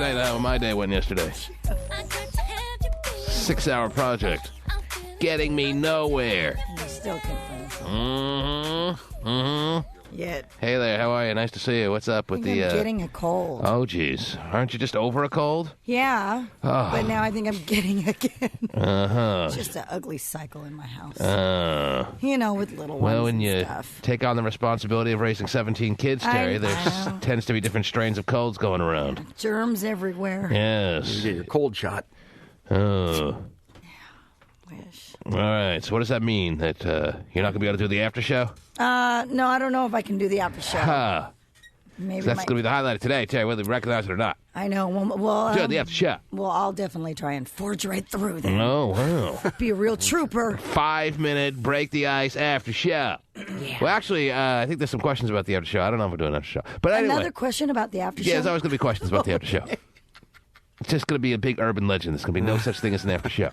today than how my day went yesterday. 6-hour project. Getting me nowhere. You still confused. Yet. Hey there, how are you? Nice to see you. What's up with I'm getting a cold. Oh, geez. Aren't you just over a cold? Yeah, but now I think I'm getting again. It's just an ugly cycle in my house. You know, with little ones Well, when and you stuff. take on the responsibility of raising 17 kids, Terry, there tends to be different strains of colds going around. Germs everywhere. Yes. You get your cold shot. Oh. Wish. All right, so what does that mean? That you're not going to be able to do the after show? No, I don't know if I can do the after show. Maybe So that's going to be the highlight of today, Terry, whether we recognize it or not. I know. Well, Do the after show. Well, I'll definitely try and forge right through that. Oh, wow. Be a real trooper. 5-minute break the ice after show. Yeah. Well, actually, I think there's some questions about the after show. I don't know if we're doing an after show. But anyway. Another question about the after show? Yeah, there's always going to be questions about the after show. It's just going to be a big urban legend. There's going to be no such thing as an after show.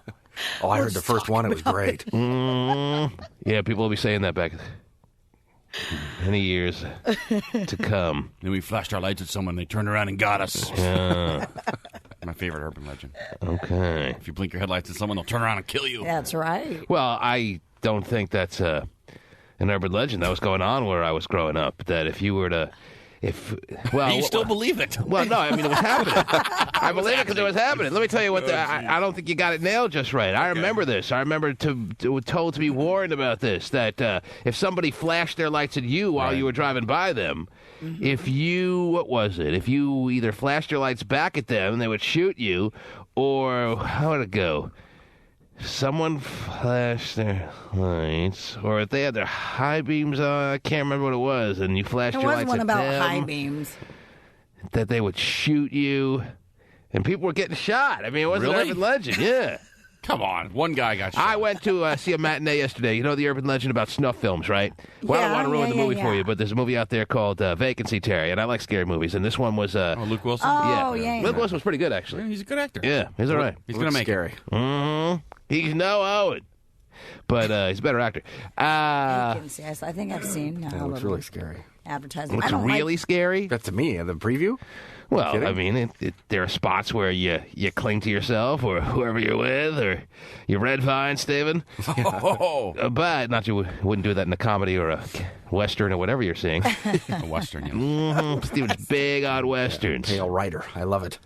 Oh, I heard the first one. It was great. Yeah, people will be saying that back many years to come. Then we flashed our lights at someone. They turned around and got us. Yeah. My favorite urban legend. Okay. If you blink your headlights at someone, they'll turn around and kill you. That's right. Well, I don't think that's an urban legend that was going on where I was growing up. That if you were to... You still believe it? Well, no, I mean, it was happening. I believe it because it was happening. Let me tell you what, I don't think you got it nailed just right. I remember this. I remember told to be warned about this, that if somebody flashed their lights at you while you were driving by them, if you either flashed your lights back at them, they would shoot you, or, how would it go? Someone flashed their lights, or if they had their high beams on, I can't remember what it was, and you flashed your lights at them. There was one about high beams. That they would shoot you, and people were getting shot. I mean, it was an urban legend, yeah. Come on, one guy got shot. I went to see a matinee yesterday. You know the urban legend about snuff films, right? Well, I don't want to ruin the movie for you, but there's a movie out there called Vacancy, Terry, and I like scary movies, and this one was... Luke Wilson? Yeah. Luke Wilson was pretty good, actually. Yeah, he's a good actor. Yeah, he's all right. He's going to make scary. Mm-hmm. He's no Owen, but he's a better actor. I think I've seen It looks really scary. advertising. It's really scary. That's to me, the preview? Well, I mean, there are spots where you cling to yourself or whoever you're with, or you red vine, Steven. But not you wouldn't do that in a comedy or a Western or whatever you're seeing. A Western, yeah. Steven's big on Westerns. Pale writer. I love it.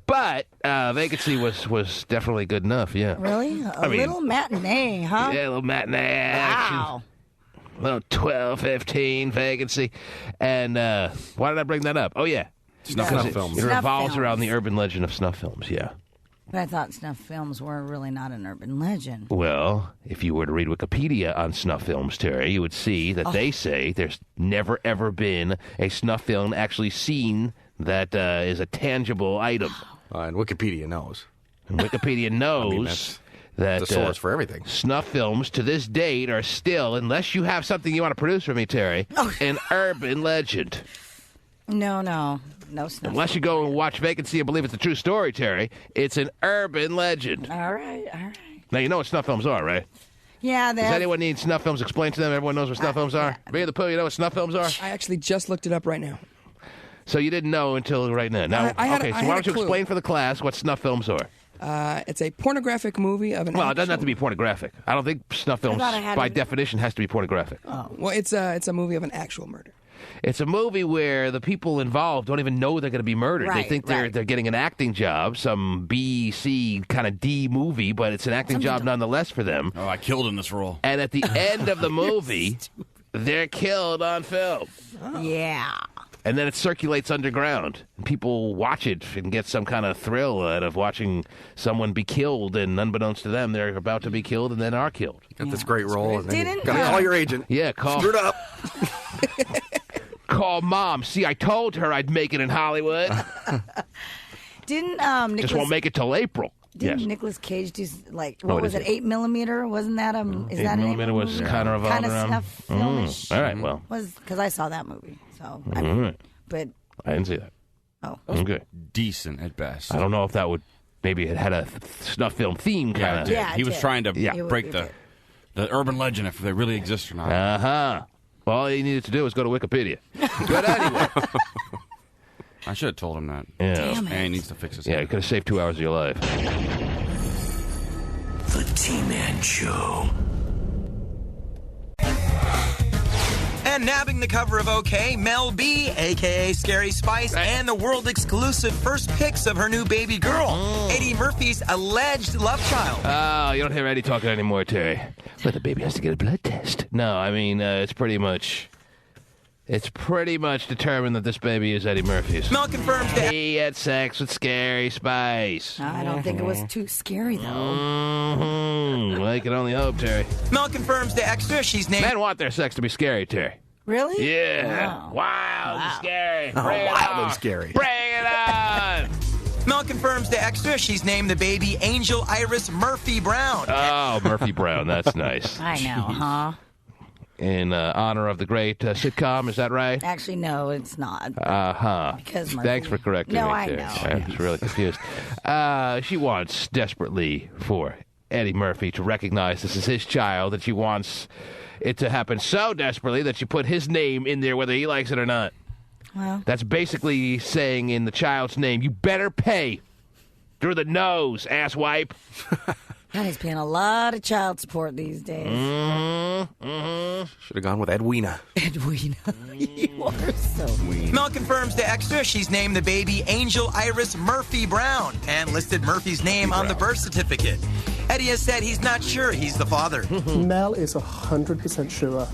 But Vacancy was definitely good enough, yeah. Really? A little matinee, huh? Yeah, a little matinee action. Wow. A little 12, 15 Vacancy. And why did I bring that up? Oh, yeah. Snuff films. It revolves films. around the urban legend of snuff films, yeah. But I thought snuff films were really not an urban legend. Well, if you were to read Wikipedia on snuff films, Terry, you would see that they say there's never, ever been a snuff film actually seen that is a tangible item. And Wikipedia knows. And Wikipedia knows that the source for everything. Snuff films to this date are still, unless you have something you want to produce for me, Terry, an urban legend. No snuff. Unless you go and watch Vacancy and believe it's a true story, Terry, it's an urban legend. All right. Now, you know what snuff films are, right? Yeah, Does anyone need snuff films explained to them? Everyone knows what snuff films are? Vinnie the Pooh, you know what snuff films are? I actually just looked it up right now. So you didn't know until right now. Now, I had why don't you a clue. explain for the class what snuff films are? It's a pornographic movie of an Well, it doesn't have to be pornographic. I don't think snuff films, by definition, has to be pornographic. Well, it's a movie of an actual murder. It's a movie where the people involved don't even know they're going to be murdered. Right, they think they're getting an acting job, some B, C kind of D movie, but it's an acting job nonetheless for them. Oh, I killed in this role. And at the end of the movie, they're killed on film. Yeah. And then it circulates underground. People watch it and get some kind of thrill out of watching someone be killed, and unbeknownst to them, they're about to be killed and then are killed. Got this great role. And then Didn't- gotta yeah. call your agent. Yeah, call. Screwed up. Call Mom. See, I told her I'd make it in Hollywood. Didn't Just won't make it till April. Didn't Yes. Nicolas Cage do what what was is it? it? 8mm? Wasn't that is that an 8mm was kind of revolved around. snuff filmish? All right, well. Because I saw that movie, so All right. but I didn't see that. oh, Okay. Decent at best. I don't know if that would, maybe it had a snuff film theme kind of. Yeah, it he was did. trying to Yeah. break It the urban legend if they really exist or not. Uh-huh. Well, all you needed to do was go to Wikipedia. But anyway. I should have told him that. Yeah. Damn And he it. needs to fix his Yeah, hair. it could have saved 2 hours of your life. The T-Man Show. And nabbing the cover of OK, Mel B, a.k.a. Scary Spice, and the world-exclusive first pics of her new baby girl, Eddie Murphy's alleged love child. Oh, you don't hear Eddie talking anymore, Terry. Well, the baby has to get a blood test. No, I mean, it's pretty much determined that this baby is Eddie Murphy's. Mel confirms that He had sex with Scary Spice. I don't think it was too scary, though. Well, I can only hope, Terry. Mel confirms to Extra she's named Men want their sex to be scary, Terry. Really? Yeah. Wow. Wow. Scary. Oh, Bring it wildly on. scary. Bring it on. Mel confirms to Extra she's named the baby Angel Iris Murphy Brown. Oh, Murphy Brown. That's nice. I know, huh? In honor of the great sitcom, is that right? Actually, no, it's not. Uh-huh. Because Murphy- Thanks for correcting No, me. I Terry. know. I was really confused. She wants desperately for Eddie Murphy to recognize this is his child, and she wants it to happen so desperately that she put his name in there whether he likes it or not. Well, That's basically saying in the child's name, you better pay through the nose, asswipe. God, he's paying a lot of child support these days. Should have gone with Edwina. Edwina, you are so weird. Mel confirms to Extra she's named the baby Angel Iris Murphy Brown and listed Murphy's name on the birth certificate. Eddie has said he's not sure he's the father. Mel is 100% sure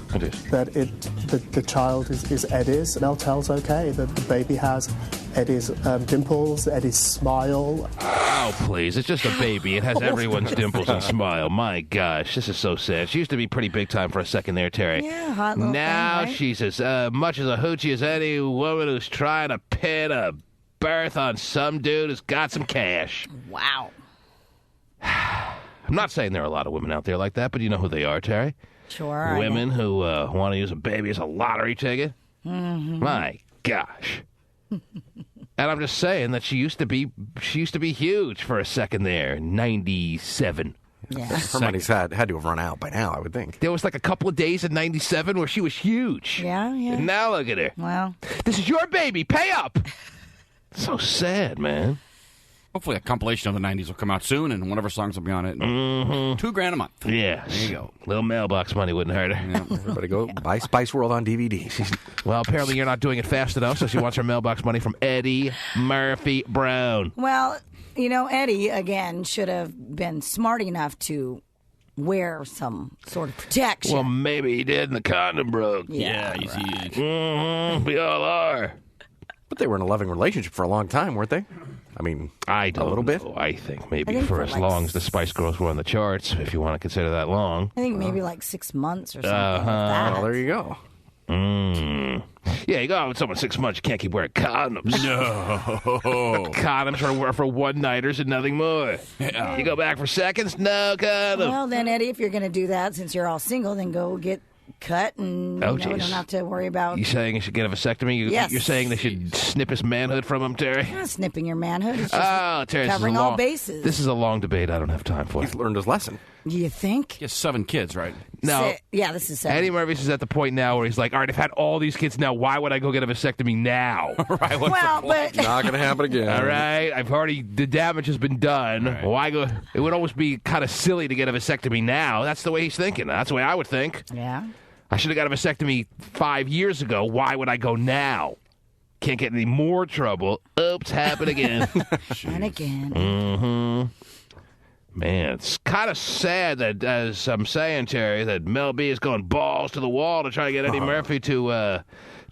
that the child is Eddie's. Mel tells OK that the baby has Eddie's dimples, Eddie's smile. Oh, please. It's just a baby. It has everyone's dimples and smile. My gosh, this is so sad. She used to be pretty big time for a second there, Terry. Yeah, hot little Now thing, right? she's as much as a hoochie as any woman who's trying to pin a birth on some dude who's got some cash. Wow. I'm not saying there are a lot of women out there like that, but you know who they are, Terry. Sure. I Women who want to use a baby as a lottery ticket. Mm-hmm. My gosh. And I'm just saying that she used to be huge for a second there, 97. Yeah. Her money's had to have run out by now, I would think. There was like a couple of days in 97 where she was huge. Yeah, yeah. And now look at her. Well, This is your baby. Pay up. So sad, man. Hopefully a compilation of the 90s will come out soon, and one of her songs will be on it. $2,000 a month. Yeah. There you go. Little mailbox money wouldn't hurt her. Everybody go buy Spice World on DVD. Well, apparently you're not doing it fast enough, so she wants her mailbox money from Eddie Murphy Brown. well, you know, Eddie, again, should have been smart enough to wear some sort of protection. Well, maybe he did and the condom broke. yeah, he's right. Mm-hmm. We all are. But they were in a loving relationship for a long time, weren't they? I mean, I don't a little bit. know. I think maybe I think for for as like long as the Spice Girls were on the charts, if you want to consider that long. I think maybe like 6 months or something Uh-huh. like that. Well, there you go. Yeah, you go out with someone 6 months, you can't keep wearing condoms. No. Condoms are for one-nighters and nothing more. You go back for seconds, no condom. Well, then, Eddie, if you're going to do that, since you're all single, then go get cut and Oh, you know, geez. don't have to worry about You saying he should get a vasectomy? Yes. You're saying they should snip his manhood from him, Terry? not snipping your manhood. It's just Oh, Terry, this is covering a all long, bases. This is a long debate I don't have time for. He's learned his lesson. You think? He has 7 kids, right? No. Yeah, this is 7. Eddie Murphy's is at the point now where he's like, all right, I've had all these kids now. Why would I go get a vasectomy now? Right. Well, but Not going to happen again. All right, the damage has been done. Right. Why go? It would always be kind of silly to get a vasectomy now. That's the way he's thinking. That's the way I would think. yeah. I should have got a vasectomy 5 years ago. Why would I go now? Can't get any more trouble. Oops, happened again. And again. Man, it's kind of sad that, as I'm saying, Terry, that Mel B is going balls to the wall to try to get Eddie Murphy to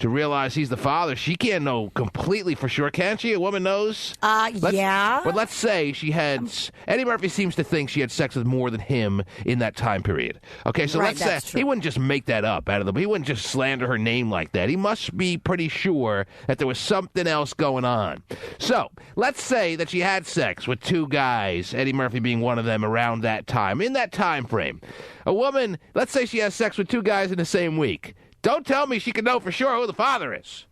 realize he's the father. She can't know completely for sure, can she? A woman knows? Yeah. But let's say she had... Eddie Murphy seems to think she had sex with more than him in that time period. Okay, so Right, let's say... that's true. He wouldn't just make that up out of the... He wouldn't just slander her name like that. He must be pretty sure that there was something else going on. So, let's say that she had sex with 2 guys, Eddie Murphy being one of them, around that time. In that time frame. A woman... Let's say she has sex with 2 guys in the same week. Don't tell me she can know for sure who the father is.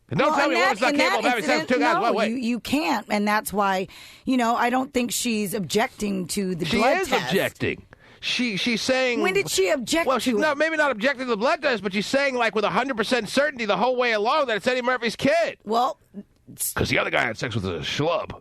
And don't tell me a woman's not capable of having sex with 2 guys. No, Wait. you can't, and that's why, I don't think she's objecting to the She blood is test. objecting. She's saying... When did she object Well, to she's it? not, maybe not objecting to the blood test, but she's saying, like, with 100% certainty the whole way along that it's Eddie Murphy's kid. Well, Because the other guy had sex with a schlub.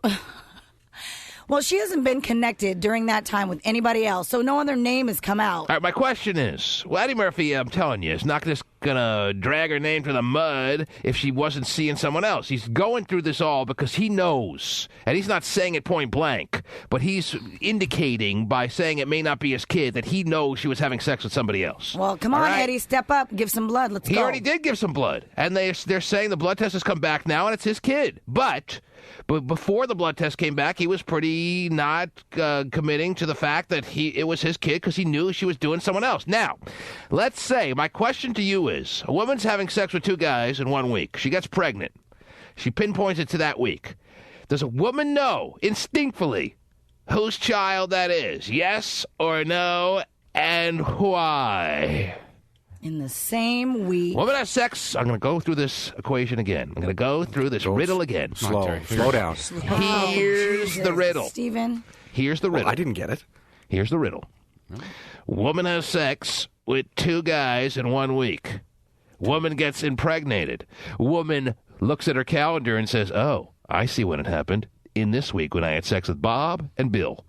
Well, she hasn't been connected during that time with anybody else, so no other name has come out. All right, my question is, well, Eddie Murphy, I'm telling you, is not just going to drag her name to the mud if she wasn't seeing someone else. He's going through this all because he knows, and he's not saying it point blank, but he's indicating by saying it may not be his kid that he knows she was having sex with somebody else. Well, come on, right? Eddie, step up, give some blood, let's go. He already did give some blood, and they're saying the blood test has come back now, and it's his kid. But before the blood test came back, he was pretty not committing to the fact that it was his kid because he knew she was doing someone else. Now, let's say, my question to you is, a woman's having sex with 2 guys in 1 week. She gets pregnant. She pinpoints it to that week. Does a woman know instinctively whose child that is? Yes or no, and why? In the same week. Woman has sex. I'm going to go through this equation again. I'm going to go through this riddle again. Slow down. Here's the riddle. Stephen. Here's the riddle. Well, I didn't get it. Here's the riddle. Woman has sex with 2 guys in 1 week. Woman gets impregnated. Woman looks at her calendar and says, oh, I see when it happened. In this week when I had sex with Bob and Bill.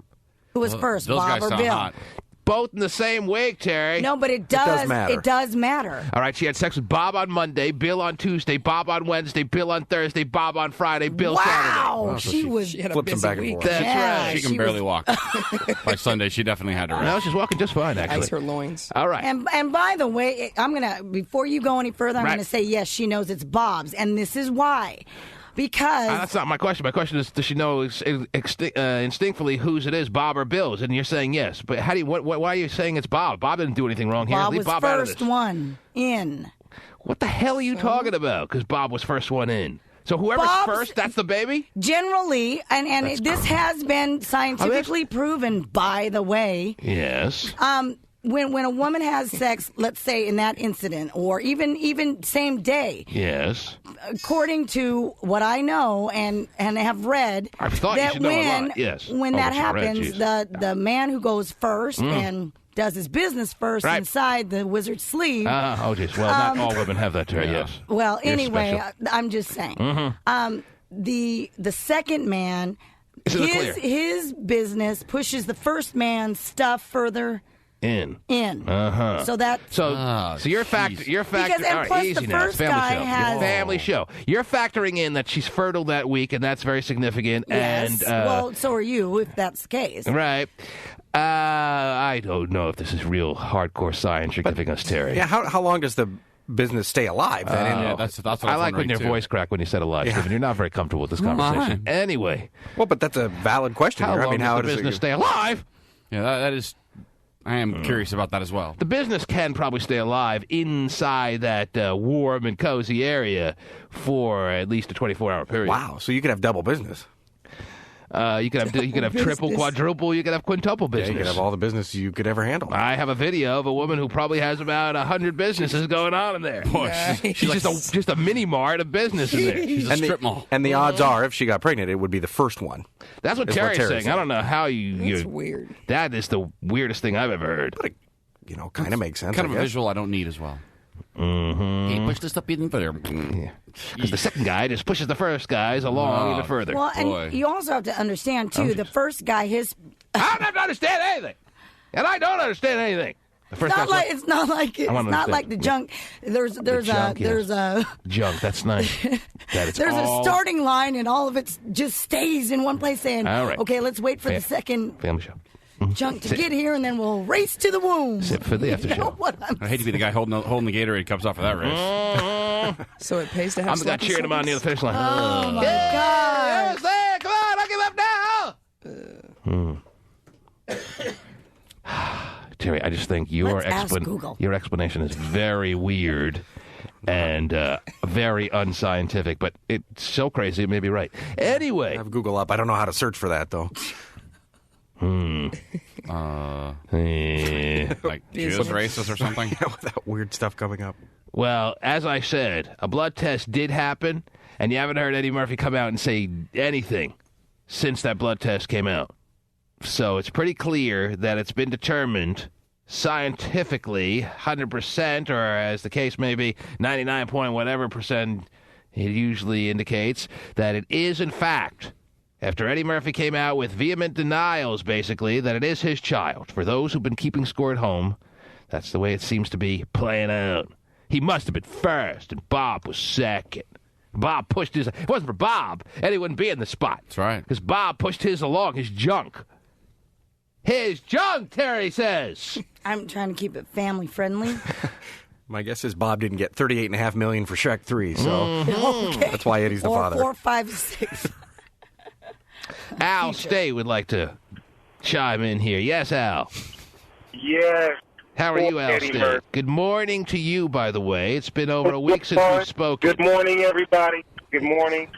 Who was first, Those Bob guys or sound Bill? hot. Both in the same week, Terry. No, but it does matter. It does matter. All right, she had sex with Bob on Monday, Bill on Tuesday, Bob on Wednesday, Bill on Thursday, Bob on Friday, Bill Saturday. Wow, so she had a flips them busy back and week. forth. That's Yeah, right. She can barely walk. By Sunday, she definitely had to rest. No, she's walking just fine, Ice actually. her loins. All right. And by the way, before you go any further, I'm Right. gonna say yes, she knows it's Bob's, and this is why. Because That's not my question. My question is, does she know instinctively whose it is, Bob or Bill's? And you're saying yes. But how do you? Why are you saying it's Bob? Bob didn't do anything wrong here. Bob Leave was Bob out of first this. one in. What the hell are you talking about? Because Bob was first one in. So whoever's Bob's- first, that's the baby? Generally, and this has been scientifically proven, by the way. Yes. When a woman has sex, let's say in that incident, or even same day, Yes. according to what I know and have read, I thought you that should know a lot, yes. when Oh, that but you read, happens, jeez. the man who goes first and does his business first Right. inside the wizard's sleeve. Oh, jeez. Well, not all women have that, Terry, yes. Well, You're anyway, special. I'm just saying. The second man, It's in the clear. his business pushes the first man's stuff further In. in. Uh-huh. So that So you're Because- and all right, plus easy the now. It's first family guy show. has- Your family show. You're factoring in that she's fertile that week, and that's very significant. yes. And Well, so are you, if that's the case. right. I don't know if this is real hardcore science you're giving us, Terry. Yeah, how long does the business stay alive then? Yeah, that's what I was like when wondering, your too. voice cracked when you said alive, Stephen. You're not very comfortable with this conversation. Anyway, Well, but that's a valid question how here. long I mean, does how the does business it? stay alive? Yeah, that is. I am curious about that as well. The business can probably stay alive inside that warm and cozy area for at least a 24-hour period. Wow, so you could have double business. You could have triple, business. quadruple. You could have quintuple Yeah, business. you could have all the business you could ever handle. I have a video of a woman who probably has about 100 businesses going on in there. Boy, She's just a mini mart of business in there. she's a and strip the, mall. and the odds are, if she got pregnant, it would be the first one. That's what Is what Terry's Terry's saying. saying. I don't know how you. That's weird. That is the weirdest thing I've ever heard. But it, kind of makes sense. Kind I of a guess. visual I don't need as well. Mm-hmm. Hey, push this up even further. Because the second guy just pushes the first guys along even further. Well, Boy. and you also have to understand, too, the first guy, I don't understand anything, and I don't understand anything. The first guy's like, it's not like the junk. There's junk, there's a junk. That's nice. That it's there's all a starting line, and all of it just stays in one place. Saying, All right. okay, let's wait for the second family show. junk to get here, and then we'll race to the womb. Sip for the after You know show. what I'm I hate to be the guy holding the Gatorade cups off of that race. So it pays to have I'm the guy sloppy cheering him on near the seconds? finish line. Oh my God! Yes, there. Come on, I give up now. Terry, I just think your Let's ask Google. your explanation is very weird and very unscientific, but it's so crazy it may be right. Anyway, I have Google up. I don't know how to search for that, though. Like Jizz races or something. With that weird stuff coming up. well, as I said, a blood test did happen, and you haven't heard Eddie Murphy come out and say anything since that blood test came out. So it's pretty clear that it's been determined scientifically, 100%, or as the case may be, 99 point whatever percent, it usually indicates that it is, in fact, after Eddie Murphy came out with vehement denials, basically, that it is his child. For those who've been keeping score at home, that's the way it seems to be playing out. He must have been first, and Bob was second. Bob pushed his... If it wasn't for Bob, Eddie wouldn't be in the spot. That's right. Because Bob pushed his along, his junk. His junk, Terry says. I'm trying to keep it family friendly. My guess is Bob didn't get $38.5 million for Shrek 3, so Okay. that's why Eddie's the Or father. 4, 5, 6. Al State would like to chime in here. Yes, Al. Yes. How are you, Al Eddie State? Murphy. Good morning to you, by the way. It's been over a week since we've spoken. Good morning, everybody. Good morning.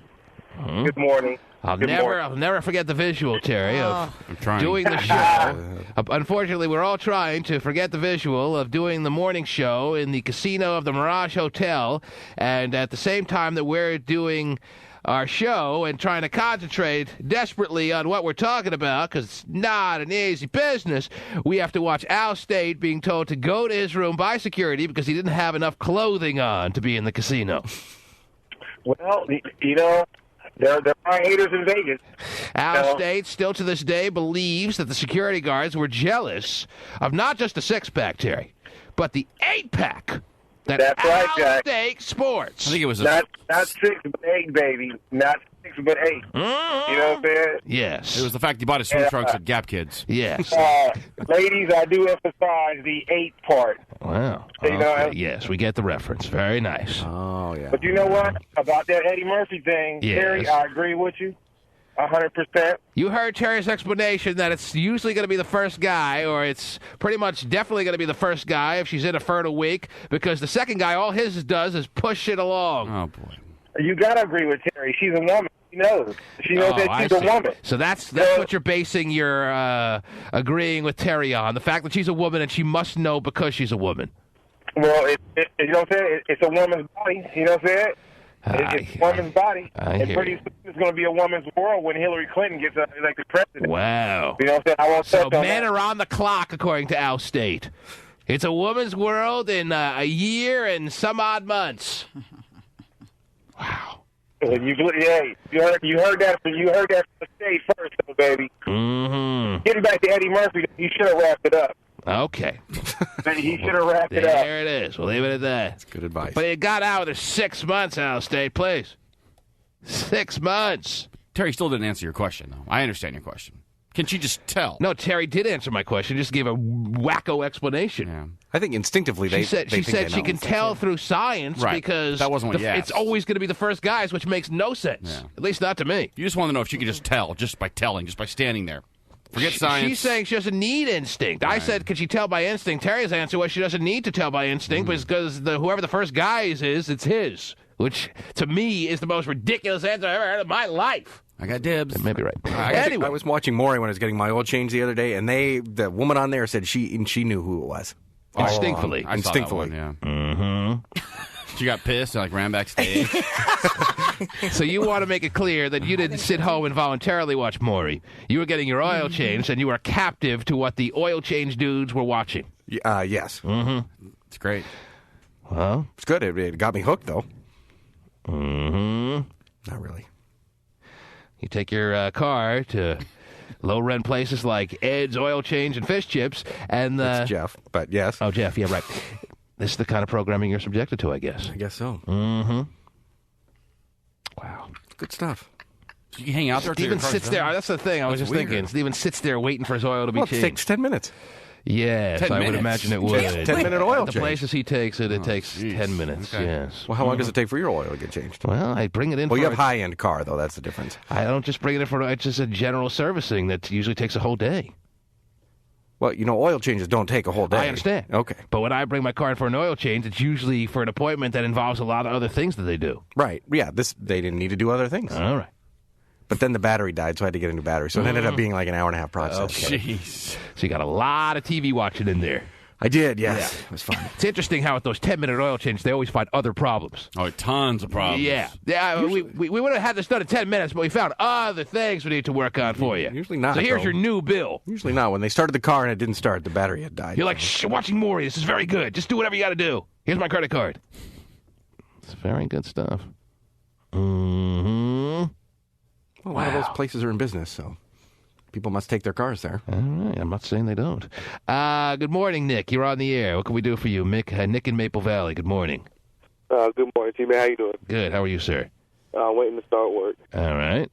Good morning. I'll never forget the visual, Terry, of I'm trying. doing the show. Unfortunately, we're all trying to forget the visual of doing the morning show in the casino of the Mirage Hotel, and at the same time that we're doing our show and trying to concentrate desperately on what we're talking about, because it's not an easy business, we have to watch Al State being told to go to his room by security because he didn't have enough clothing on to be in the casino. Well, you know, there are haters in Vegas. Al State, still to this day, believes that the security guards were jealous of not just the six-pack, Terry, but the eight-pack that That's right, Al Jack. State sports. I think it was Not 6 but 8, baby. Not 6 but 8. You know what I'm saying? Yes. It was the fact he bought his swim trunks at Gap Kids. Yes. Ladies, I do emphasize the 8 part. Wow. You know, Okay. Yes, we get the reference. Very nice. Oh, yeah. But you know what? About that Eddie Murphy thing, Yes. Terry, I agree with you 100%. You heard Terry's explanation that it's usually going to be the first guy, or it's pretty much definitely going to be the first guy if she's in a fertile week, because the second guy, all his does is push it along. Oh, boy. You got to agree with Terry. She's a woman. She knows. She knows that I she's a see. woman. So that's what you're basing your agreeing with Terry on, the fact that she's a woman and she must know because she's a woman. Well, you know what I'm saying? It's a woman's body. You know what I'm saying? It's a woman's body. And pretty soon it's going to be a woman's world when Hillary Clinton gets elected president. Wow. You know what I'm saying? I won't So touch on men that. are on the clock, according to Al State. It's a woman's world in a year and some odd months. Wow. You heard that from the state first, though, baby. Mm-hmm. Getting back to Eddie Murphy, he should have wrapped it up. Okay. He should have wrapped it up. There it is. We'll leave it at that. That's good advice. But it got out with 6 months, Al State, please. 6 months. Terry still didn't answer your question, though. I understand your question. Can she just tell? No, Terry did answer my question. Just gave a wacko explanation. Yeah. I think instinctively She said she can tell through science Right. because That wasn't what you it's asked. always going to be the first guys, which makes no sense. Yeah. At least not to me. You just want to know if she could just tell, just by telling, just by standing there. Forget science. She's saying she doesn't need instinct. I said, could she tell by instinct? Terry's answer was she doesn't need to tell by instinct because whoever the first guy is, it's his, which to me is the most ridiculous answer I've ever heard in my life. I got dibs. It may be right. Anyway, I was watching Maury when I was getting my oil change the other day, and the woman on there said she knew who it was. Instinctively. I saw that Instinctively. one, yeah. Mm-hmm. She got pissed and ran backstage. So you want to make it clear that you didn't sit home and voluntarily watch Maury. You were getting your oil changed, and you were captive to what the oil change dudes were watching. Yes. It's great. Well, It's good. It got me hooked, though. mm-hmm. Not really. You take your car to low-rent places like Ed's Oil Change and Fish Chips, and It's Jeff, but yes. Oh, Jeff, yeah, right. This is the kind of programming you're subjected to, I guess. I guess so. Mm-hmm. Wow. Good stuff. You can hang out there. till your Steven car's sits done. there. That's the thing. I was That's just weird. thinking. Steven sits there waiting for his oil to be Well, it changed. takes 10 minutes. Yes, 10 I would minutes. imagine it would. 10-minute oil The change. places he takes it, it takes geez. 10 minutes, Okay. yes. Well, how long does it take for your oil to get changed? Well, I bring it in Well, for you have high-end car, though. That's the difference. I don't just bring it in for it's just a general servicing that usually takes a whole day. Well, oil changes don't take a whole day. I understand. Okay. But when I bring my car in for an oil change, it's usually for an appointment that involves a lot of other things that they do. Right. Yeah, they didn't need to do other things. All right. But then the battery died, so I had to get a new battery. So it ended up being like an hour-and-a-half process. Jeez. So you got a lot of TV watching in there. I did, yes. It was fun. It's interesting how at those 10-minute oil changes, they always find other problems. Oh, tons of problems. Yeah. We would have had this done in 10 minutes, but we found other things we need to work on for you. Usually not, So here's though. your new bill. Usually not. When they started the car and it didn't start, the battery had died. You're like, shh, watching Maury. This is very good. Just do whatever you got to do. Here's my credit card. It's very good stuff. Mm-hmm. Well, a lot of those places are in business, so people must take their cars there. All right. I'm not saying they don't. Good morning, Nick. You're on the air. What can we do for you? Nick in Maple Valley. Good morning. Good morning, T-Man. How you doing? Good. How are you, sir? Waiting to start work. All right.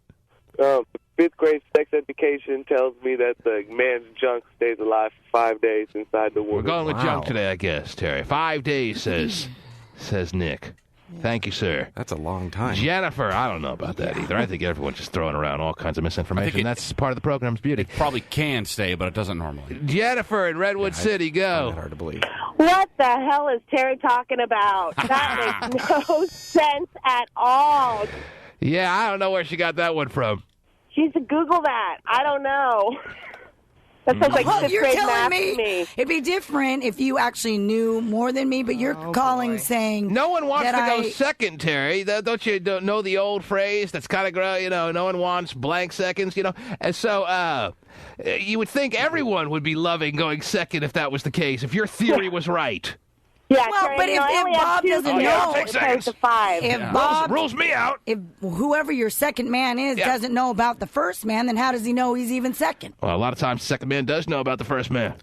Fifth grade sex education tells me that the man's junk stays alive for 5 days inside the woman. We're going with junk today, I guess, Terry. 5 days, says Nick. Thank you, sir. That's a long time. Jennifer, I don't know about that either. I think everyone's just throwing around all kinds of misinformation. That's part of the program's beauty. It probably can stay, but it doesn't normally. Jennifer in Redwood City, go. Hard to believe. What the hell is Terry talking about? That makes no sense at all. Yeah, I don't know where she got that one from. She should Google that. I don't know. That sounds like fifth you're grade telling math me, to me. it'd be different if you actually knew more than me, but you're calling saying no one wants that to go second, Terry. Don't you know the old phrase that's kind of, no one wants blank seconds, And so you would think everyone would be loving going second if that was the case, if your theory was right. Yeah, well, Terry, but if Bob doesn't know, opposed to 5. If Bob rules me out, if whoever your second man is doesn't know about the first man, then how does he know he's even second? Well, a lot of times the second man does know about the first man.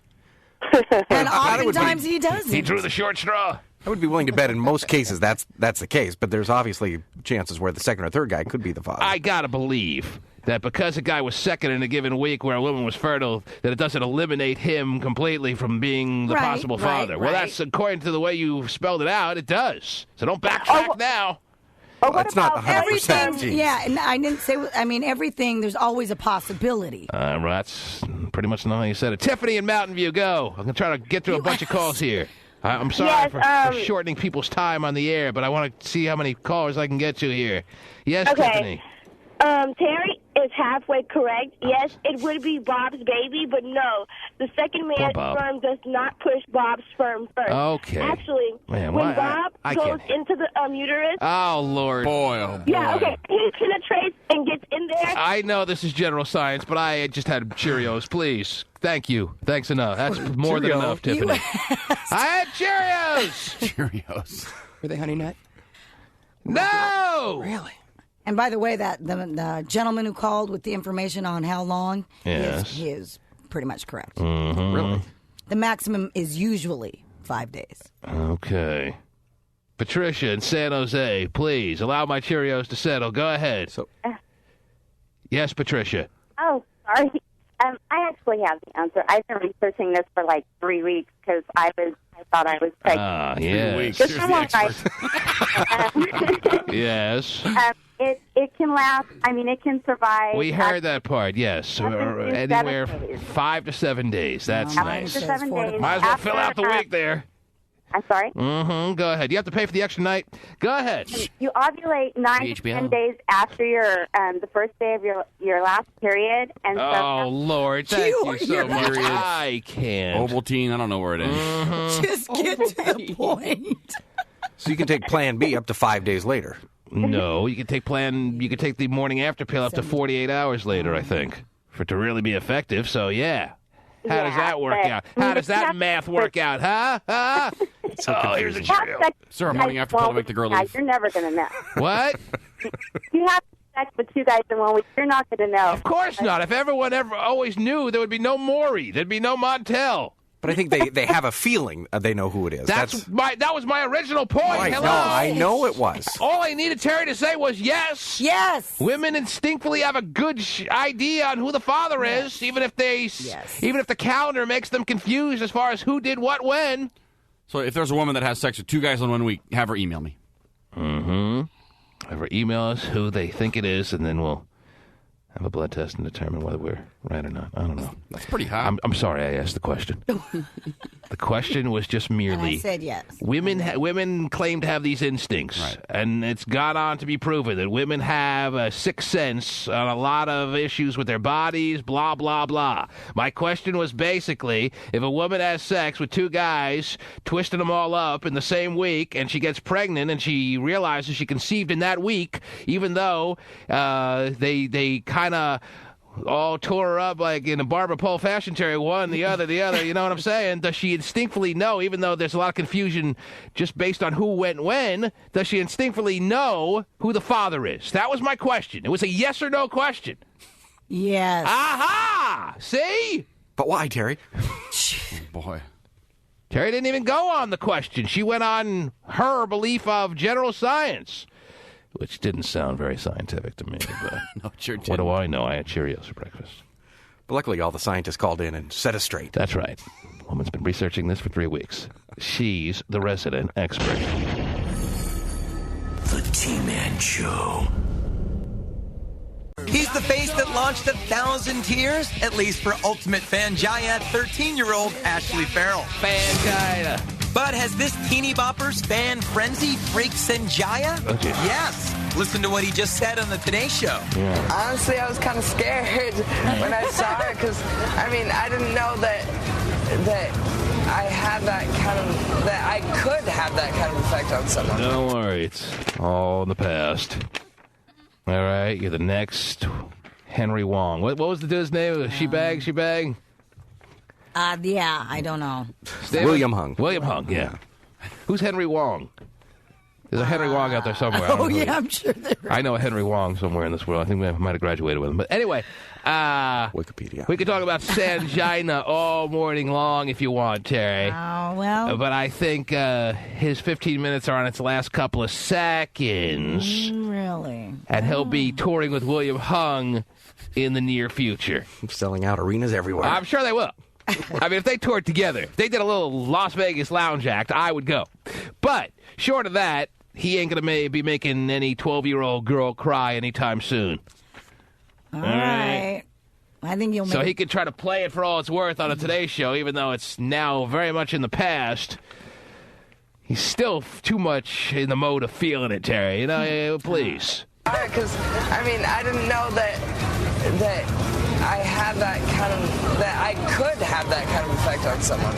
And oftentimes he doesn't. He drew the short straw. I would be willing to bet in most cases that's the case, but there's obviously chances where the second or third guy could be the father. I gotta believe that because a guy was second in a given week where a woman was fertile, that it doesn't eliminate him completely from being the possible father. Well, that's according to the way you spelled it out, it does. So don't backtrack now. Well, that's not 100%. Everything, yeah, and I didn't say, everything, there's always a possibility. That's pretty much not how you said it. Tiffany in Mountain View, go. I'm going to try to get through a bunch of calls here. I'm sorry for shortening people's time on the air, but I want to see how many callers I can get to here. Yes, Tiffany. Terry is halfway correct. Yes, it would be Bob's baby, but no. The second man's sperm does not push Bob's sperm first. Okay. Actually, when Bob goes into the uterus... Oh, Lord. Boy. Yeah, okay. He penetrates and gets in there. I know this is general science, but I just had Cheerios, please. Thank you. Thanks enough. That's more than enough, Tiffany. I had Cheerios! Cheerios. Were they Honey Nut? No! Really? And by the way, that the gentleman who called with the information on how long, he is pretty much correct. Mm-hmm. Really? The maximum is usually 5 days. Okay. Patricia in San Jose, please allow my Cheerios to settle. Go ahead. Yes, Patricia. Oh, sorry. I actually have the answer. I've been researching this for like 3 weeks because I thought I was pregnant. Yeah. 3 weeks. Here's the Yes. It can last. It can survive. We heard that part. Yes. Anywhere 5 to 7 days. That's nice. 5 to 7 days. Might as well fill out the week there. I'm sorry? Mm-hmm. Go ahead. You have to pay for the extra night. Go ahead. You ovulate 9 to 10 days after your the first day of your last period. And Lord. Thank you so much. I can't. Ovaltine, I don't know where it is. Mm-hmm. Just get to the point. So you can take Plan B up to 5 days later. No, you can take the morning after pill up to 48 hours later, I think, for it to really be effective. So, yeah. How does that work out? How does that math work out, huh? Here's a Cheerio. Sir, a morning after pill to make the girl leave. You're never going to know. What? You have sex with 2 guys in 1 week. You're not going to know. Of course not. If everyone ever always knew, there would be no Maury. There'd be no Montel. But I think they have a feeling they know who it is. That was my original point. Hello. I know it was. All I needed Terry to say was yes. Yes. Women instinctively have a good idea on who the father is, even if the calendar makes them confused as far as who did what when. So if there's a woman that has sex with 2 guys in 1 week, have her email me. Mm-hmm. Have her email us who they think it is, and then we'll have a blood test and determine whether we're right or not. I don't know. That's pretty high. I'm sorry I asked the question. The question was just merely... I said yes. Women claim to have these instincts, and it's gone on to be proven that women have a sixth sense on a lot of issues with their bodies, blah, blah, blah. My question was basically, if a woman has sex with 2 guys, twisting them all up in the same week, and she gets pregnant and she realizes she conceived in that week, even though they kind of all tore her up like in a Barbara Pole fashion, Terry. One, the other. You know what I'm saying? Does she instinctively know, even though there's a lot of confusion just based on who went when, does she instinctively know who the father is? That was my question. It was a yes or no question. Yes. Aha! See? But why, Terry? Boy. Terry didn't even go on the question. She went on her belief of general science, which didn't sound very scientific to me. But No, it sure what didn't. do I know? I had Cheerios for breakfast. But luckily, all the scientists called in and set us straight. That's right. Woman's been researching this for 3 weeks. She's the resident expert. The T-Man Show. He's the face that launched 1,000 tears, at least for Ultimate Fangina 13-year-old Ashley Farrell. Fangina. But has this teeny bopper's fan frenzy freaked Sanjaya? Okay. Yes. Listen to what he just said on the Today Show. Yeah. Honestly, I was kind of scared when I saw it because, I mean, I didn't know that I had that kind of, that I could have that kind of effect on someone. Don't worry. It's all in the past. All right. You're the next Henry Wong. What was the dude's name? Shebag? Yeah, I don't know. William Hung. William Hung, yeah. Who's Henry Wong? There's a Henry Wong out there somewhere. Oh, yeah, I'm sure there is. I know a Henry Wong somewhere in this world. I think we might have graduated with him. But anyway, Wikipedia. We could talk about Sanjina all morning long if you want, Terry. Oh, well. But I think his 15 minutes are on its last couple of seconds. Really? And he'll be touring with William Hung in the near future. Selling out arenas everywhere. I'm sure they will. I mean, if they toured together, if they did a little Las Vegas lounge act, I would go. But short of that, he ain't going to be making any 12-year-old girl cry anytime soon. All right. I think you'll make So he could try to play it for all it's worth on a Today Show, even though it's now very much in the past. He's still too much in the mode of feeling it, Terry. You know, please. Because, I mean, I didn't know that I had that kind of, that I could have that kind of effect on someone.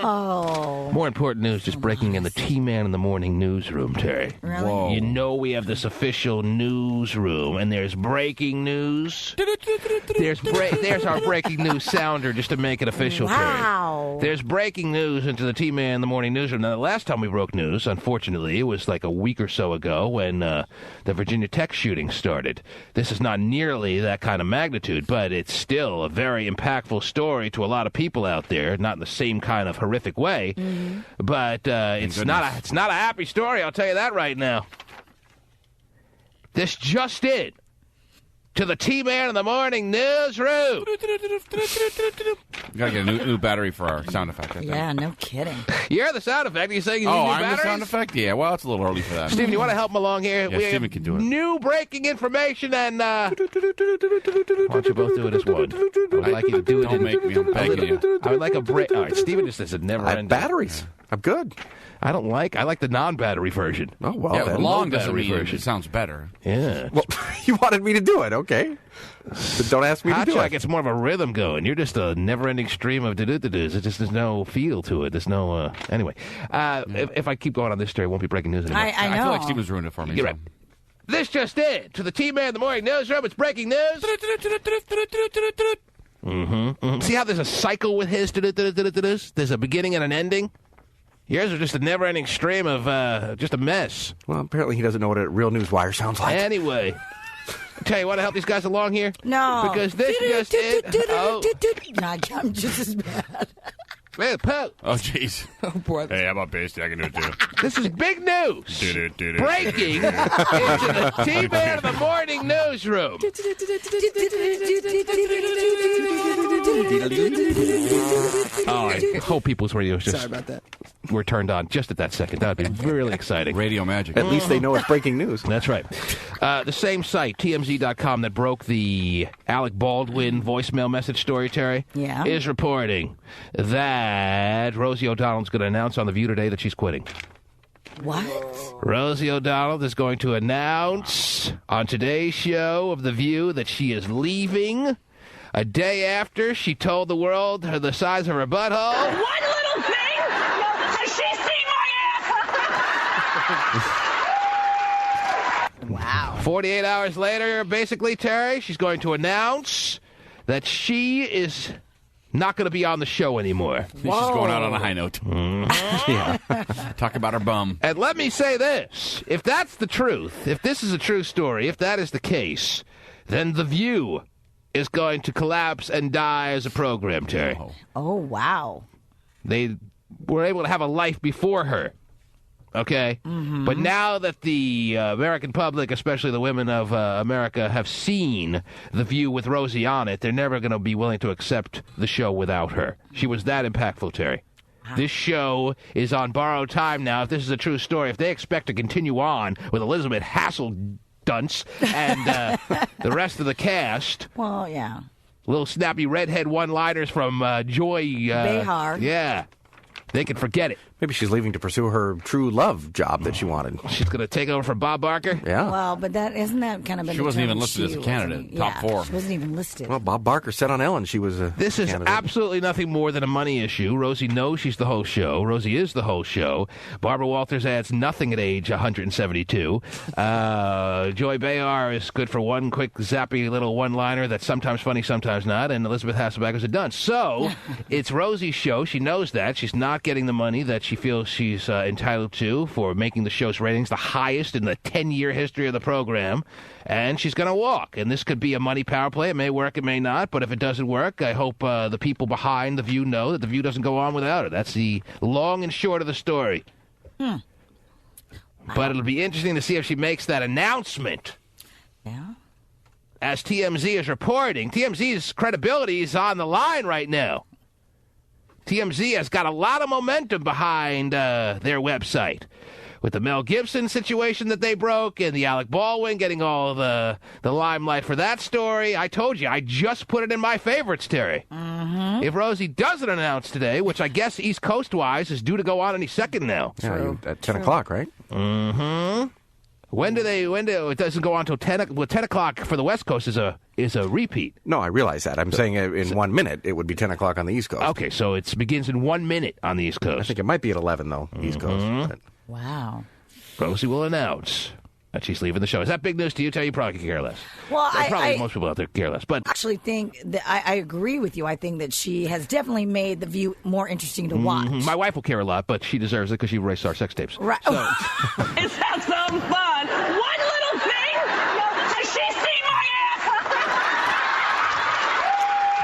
Oh. More important news just breaking in the T-Man in the Morning newsroom, Terry. Really? Whoa. You know we have this official newsroom, and there's breaking news. There's our breaking news sounder just to make it official, Wow. Terry. There's breaking news into the T-Man in the Morning newsroom. Now, the last time we broke news, unfortunately, it was like a week or so ago when the Virginia Tech shooting started. This is not nearly that kind of magnitude, but it's still a very impactful story to a lot of people out there, not in the same kind of horrific way, but it's not a happy story, I'll tell you that right now. This just in to the T-Man in the Morning newsroom. We gotta get a new battery for our sound effect, I think. Yeah, no kidding. You heard the sound effect. Are you saying you need new I'm batteries? the sound effect? Yeah, well, it's a little early for that. Steven, you want to help him along here? Yeah, We Steven have can do it. New breaking information, and why don't you both do it as one? I'd like you to do it. Don't make me, I'm begging you. I would like a break. All right, Steven just says it never I have ends. batteries. I'm good. I like the non-battery version. Oh, well, Yeah, then. long no doesn't battery mean version. it sounds better. Yeah. Well, you wanted me to do it, okay? But don't ask me to do Hotshot it. gets more of a rhythm going. You're just a never-ending stream of do-do-do-doos. It just there's no feel to it. There's no anyway. If I keep going on this story, it won't be breaking news anymore. I know. I feel like Steven's ruined it for me. You're so. right. This just in to the T-Man in the Morning newsroom. It's breaking news. See how there's a cycle with his do-do-do-do-do-doos? There's a beginning and an ending. Yours are just a never-ending stream of just a mess. Well, apparently he doesn't know what a real news wire sounds like. Anyway, tell you, want to help these guys along here? No. Because this just in. Oh, No, I'm just as bad. man, Pooh. Oh, jeez. Oh, boy. Hey, how about Pasty? I can do it too. This is big news. Breaking into the T-Man in the Morning newsroom. Oh, I hope people's radios Sorry just about that. were turned on just at that second. That would be really exciting. Radio magic. At least they know it's breaking news. That's right. The same site, TMZ.com, that broke the Alec Baldwin voicemail message story, Terry, Yeah. is reporting that Rosie O'Donnell's going to announce on The View today that she's quitting. What? Rosie O'Donnell is going to announce on today's show of The View that she is leaving a day after she told the world the size of her butthole. One little thing? Has she seen my ass? Wow. 48 hours later, basically, Terry, she's going to announce that she is not going to be on the show anymore. She's going out on a high note. Yeah. Talk about her bum. And let me say this. If that's the truth, if this is a true story, if that is the case, then The View is going to collapse and die as a program, Terry. Oh, wow. They were able to have a life before her. Okay? Mm-hmm. But now that the American public, especially the women of America, have seen The View with Rosie on it, they're never going to be willing to accept the show without her. She was that impactful, Terry. This show is on borrowed time now. If this is a true story, if they expect to continue on with Elizabeth Hasseldunce and the rest of the cast... Well, yeah. Little snappy redhead one-liners from Joy... Behar. Yeah. They can forget it. Maybe she's leaving to pursue her true love job that she wanted. She's going to take over from Bob Barker? Yeah. Well, but isn't that kind of... She wasn't even listed as a candidate. Top 4. She wasn't even listed. Well, Bob Barker said on Ellen she was a This is candidate. absolutely nothing more than a money issue. Rosie knows she's the whole show. Rosie is the whole show. Barbara Walters adds nothing at age 172. Joy Behar is good for one quick, zappy little one-liner that's sometimes funny, sometimes not. And Elizabeth Hasselbeck is a dunce. So, it's Rosie's show. She knows that. She's not getting the money that she feels she's entitled to for making the show's ratings the highest in the 10-year history of the program. And she's going to walk. And this could be a money power play. It may work, it may not. But if it doesn't work, I hope the people behind The View know that The View doesn't go on without her. That's the long and short of the story. But it'll be interesting to see if she makes that announcement. Yeah. As TMZ is reporting, TMZ's credibility is on the line right now. TMZ has got a lot of momentum behind their website. With the Mel Gibson situation that they broke and the Alec Baldwin getting all the limelight for that story. I told you, I just put it in my favorites, Terry. Mm-hmm. If Rosie doesn't announce today, which I guess East Coast-wise is due to go on any second now. Yeah, at 10 o'clock, right? Mm-hmm. When do it doesn't go on until 10? Well, 10 o'clock for the West Coast is a repeat. No, I realize that. I'm saying in 1 minute it would be 10 o'clock on the East Coast. Okay, so it begins in 1 minute on the East Coast. I think it might be at 11 though, East Coast. But. Wow. Rosie will announce that she's leaving the show. Is that big news to you? Tell you probably could care less. Well, most people out there care less. But I actually think that I agree with you. I think that she has definitely made The View more interesting to watch. My wife will care a lot, but she deserves it because she erased our sex tapes. Right. So. Is that some fun? One little thing? Has she seen my ass?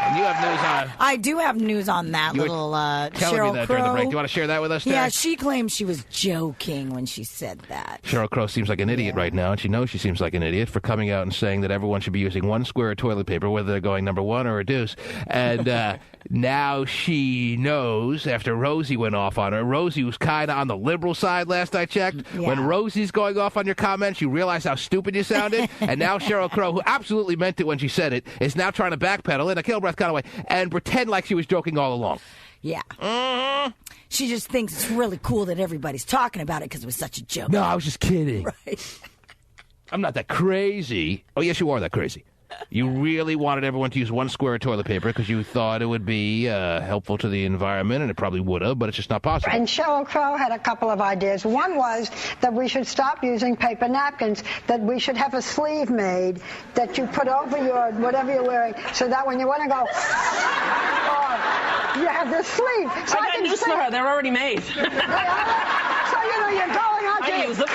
And you have news on... I do have news on that little Sheryl me that Crow. during the break. Do you want to share that with us, Terry? Yeah, she claimed she was joking when she said that. Sheryl Crow seems like an idiot right now, and she knows she seems like an idiot for coming out and saying that everyone should be using one square of toilet paper, whether they're going number one or a deuce. And now she knows, after Rosie went off on her, Rosie was kind of on the liberal side last I checked. Yeah. When Rosie's going off on your comments, you realize how stupid you sounded. And now Sheryl Crow, who absolutely meant it when she said it, is now trying to backpedal in a Kilbreath kind of way and pretend like she was joking all along. Yeah. Mm-hmm. She just thinks it's really cool that everybody's talking about it because it was such a joke. No, I was just kidding. Right. I'm not that crazy. Oh, yes, you are that crazy. You really wanted everyone to use one square of toilet paper because you thought it would be helpful to the environment, and it probably would have, but it's just not possible. And Sheryl Crow had a couple of ideas. One was that we should stop using paper napkins, that we should have a sleeve made that you put over your whatever you're wearing, so that when you want to go, you have this sleeve. So I got news for her. They're already made. So, you're going out there. I use them.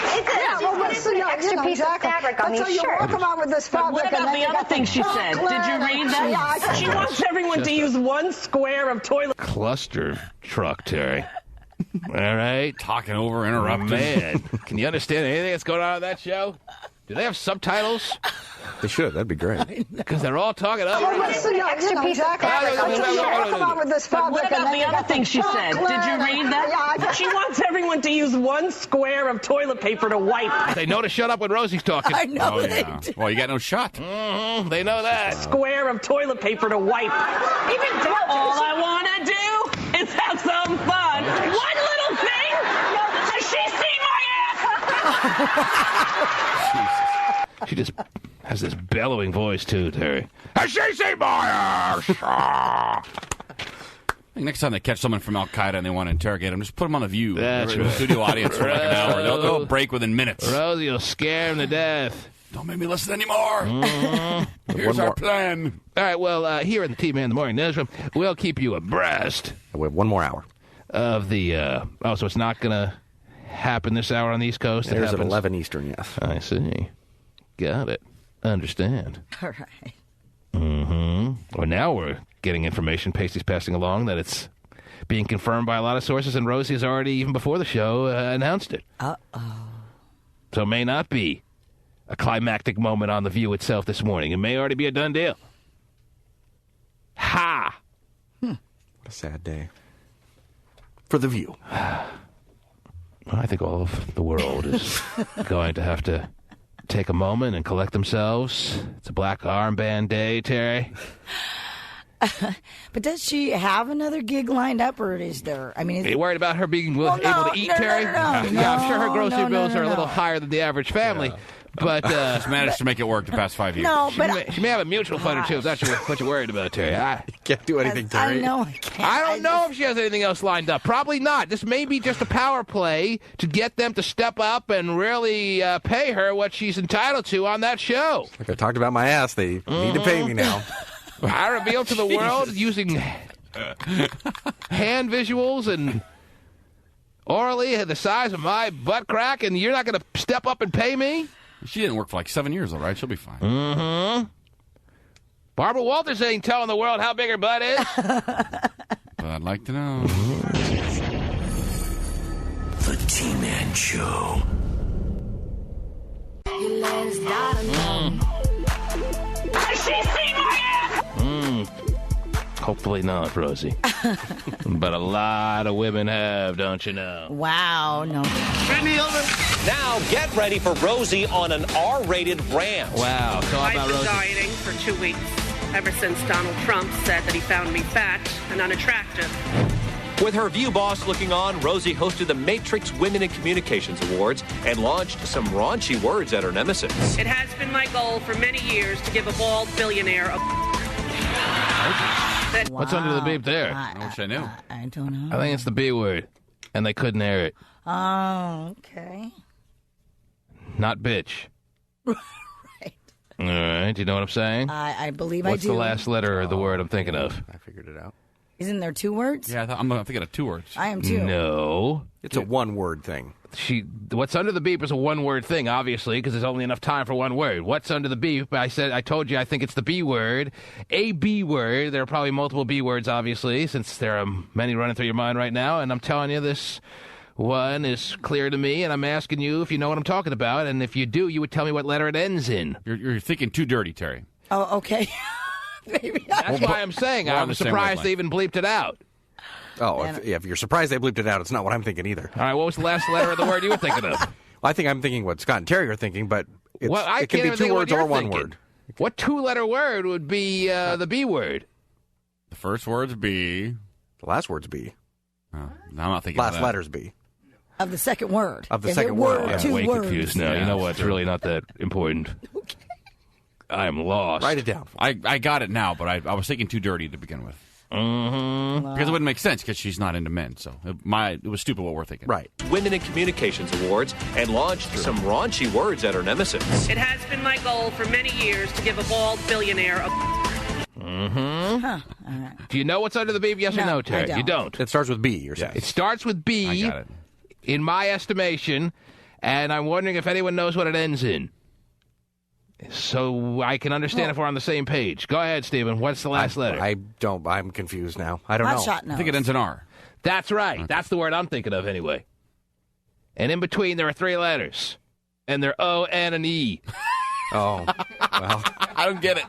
Extra piece of fabric on these shirts. So you walk around with this fabric. What about the other thing she said? Did you read that? She wants everyone to use one square of toilet. Cluster truck, Terry. All right. Talking over, interrupting. Man, can you understand anything that's going on in that show? Do they have subtitles? They should. That'd be great. Because they're all talking over. Extra piece of fabric. So you walk around with this fabric. What about the other thing she said? Did you read that? She wants everyone to use one square of toilet paper to wipe. They know to shut up when Rosie's talking. I know they do. Well, you got no shot. Mm-hmm. They know that. Square of toilet paper to wipe. Even all I want to do is have some fun. One little thing? Has she seen my ass? She just has this bellowing voice, too, Terry. Has she seen my ass? I think next time they catch someone from Al Qaeda and they want to interrogate them, just put them on The View. That's right. Studio audience for like an hour. They'll break within minutes. Rosie will scare them to death. Don't make me listen anymore. Here's One our more. plan. All right, well, here in the T-Man in the Morning Newsroom, we'll keep you abreast We have one more hour. of the... so it's not going to happen this hour on the East Coast? It is at happens- 11 Eastern, yes. I see. Got it. Understand. All right. Well, now we're getting information Pasty's passing along that it's being confirmed by a lot of sources, and Rosie has already, even before the show, announced it. Uh-oh. So it may not be a climactic moment on The View itself this morning. It may already be a done deal. Ha! What a sad day. For The View. Well, I think all of the world is going to have to take a moment and collect themselves. It's a black armband day, Terry. But does she have another gig lined up, or is there? I mean, Are you worried about her being able to eat, Terry? No, yeah, I'm sure her grocery no, bills are a little no. higher than the average family. But Just managed to make it work the past 5 years. No, she may have a mutual fund or two. If that's what you're worried about, Terry. You can't do anything, Terry. I know I can't. I don't know if she has anything else lined up. Probably not. This may be just a power play to get them to step up and really pay her what she's entitled to on that show. Like I talked about my ass, they need to pay me now. I revealed to the world using hand visuals and orally the size of my butt crack, and you're not going to step up and pay me? She didn't work for like 7 years, though, right? She'll be fine. Barbara Walters ain't telling the world how big her butt is. But I'd like to know. The T-Man Show. Has she seen my ass? Hopefully not, Rosie. But a lot of women have, don't you know? Wow, no. Now get ready for Rosie on an R-rated rant. Wow, talk I've about been Rosie. dieting for 2 weeks, ever since Donald Trump said that he found me fat and unattractive. With her View boss looking on, Rosie hosted the Matrix Women in Communications Awards and launched some raunchy words at her nemesis. It has been my goal for many years to give a bald billionaire a... What's under the beep there? I wish I knew. I don't know. I think it's the B word, and they couldn't air it. Oh, okay. Not bitch. Right. All right, do you know what I'm saying? I believe What's I do. the last letter of the word I'm thinking of? I figured it out. Isn't there 2 words? Yeah, I'm thinking of 2 words. I am too. No. It's a one-word thing. What's under the beep is a one-word thing, obviously, because there's only enough time for one word. What's under the beep? I told you I think it's the B word. A B word. There are probably multiple B words, obviously, since there are many running through your mind right now. And I'm telling you, this one is clear to me, and I'm asking you if you know what I'm talking about. And if you do, you would tell me what letter it ends in. You're thinking too dirty, Terry. Oh, okay. Maybe That's why I'm saying We're on I'm the same surprised they wavelength. even bleeped it out. Oh, if you're surprised they bleeped it out, it's not what I'm thinking either. All right, what was the last letter of the word you were thinking of? Well, I think I'm thinking what Scott and Terry are thinking, but it I can can't be even 2 think of what words or you're one thinking. word. What 2-letter word would be the B word? The first word's B. The last word's B. Oh, I'm not thinking Last of that. letter's B. Of the second word. Of the Is second it word, word yeah. 2 I'm way words? confused now. Yeah, You know what? that's It's really not that important. Okay. I am lost. Write it down. I got it now, but I was thinking too dirty to begin with. Mm-hmm. Because it wouldn't make sense because she's not into men. So it was stupid what we're thinking. Right. Women in Communications Awards and launched some raunchy words at her nemesis. It has been my goal for many years to give a bald billionaire a... Mm-hmm. Huh. All right. Do you know what's under the beep? Yes or No, no, Terry? I don't. You don't. It starts with B, you're saying. It starts with B, I got it. in my estimation, and I'm wondering if anyone knows what it ends in. So I can understand if we're on the same page. Go ahead, Stephen. What's the last letter? I'm confused now. I don't know. Hotshot I knows. think it ends in R. That's right. Okay. That's the word I'm thinking of anyway. And in between, there are 3 letters. And they're O, N, and E. Oh, well. I don't get it.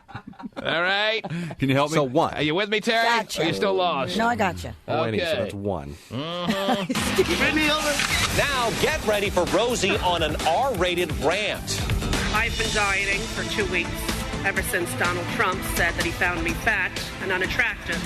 All right? Can you help me? So 1. Are you with me, Terry? Gotcha. Or are you still lost? No, I got you. Oh, Okay. so that's 1. Now get ready for Rosie on an R-rated rant. I've been dieting for 2 weeks, ever since Donald Trump said that he found me fat and unattractive.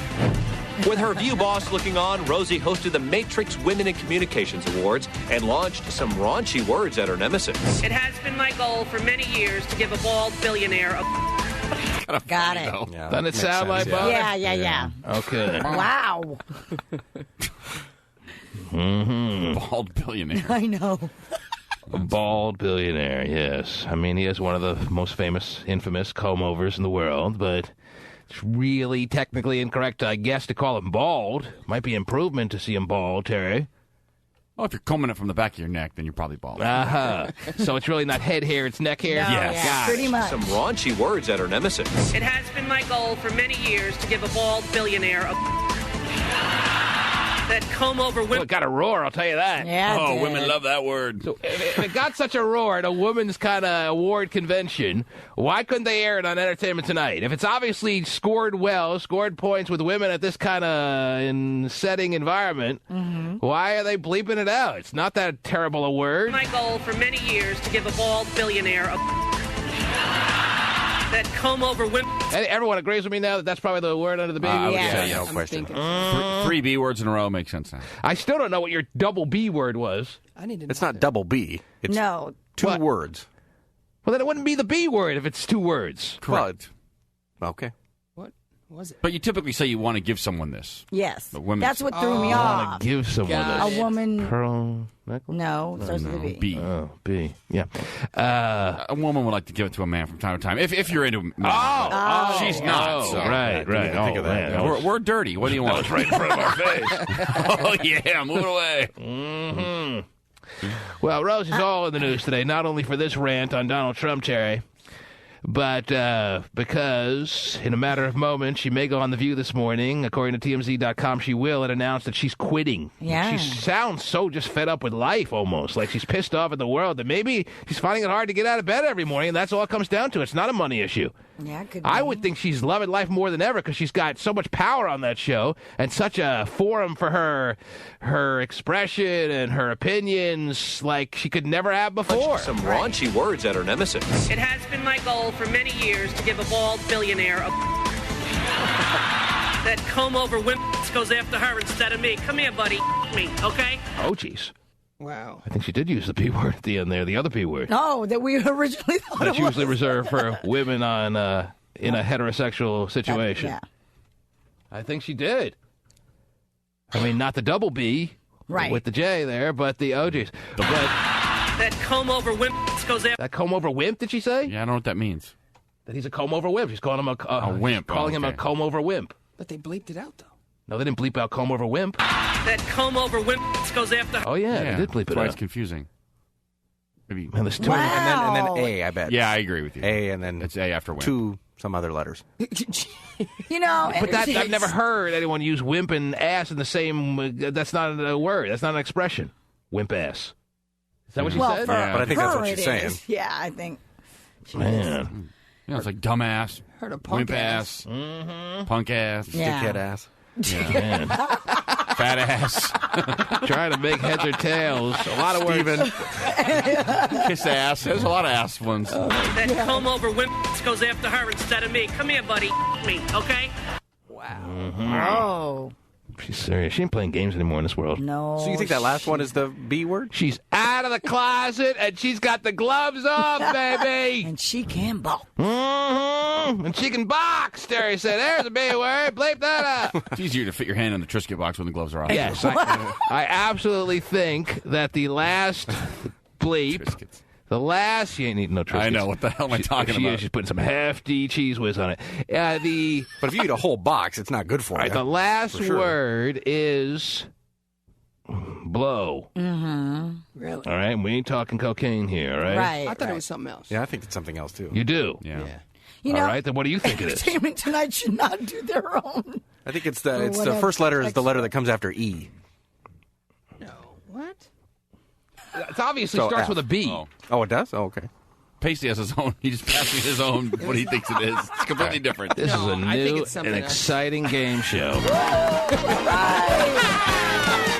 With her View boss looking on, Rosie hosted the Matrix Women in Communications Awards and launched some raunchy words at her nemesis. It has been my goal for many years to give a bald billionaire a... Got it. Yeah, Doesn't it makes sound like sense, Bob? Yeah. Okay. Wow. Bald billionaire. I know. A bald billionaire, yes. I mean, he has one of the most famous, infamous comb-overs in the world, but it's really technically incorrect, I guess, to call him bald. Might be improvement to see him bald, Terry. Oh, if you're combing it from the back of your neck, then you're probably bald. So it's really not head hair, it's neck hair? No, Yes. yeah, pretty much. Some raunchy words at her nemesis. It has been my goal for many years to give a bald billionaire that comb-over Well, women. it got a roar, I'll tell you that. Yeah. Oh, it women did. love that word. So if it got such a roar at a women's kind of award convention, why couldn't they air it on Entertainment Tonight? If it's obviously scored points with women at this kind of setting environment, why are they bleeping it out? It's not that terrible a word. My goal for many years to give a bald billionaire that comb-over women. Everyone agrees with me now that that's probably the word under the baby. I would Yeah. say, No I'm question. thinking. Three B words in a row makes sense now. I still don't know what your double B word was. I need to It's know not that. double B. It's No. two What? words. Well, then it wouldn't be the B word if it's two words. Correct. Okay. What was it? But you typically say you want to give someone this. Yes. The women's- That's what threw me I off. want to give someone Got this. A woman. Pearl necklace? No, starts with a B. B. Oh, B. Yeah. A woman would like to give it to a man from time to time. If you're into men. Oh. She's not. So. Right. didn't think of that. Man, We're dirty. What do you want? That was right in front of our face. Oh, yeah. Move it away. Mm-hmm. Well, Rose is all in the news today, not only for this rant on Donald Trump, Terry, but because in a matter of moments, she may go on The View this morning. According to TMZ.com, she will, and announce that she's quitting. Yeah. She sounds so just fed up with life almost, like she's pissed off at the world that maybe she's finding it hard to get out of bed every morning, and that's all it comes down to. It's not a money issue. Yeah, it could be. I would think she's loving life more than ever because she's got so much power on that show and such a forum for her expression and her opinions like she could never have before. Some raunchy words at her nemesis. It has been my goal for many years to give a bald billionaire that comb-over women goes after her instead of me. Come here, buddy. Me, okay? Oh, jeez. Wow. I think she did use the P word at the end there, the other P word. No, that we originally thought That's it was. usually reserved for women on in a heterosexual situation. Yeah. I think she did. I mean, not the double B Right. with the J there, but the oh, jeez. But That comb-over women goes after. that comb-over wimp, did she say? Yeah, I don't know what that means. That he's a comb-over wimp. She's calling him a wimp. Calling him a Okay. comb-over wimp. But they bleeped it out, though. No, they didn't bleep out comb-over wimp. That comb-over women goes after her. Oh, yeah, they did bleep it That's why out. it's confusing. Maybe. Man, there's two. Wow. And then A, I bet. Yeah, I agree with you. A, and then It's A after wimp. two some other letters. You know, But that, I've never heard anyone use wimp and ass in the same. That's not a word. That's not an expression. Wimp ass. Is that what you well, said? for Yeah. But I think that's her what she's it saying. is. Yeah, I think. Man. You know, it's like dumbass, Heard of punk wimp ass, punk ass, Yeah. Dickhead ass. Yeah, man. fat ass, Trying to make heads or tails. A lot of words. kiss ass. There's a lot of ass ones. That comb-over women goes after her instead of me. Come here, buddy. Me, okay? Oh, She's serious. She ain't playing games anymore in this world. no. So you think that last one is the B word? She's out of the closet and she's got the gloves off, baby. And she can box. And she can box. Terry said, "There's a B word. Bleep that up." It's easier to fit your hand in the Triscuit box when the gloves are off. Yes, I absolutely think that the last bleep, Triscuits. the last, you ain't eating no Triscuits. I know. What the hell am I talking about? She's putting some hefty cheese whiz on it. But if you eat a whole box, it's not good for you. The last For sure. word is blow. Really? All right, we ain't talking cocaine here, right? Right. I thought it was something else. Yeah, I think it's something else too. You do. Yeah. You All know, right, then what do you think it is? Entertainment Tonight should not do their own. I think it's the Or the whatever. first letter is the letter that comes after E. No. What? It obviously So starts F. with a B. Oh, it does? Oh, okay. Pasty has his own. He just passes his own what he thinks it is. It's completely different. This is a I think new it's something and else. exciting game show.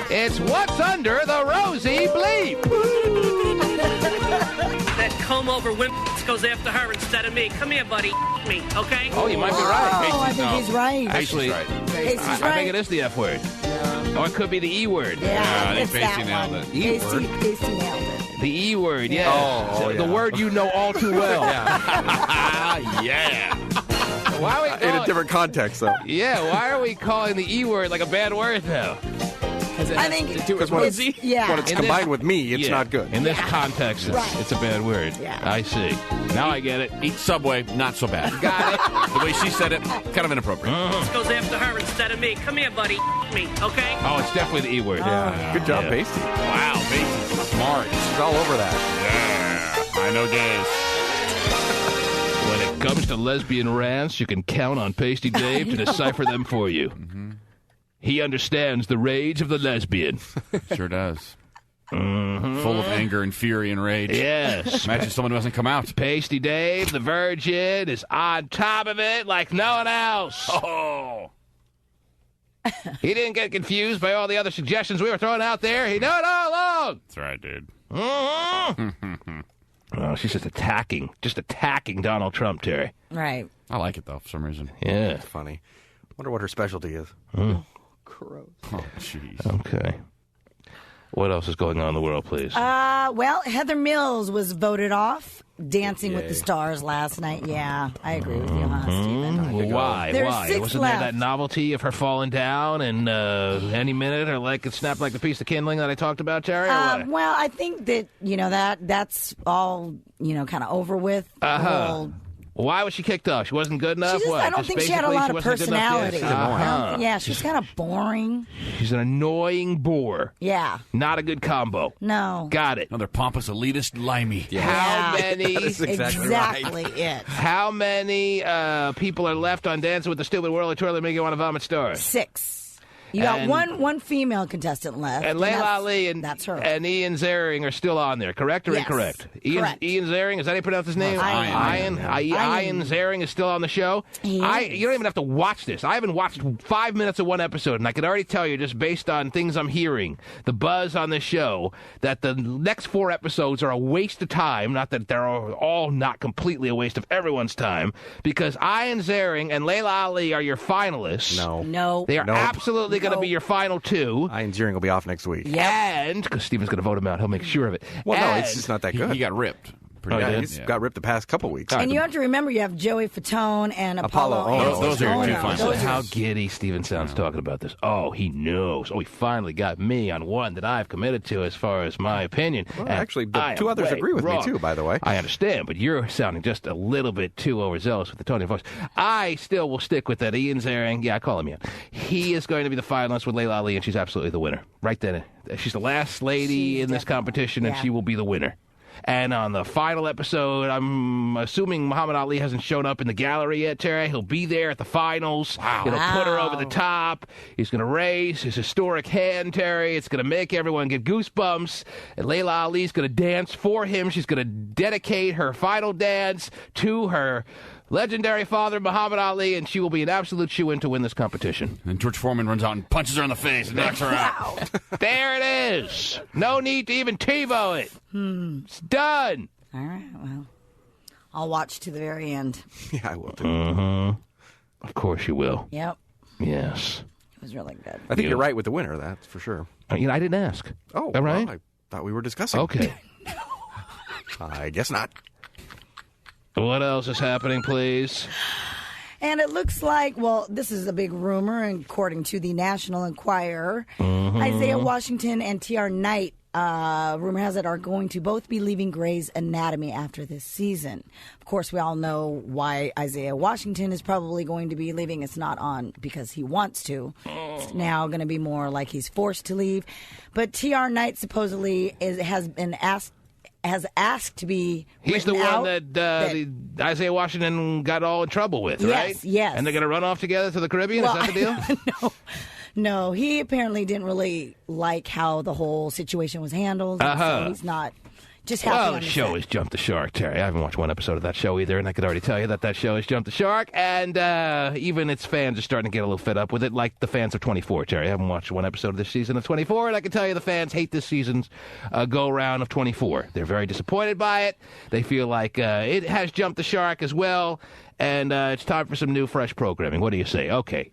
It's What's Under the Rosy Bleep. That comb-over women goes after her instead of me. Come here, buddy. Me, okay? Oh, you might be right. Oh, I think he's right. Actually, Casey's I right. think it is the F word. Or it could be the E word. Yeah, I think it's Pasty that nailed one. it. Casey nailed it. The E word, yeah. Oh, The yeah. word you know all too well. Yeah. Why are we in a different context, though. Yeah, why are we calling the E word like a bad word now? I think Because when it's combined with me, it's not good. In this context, it's a bad word. Yeah. I see. Now I get it. Eat Subway, not so bad. Got it. The way she said it, kind of inappropriate. This goes after her instead of me. Come here, buddy. Me, okay? Oh, it's definitely the E word. Yeah. Good job, Pasty. Wow, Pasty, smart. She's all over that. Yeah, I know days. When it comes to lesbian rants, you can count on Pasty Dave to decipher them for you. Mm-hmm. He understands the rage of the lesbian. Sure does. Full of anger and fury and rage. Yes. Imagine someone who hasn't come out. Pasty Dave, the virgin, is on top of it like no one else. Oh. He didn't get confused by all the other suggestions we were throwing out there. He knew it all along. That's right, dude. Mm-hmm. Oh, she's just attacking Donald Trump, Terry. Right. I like it, though, for some reason. Yeah. It's funny. Wonder what her specialty is. Gross. Oh, jeez. Okay. What else is going on in the world, please? Well, Heather Mills was voted off Dancing with the Stars last night. Yeah, I agree with you, huh, Stephen? Why? There's Why? 6 Wasn't left. there that novelty of her falling down and any minute her leg could snap like the piece of kindling that I talked about, Terry? Or what? Well, I think that, that's all, kind of over with. Uh-huh. Why was she kicked off? She wasn't good enough? I don't think she had a lot of personality. Yeah, she's kind of boring. She's an annoying bore. Yeah. Not a good combo. No. Got it. Another pompous elitist limey. Yeah. How many? That is exactly it. How many people are left on Dancing with the Stupid World of Tour that make you want to vomit stars? 6. You got one female contestant left. And Layla Ali and that's her. And Ian Ziering are still on there, correct or incorrect? Correct. Ian Ziering, is that how you pronounce his name? Ian Ziering is still on the show. You don't even have to watch this. I haven't watched 5 minutes of one episode, and I can already tell you, just based on things I'm hearing, the buzz on this show, that the next 4 episodes are a waste of time. Not that they're all not completely a waste of everyone's time, because Ian Ziering and Layla Ali are your finalists. No. They are absolutely going to be your final 2. Ian Ziering will be off next week. And, because Steven's going to vote him out, he'll make sure of it. Well, no, it's just not that good. He got ripped. He's got ripped the past couple weeks. And you have to remember, you have Joey Fatone and Apollo. Those are 2 finalists. How giddy Steven sounds talking about this. Oh, he knows. Oh, he finally got me on one that I've committed to as far as my opinion. Well, actually, the 2 others agree with me, too, by the way. I understand, but you're sounding just a little bit too overzealous with the tone of your voice. I still will stick with that. Ian Ziering, I call him Ian. He is going to be the finalist with Layla Ali, and she's absolutely the winner. Right then. She's the last lady in this competition, and she will be the winner. And on the final episode, I'm assuming Muhammad Ali hasn't shown up in the gallery yet, Terry. He'll be there at the finals. Wow. It'll put her over the top. He's going to raise his historic hand, Terry. It's going to make everyone get goosebumps. And Layla Ali's going to dance for him. She's going to dedicate her final dance to her legendary father, Muhammad Ali, and she will be an absolute shoo-in to win this competition. And George Foreman runs out and punches her in the face and knocks her out. There it is. No need to even TiVo it. It's done. All right, well, I'll watch to the very end. Yeah, I will, too. Mm-hmm. Of course you will. Yep. Yes. It was really good. I think you're right with the winner, that's for sure. I didn't ask. Oh, all right. Well, I thought we were discussing. Okay. I guess not. What else is happening, please? And it looks like, this is a big rumor, according to the National Enquirer. Mm-hmm. Isaiah Washington and T.R. Knight, rumor has it, are going to both be leaving Grey's Anatomy after this season. Of course, we all know why Isaiah Washington is probably going to be leaving. It's not on because he wants to. It's now going to be more like he's forced to leave. But T.R. Knight supposedly has asked to be. He's the one that Isaiah Washington got all in trouble with, right? Yes. And they're going to run off together to the Caribbean? Is that the deal? No, he apparently didn't really like how the whole situation was handled. So he's not just happy. Well, the show has jumped the shark, Terry. I haven't watched one episode of that show either, and I could already tell you that show has jumped the shark, and even its fans are starting to get a little fed up with it, like the fans of 24, Terry. I haven't watched one episode of this season of 24, and I can tell you the fans hate this season's go-around of 24. They're very disappointed by it. They feel like it has jumped the shark as well, and it's time for some new, fresh programming. What do you say? Okay.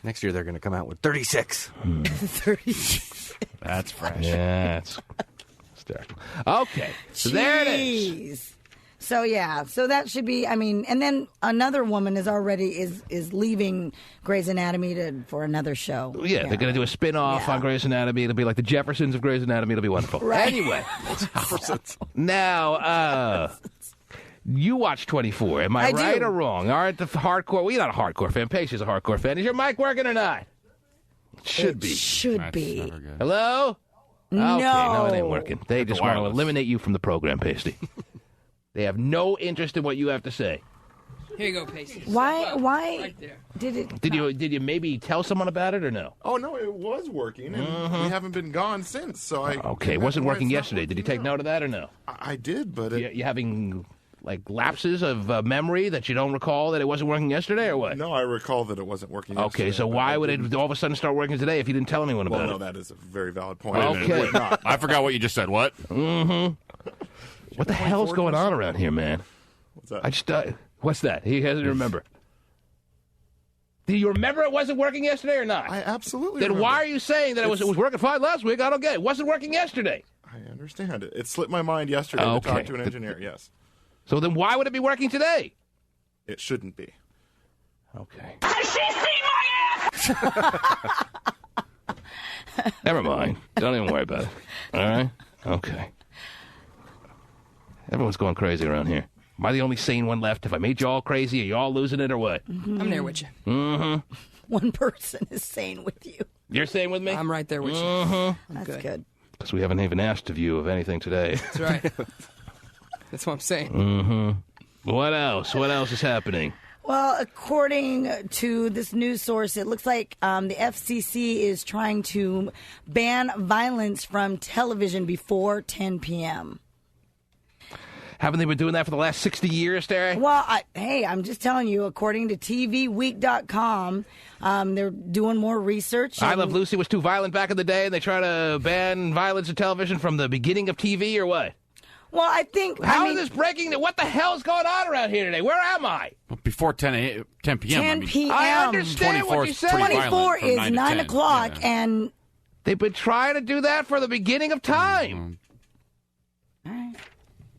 Next year they're going to come out with 36. 36. That's fresh. Yeah, it's hysterical. Okay, so there it is. So yeah, so that should be. I mean, and then another woman is leaving Grey's Anatomy for another show. Yeah, they're going to do a spin-off on Grey's Anatomy. It'll be like the Jeffersons of Grey's Anatomy. It'll be wonderful. Right. Anyway, now you watch 24. Am I right or wrong? Aren't the hardcore? Well, you're not a hardcore fan. Pacey's a hardcore fan. Is your mic working or not? Should be. Should be. Hello? No. Okay, no, it ain't working. They just want to eliminate you from the program, Pasty. They have no interest in what you have to say. Here you go, Pacey. Why Right there. did it? Did you maybe tell someone about it or no? Oh, no, it was working, and we haven't been gone since, so I... Okay, it wasn't working yesterday. Did you take note of that or no? I did, but... You having, like, lapses of memory that you don't recall that it wasn't working yesterday or what? No, I recall that it wasn't working yesterday. Okay, so why would it all of a sudden start working today if you didn't tell anyone about it? Well, no, that is a very valid point. Okay. I forgot what you just said. What? What the hell's going on around here, man? What's that? I just... what's that? He doesn't remember. Do you remember it wasn't working yesterday or not? I absolutely Then remember. why are you saying that it was working fine last week? I don't get it. It wasn't working yesterday. I understand it. It slipped my mind yesterday to talk to an engineer, yes. So then why would it be working today? It shouldn't be. Okay. Has she seen my ass? Never mind. Don't even worry about it. All right? Okay. Everyone's going crazy around here. Am I the only sane one left? If I made you all crazy, are you all losing it or what? I'm there with you. Mm-hmm. One person is sane with you. You're sane with me? I'm right there with you. Mm-hmm. That's good. Because we haven't even asked of you of anything today. That's right. That's what I'm saying. Mm-hmm. What else? What else is happening? Well, according to this news source, it looks like the FCC is trying to ban violence from television before 10 p.m. Haven't they been doing that for the last 60 years, Tari? Well, I'm just telling you, according to TVWeek.com, they're doing more research. I Love Lucy was too violent back in the day, and they try to ban violence in television from the beginning of TV, or what? Well, I think... How is this breaking? What the hell's going on around here today? Where am I? Before 10 p.m. 10 p.m. I understand what you said. 24 is 9 o'clock, and... They've been trying to do that for the beginning of time. All right.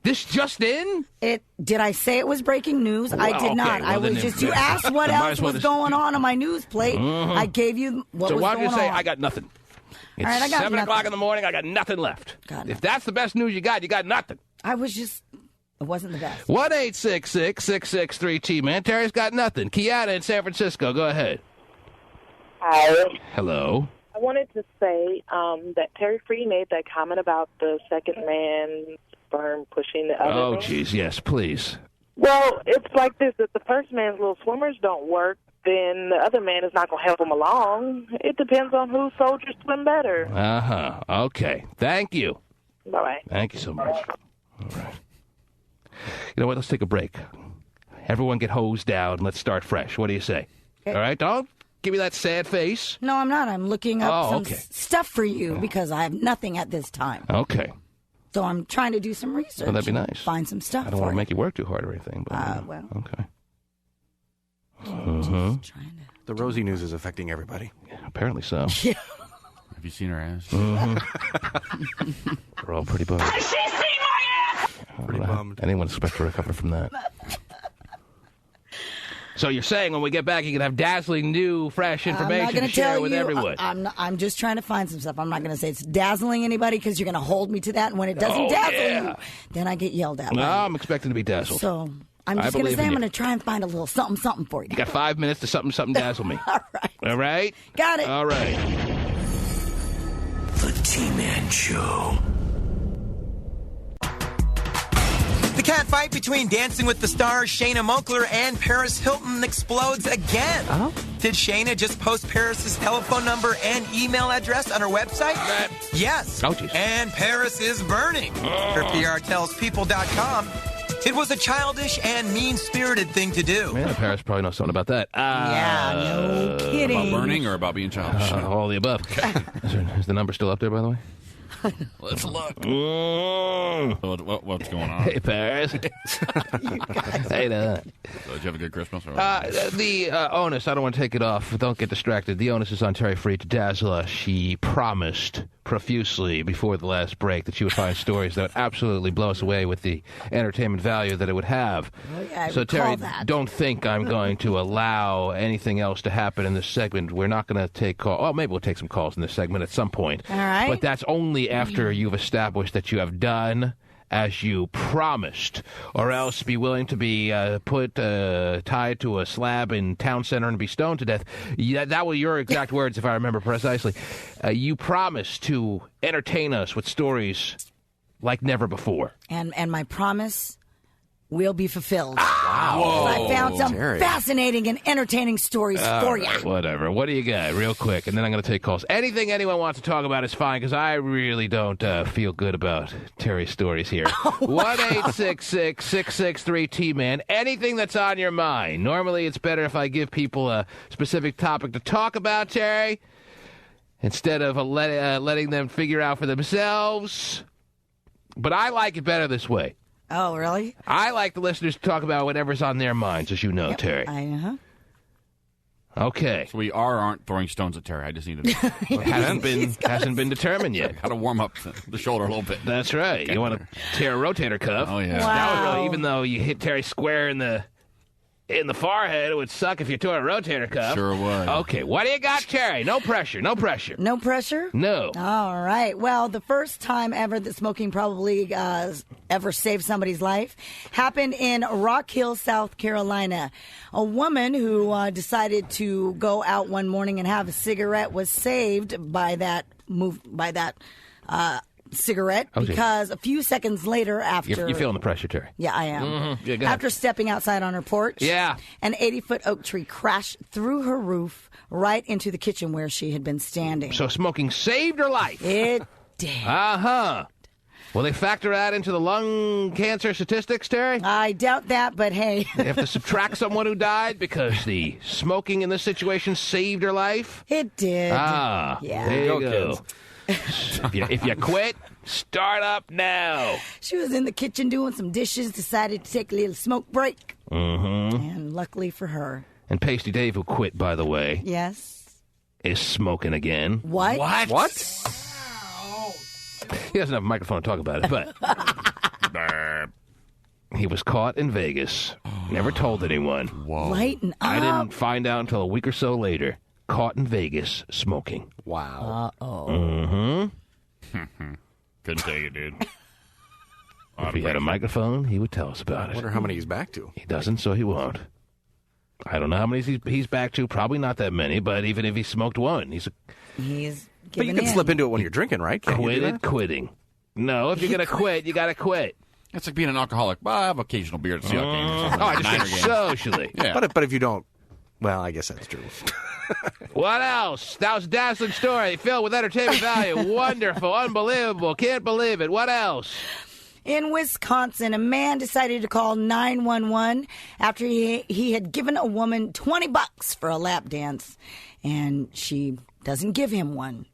This just in? Did I say it was breaking news? Well, I did not. well, I was just... You asked what else was going on my news plate. I gave you what was going on. So why don't you say, I got nothing? It's all right, I got 7 o'clock in the morning, I got nothing left. If that's the best news you got nothing. I was just... It wasn't the best. 1-866-663-T-Man. Terry's got nothing. Kiana in San Francisco, go ahead. Hi. Hello. I wanted to say that Terry Free made that comment about the second man's sperm pushing the other Oh, man. jeez, yes, please. Well, it's like this. If the first man's little swimmers don't work, then the other man is not going to help him along. It depends on whose soldiers swim better. Uh-huh. Okay. Thank you. Bye-bye. Thank you so much. All right. You know what? Let's take a break. Everyone get hosed down. Let's start fresh. What do you say? Okay. All right, don't give me that sad face. No, I'm not. I'm looking up some okay. stuff for you because I have nothing at this time. Okay. So I'm trying to do some research. Well, that'd be nice. Find some stuff I don't for want to you. make you work too hard or anything. But, well. Okay. Mm-hmm. The Rosie news is affecting everybody. Yeah, apparently so. Yeah. Have you seen her ass? Mm-hmm. We're all pretty bummed. Has she seen my ass? Pretty bummed. Anyone expect to recover from that? So you're saying when we get back, you can have dazzling, new, fresh information to share with everyone. I'm just trying to find some stuff. I'm not going to say it's dazzling anybody because you're going to hold me to that. And when it doesn't dazzle you, then I get yelled at. No, I'm expecting to be dazzled. So I'm just going to say I'm going to try and find a little something for you. You got 5 minutes to something dazzle me. All right. All right? Got it. All right. The T-Man Show. The cat fight between Dancing with the Stars, Shayna Moakler, and Paris Hilton explodes again. Oh? Did Shayna just post Paris's telephone number and email address on her website? Yes. Oh, geez. And Paris is burning. Her PR tells People.com it was a childish and mean-spirited thing to do. Man, Paris probably knows something about that. Yeah, no kidding. About burning or about being childish? All the above. Is the number still up there, by the way? Let's look. What's going on? Hey, Paris. Hey, did you have a good Christmas? Or the onus, I don't want to take it off. Don't get distracted. The onus is on Terry Free to dazzle us. She promised profusely before the last break that she would find stories that would absolutely blow us away with the entertainment value that it would have. Oh, yeah, I so, recall Terry, that. don't think I'm going to allow anything else to happen in this segment. We're not going to take calls. Well, maybe we'll take some calls in this segment at some point. All right. But that's only after you've established that you have done as you promised, or else be willing to be tied to a slab in town center and be stoned to death. Yeah, that were your exact words, if I remember precisely. You promised to entertain us with stories like never before. And my promise will be fulfilled. Wow. I found some fascinating and entertaining stories for you. Whatever. What do you got? Real quick, and then I'm going to take calls. Anything anyone wants to talk about is fine, because I really don't feel good about Terry's stories here. 1-866-663-T-Man. Anything that's on your mind. Normally, it's better if I give people a specific topic to talk about, Terry, instead of letting them figure out for themselves. But I like it better this way. Oh, really? I like the listeners to talk about whatever's on their minds, as you know, Terry. Okay. So we aren't throwing stones at Terry. I just need to. hasn't been determined yet. Got to warm up the shoulder a little bit. That's right. Okay. You want to tear a rotator cuff. Oh, yeah. Wow. That would really, even though you hit Terry square in the forehead, it would suck if you tore a rotator cuff. Sure would. Okay. What do you got, Terry? No pressure. No pressure. No pressure? No. All right. Well, the first time ever that smoking probably ever saved somebody's life happened in Rock Hill, South Carolina. A woman who decided to go out one morning and have a cigarette was saved by that cigarette because a few seconds later after... You're feeling the pressure, Terry. Yeah, I am. Mm-hmm. Yeah, go ahead. After stepping outside on her porch, an 80-foot oak tree crashed through her roof right into the kitchen where she had been standing. So smoking saved her life. It did. Uh-huh. Will they factor that into the lung cancer statistics, Terry? I doubt that, but hey. They have to subtract someone who died because the smoking in this situation saved her life? It did. Ah, yeah. There you go. If you quit, start up now. She was in the kitchen doing some dishes, decided to take a little smoke break. Mm-hmm. And luckily for her. And Pasty Dave, who quit, by the way, yes, is smoking again. What? He doesn't have a microphone to talk about it, but he was caught in Vegas. Never told anyone. Whoa. Lighten up. I didn't find out until a week or so later. Caught in Vegas smoking. Wow. Uh-oh. Mm-hmm. Couldn't take it, dude. If he had a microphone, he would tell us about it. I wonder how many he's back to. He doesn't, so he won't. I don't know how many he's back to. Probably not that many, but even if he smoked one, he's But you can slip into it when you're drinking, right? Can't you do that? Quitting. No, if you're going to quit, you got to quit. It's like being an alcoholic. Well, I have occasional beer at the Seahawks game or something. I just Niner think game. socially. Yeah. But if you don't, well, I guess that's true. What else? That was a dazzling story filled with entertainment value. Wonderful. Unbelievable. Can't believe it. What else? In Wisconsin, a man decided to call 911 after he had given a woman $20 for a lap dance, and she doesn't give him one.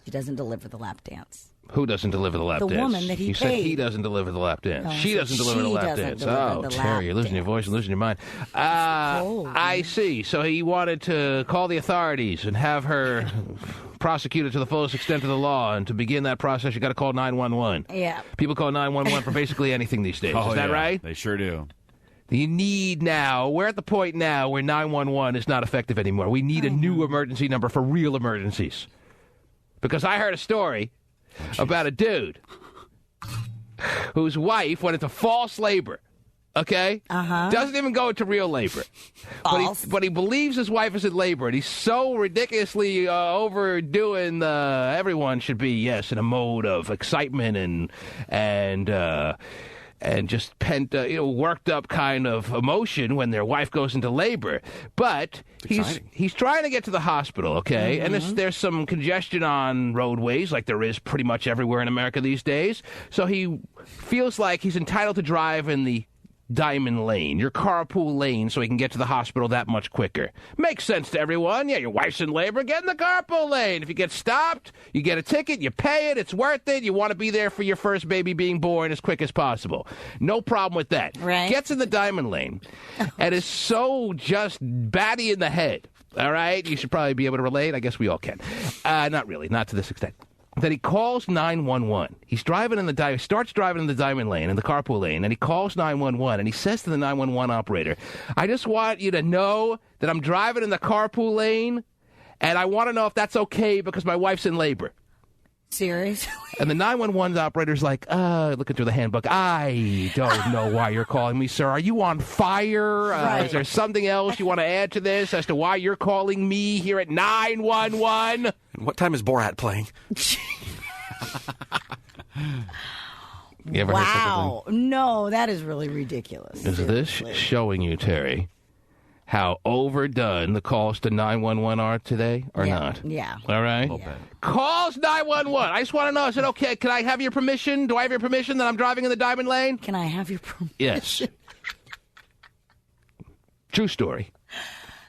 She doesn't deliver the lap dance. Who doesn't deliver the lap dance? The woman that he You paid. said he doesn't deliver the lap dance. No, I she said doesn't deliver the she lap doesn't dance. deliver Oh, the Terry, lap you're losing your voice and losing your mind. I see. So he wanted to call the authorities and have her prosecuted to the fullest extent of the law. And to begin that process, you got to call 911. Yeah. People call 911 for basically anything these days. Oh, Is that yeah. right? They sure do. You need now, we're at the point now where 911 is not effective anymore. We need a new emergency number for real emergencies. Because I heard a story about a dude whose wife went into false labor. Okay? Doesn't even go into real labor. But he believes his wife is in labor, and he's so ridiculously overdoing everyone should be, yes, in a mode of excitement and just worked up kind of emotion when their wife goes into labor. But he's trying to get to the hospital, okay? And there's some congestion on roadways, like there is pretty much everywhere in America these days. So he feels like he's entitled to drive in the diamond lane, your carpool lane, so he can get to the hospital that much quicker. Makes sense to everyone. Yeah, your wife's in labor, get in the carpool lane. If you get stopped, you get a ticket, you pay it, it's worth it. You want to be there for your first baby being born as quick as possible. No problem with that. Right. Gets in the diamond lane and is so just batty in the head. All right? You should probably be able to relate. I guess we all can. Not really, not to this extent. that he calls 911. He's driving in the starts driving in the diamond lane, in the carpool lane, and he calls 911, and he says to the 911 operator, I just want you to know that I'm driving in the carpool lane, and I want to know if that's okay because my wife's in labor. Seriously? And the 911 operator's like, looking through the handbook, I don't know why you're calling me, sir. Are you on fire? Right. Is there something else you want to add to this as to why you're calling me here at 911? And what time is Borat playing? You ever heard such a thing? No, that is really ridiculous. Is this showing you, Terry, how overdone the calls to 911 are today or not? Yeah. All right? Yeah. Calls 911. I just want to know, is it okay? Can I have your permission? Do I have your permission that I'm driving in the diamond lane? Can I have your permission? Yes. True story.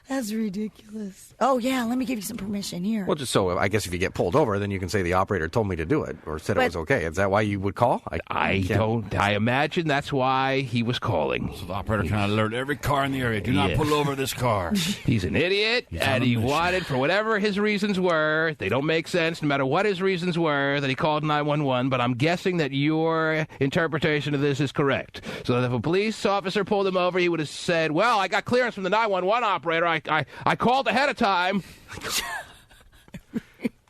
That's ridiculous. Oh, yeah, let me give you some permission here. Well, just so I guess if you get pulled over, then you can say the operator told me to do it or said it was okay. Is that why you would call? I imagine that's why he was calling. So the operator can alert every car in the area. Do not pull over this car. He's an idiot, and he wanted, for whatever his reasons were, they don't make sense no matter what his reasons were, that he called 911, but I'm guessing that your interpretation of this is correct. So that if a police officer pulled him over, he would have said, well, I got clearance from the 911 operator. I called ahead of time.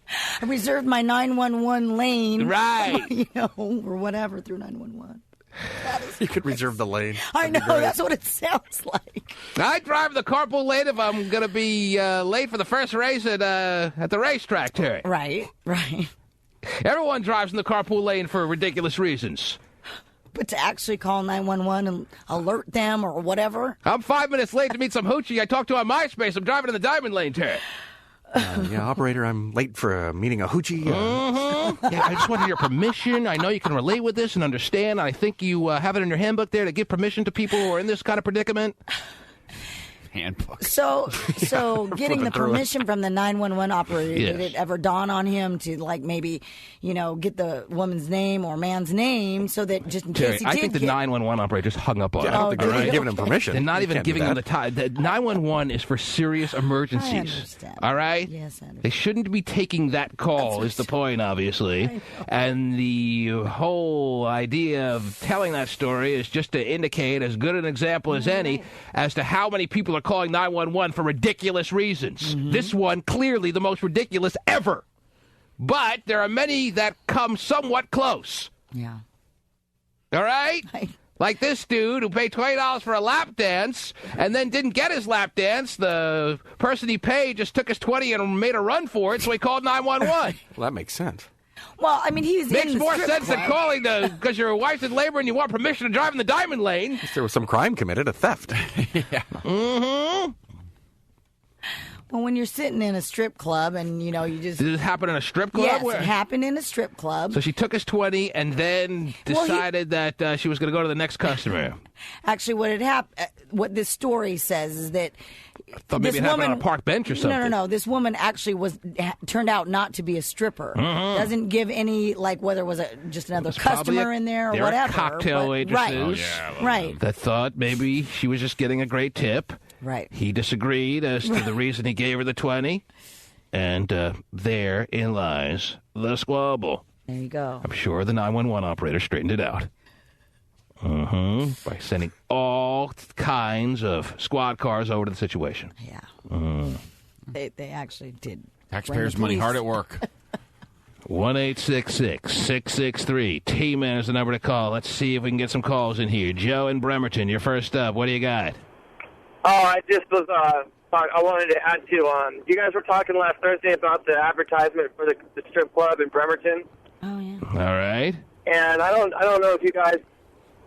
I reserved my 911 lane. Right. Or whatever through 911. You could reserve the lane. I know, that's what it sounds like. I drive the carpool lane if I'm going to be late for the first race at the racetrack, Terry. Right. Everyone drives in the carpool lane for ridiculous reasons. But to actually call 911 and alert them or whatever. I'm 5 minutes late to meet some hoochie I talked to on MySpace. I'm driving in the diamond lane, Terry. Yeah, operator, I'm late for meeting a hoochie. Yeah, I just wanted your permission. I know you can relate with this and understand. I think you have it in your handbook there to give permission to people who are in this kind of predicament. Handbook. So getting the permission from the 911 operator, Yes. did it ever dawn on him to maybe, get the woman's name or man's name so that just in Terry, case he I did think the 911 operator just hung up on him. I don't think they're giving him permission. They're not You even can't do giving him the that. time. The 911 is for serious emergencies. I understand. All right? Yes, I understand. They shouldn't be taking that call is the point, obviously. And the whole idea of telling that story is just to indicate as good an example as any as to how many people are calling 911 for ridiculous reasons. This one, clearly the most ridiculous ever. But there are many that come somewhat close. Yeah. All right? Like this dude who paid $20 for a lap dance and then didn't get his lap dance. The person he paid just took his $20 and made a run for it, so he called 911. Well, that makes sense. Well, I mean, he's Makes in the more strip sense than club. calling because your wife's in labor and you want permission to drive in the diamond lane. If there was some crime committed, a theft. Yeah. Mm-hmm. Well, when you're sitting in a strip club and, you just... Did this happen in a strip club? Yes, Where? it happened in a strip club. So she took his 20 and then decided that she was going to go to the next customer. Actually, what this story says is that Thought maybe it happened on a park bench or something. No. This woman actually turned out not to be a stripper. Mhm. Doesn't give any, whether it was just another customer in there or There whatever. are cocktail waitresses Right. that thought maybe she was just getting a great tip. Right. He disagreed as to the reason he gave her the 20. And therein lies the squabble. There you go. I'm sure the 911 operator straightened it out. By sending all kinds of squad cars over to the situation. Yeah. They actually did. Taxpayers' money hard at work. 1-866-663-T-Man is the number to call. Let's see if we can get some calls in here. Joe in Bremerton, you're first up. What do you got? Oh, I just was. I wanted to add to. You guys were talking last Thursday about the advertisement for the strip club in Bremerton. Oh yeah. All right. And I don't know if you guys.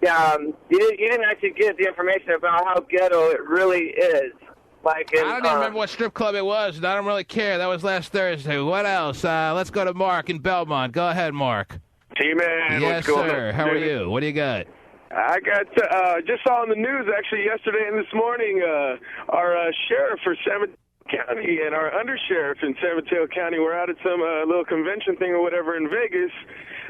You didn't actually get the information about how ghetto it really is. I don't even remember what strip club it was, and I don't really care. That was last Thursday. What else? Let's go to Mark in Belmont. Go ahead, Mark. T-Man, Yes, what's going sir. on? How are you? What do you got? I got just saw on the news actually yesterday and this morning our sheriff for County and our undersheriff in San Mateo County were out at some little convention thing or whatever in Vegas.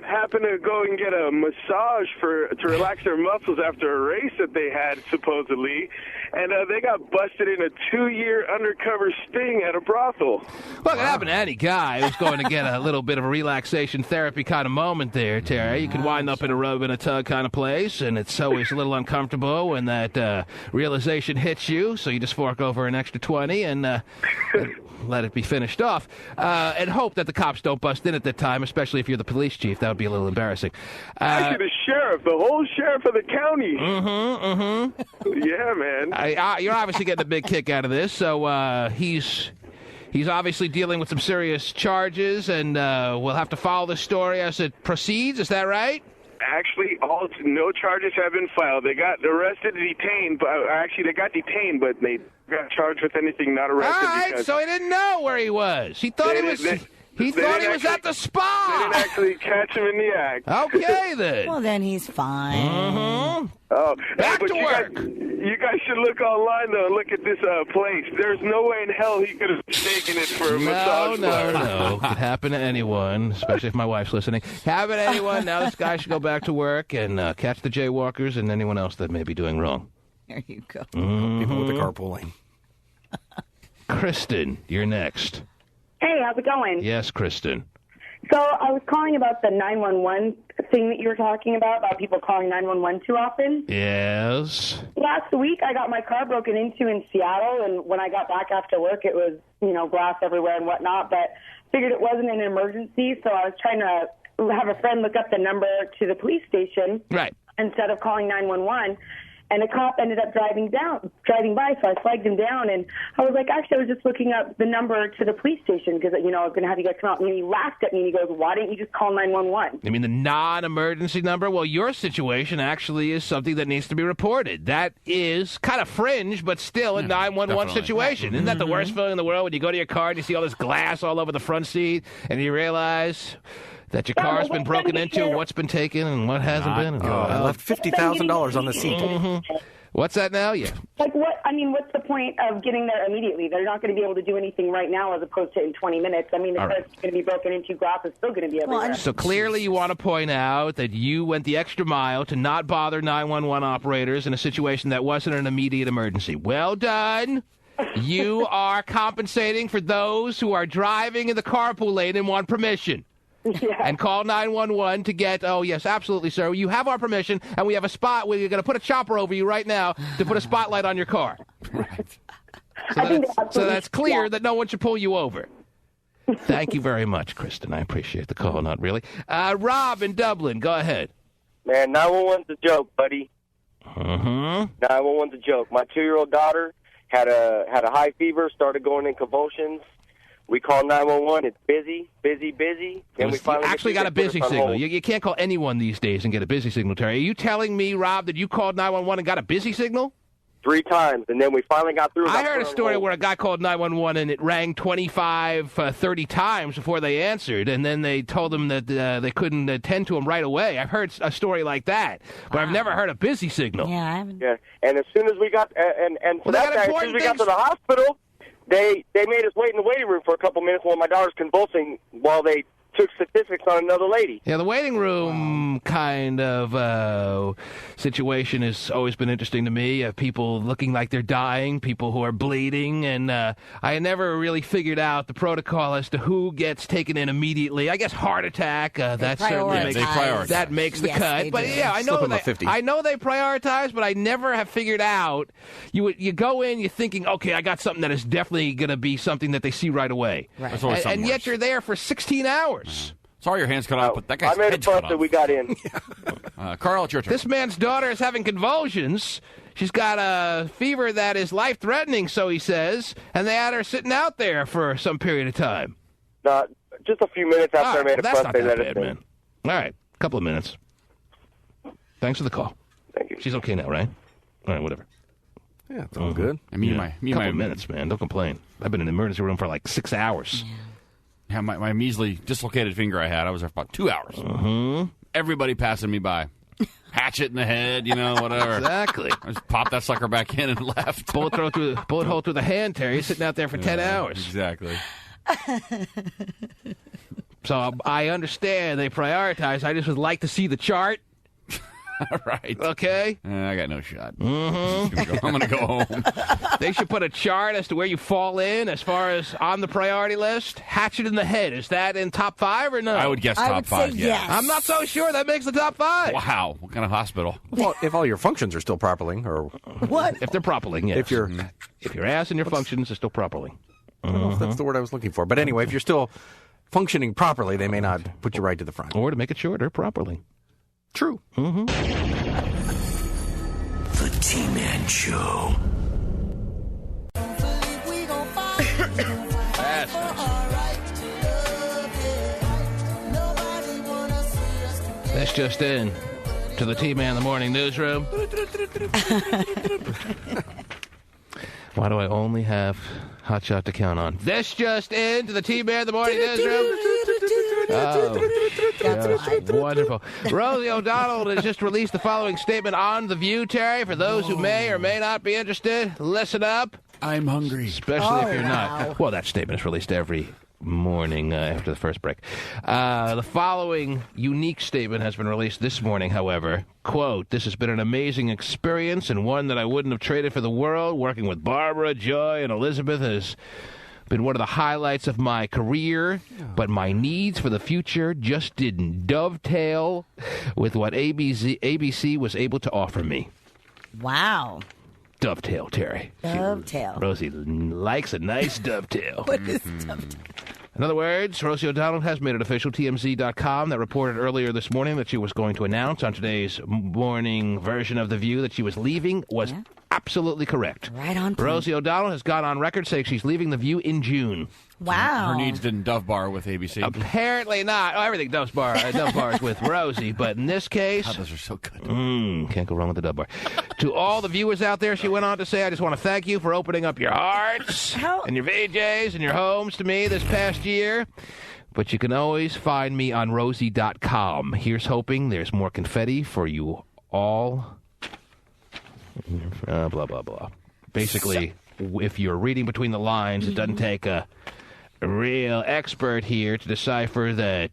Happened to go and get a massage to relax their muscles after a race that they had, supposedly. And they got busted in a 2-year undercover sting at a brothel. Look, it happened to any guy who's going to get a little bit of a relaxation therapy kind of moment there, Terry. You can wind up in a rub and a tug kind of place, and it's always a little uncomfortable when that realization hits you, so you just fork over an extra 20 and let it be finished off, and hope that the cops don't bust in at that time, especially if you're the police chief. That would be a little embarrassing. Actually, the sheriff, the whole sheriff of the county. Yeah, man. You're obviously getting a big kick out of this, so he's obviously dealing with some serious charges, and we'll have to follow the story as it proceeds. Is that right? Actually, no charges have been filed. They got arrested and detained, but actually they got detained, but they got charged with anything not arrested. All right, so he didn't know where he was. He thought he was at the spa. They didn't actually catch him in the act. Okay, then. Well, then he's fine. Oh, back but to work. You guys should look online, though, and look at this place. There's no way in hell he could have taken it for a massage. No. It could happen to anyone, especially if my wife's listening. Happen to anyone. Now this guy should go back to work and catch the jaywalkers and anyone else that may be doing wrong. There you go. People with the carpool lane. Kristen, you're next. Hey, how's it going? Yes, Kristen. So I was calling about the 911 thing that you were talking about people calling 911 too often. Yes. Last week, I got my car broken into in Seattle, and when I got back after work, it was, glass everywhere and whatnot, but figured it wasn't an emergency, so I was trying to have a friend look up the number to the police station. Right. Instead of calling 911. And a cop ended up driving by, so I flagged him down, and I was like, actually, I was just looking up the number to the police station because, I was going to have you guys come out. And he laughed at me, and he goes, why didn't you just call 911? You mean the non-emergency number? Well, your situation actually is something that needs to be reported. That is kind of fringe, but still a 911 situation. Isn't that the worst feeling in the world when you go to your car and you see all this glass all over the front seat, and you realize that your car's been broken into, what's been taken, and what hasn't been? I left $50,000 on the seat. What's that now? Yeah. Like what? I mean, what's the point of getting there immediately? They're not going to be able to do anything right now as opposed to in 20 minutes. I mean, the car's going to be broken into, glass is still going to be everywhere. So clearly you want to point out that you went the extra mile to not bother 911 operators in a situation that wasn't an immediate emergency. Well done. You are compensating for those who are driving in the carpool lane and want permission. Yeah. And call 911 to get, oh, yes, absolutely, sir. You have our permission, and we have a spot where you're going to put a chopper over you right now to put a spotlight on your car. Right. So that's clear that no one should pull you over. Thank you very much, Kristen. I appreciate the call, not really. Rob in Dublin, go ahead. Man, 911's a joke, buddy. 911's a joke. My 2-year-old daughter had a high fever, started going in convulsions. We call 911. It's busy. And we finally actually got a busy signal. You can't call anyone these days and get a busy signal, Terry. Are you telling me, Rob, that you called 911 and got a busy signal? 3 times, and then we finally got through. I heard a story where a guy called 911 and it rang 25, 30 times before they answered, and then they told him that they couldn't attend to him right away. I've heard a story like that, but I've never heard a busy signal. Yeah, I haven't. Yeah, and as soon as we got as soon as we got to the hospital, they made us wait in the waiting room for a couple minutes while my daughter's convulsing while they took statistics on another lady. Yeah, the waiting room kind of situation has always been interesting to me. People looking like they're dying, people who are bleeding, and I never really figured out the protocol as to who gets taken in immediately. I guess heart attack, that certainly makes the cut. But yeah, I know they prioritize, but I never have figured out. You go in, you're thinking, okay, I got something that is definitely going to be something that they see right away. Right. And yet you're there for 16 hours. Sorry your hand's cut off, but that guy's I made a head's cut fuss that off. we got in. Carl, it's your turn. This man's daughter is having convulsions. She's got a fever that is life-threatening, so he says, and they had her sitting out there for some period of time. Just a few minutes after I made a fuss, not they that let us bad, in. man. All right, a couple of minutes. Thanks for the call. Thank you. She's okay now, right? All right, whatever. Yeah, it's all good. A couple of minutes, man. Don't complain. I've been in the emergency room for like 6 hours. My measly dislocated finger I was there for about 2 hours. Mm-hmm. Everybody passing me by. hatchet in the head, whatever. Exactly. I just popped that sucker back in and left. Bullet hole through the hand, Terry. You're sitting out there for 10 hours. Exactly. So I understand they prioritize. I just would like to see the chart. Right. Okay. I got no shot. Mm-hmm. I'm going to go home. They should put a chart as to where you fall in as far as on the priority list. Hatchet in the head. Is that in top 5 or no? I would guess top 5, yeah. Yes. I'm not so sure that makes the top 5. Wow. What kind of hospital? Well, if all your functions are still properly, or what? If they're properly, yes. If your ass and your functions are still properly. I don't know if that's the word I was looking for. But anyway, if you're still functioning properly, they may not put you right to the front. Or to make it shorter, properly. True. Mm-hmm. The T-Man Show. This just in to the T-Man in the Morning newsroom. Why do I only have Hot Shot to count on? This just in to the T-Man in the Morning newsroom. Oh, yes, wonderful. Rosie O'Donnell has just released the following statement on The View, Terry. For those who may or may not be interested, listen up. I'm hungry. Especially if you're not. Well, that statement is released every morning after the first break. The following unique statement has been released this morning, however. Quote, "This has been an amazing experience and one that I wouldn't have traded for the world. Working with Barbara, Joy, and Elizabeth has been one of the highlights of my career, but my needs for the future just didn't dovetail with what ABC was able to offer me." Wow. Dovetail, Terry. Dovetail. Rosie likes a nice dovetail. What is dovetail? In other words, Rosie O'Donnell has made it official. TMZ.com that reported earlier this morning that she was going to announce on today's morning version of The View that she was leaving was absolutely correct. Right on point. Rosie O'Donnell has gone on record saying she's leaving The View in June. Wow. Her needs didn't dove bar with ABC. Apparently not. Oh, everything dove bars with Rosie, but in this case... those are so good. Can't go wrong with the dove bar. To all the viewers out there, she went on to say, I just want to thank you for opening up your hearts and your VJs and your homes to me this past year. But you can always find me on Rosie.com. Here's hoping there's more confetti for you all. Blah, blah, blah. Basically, if you're reading between the lines, it doesn't take a real expert here to decipher that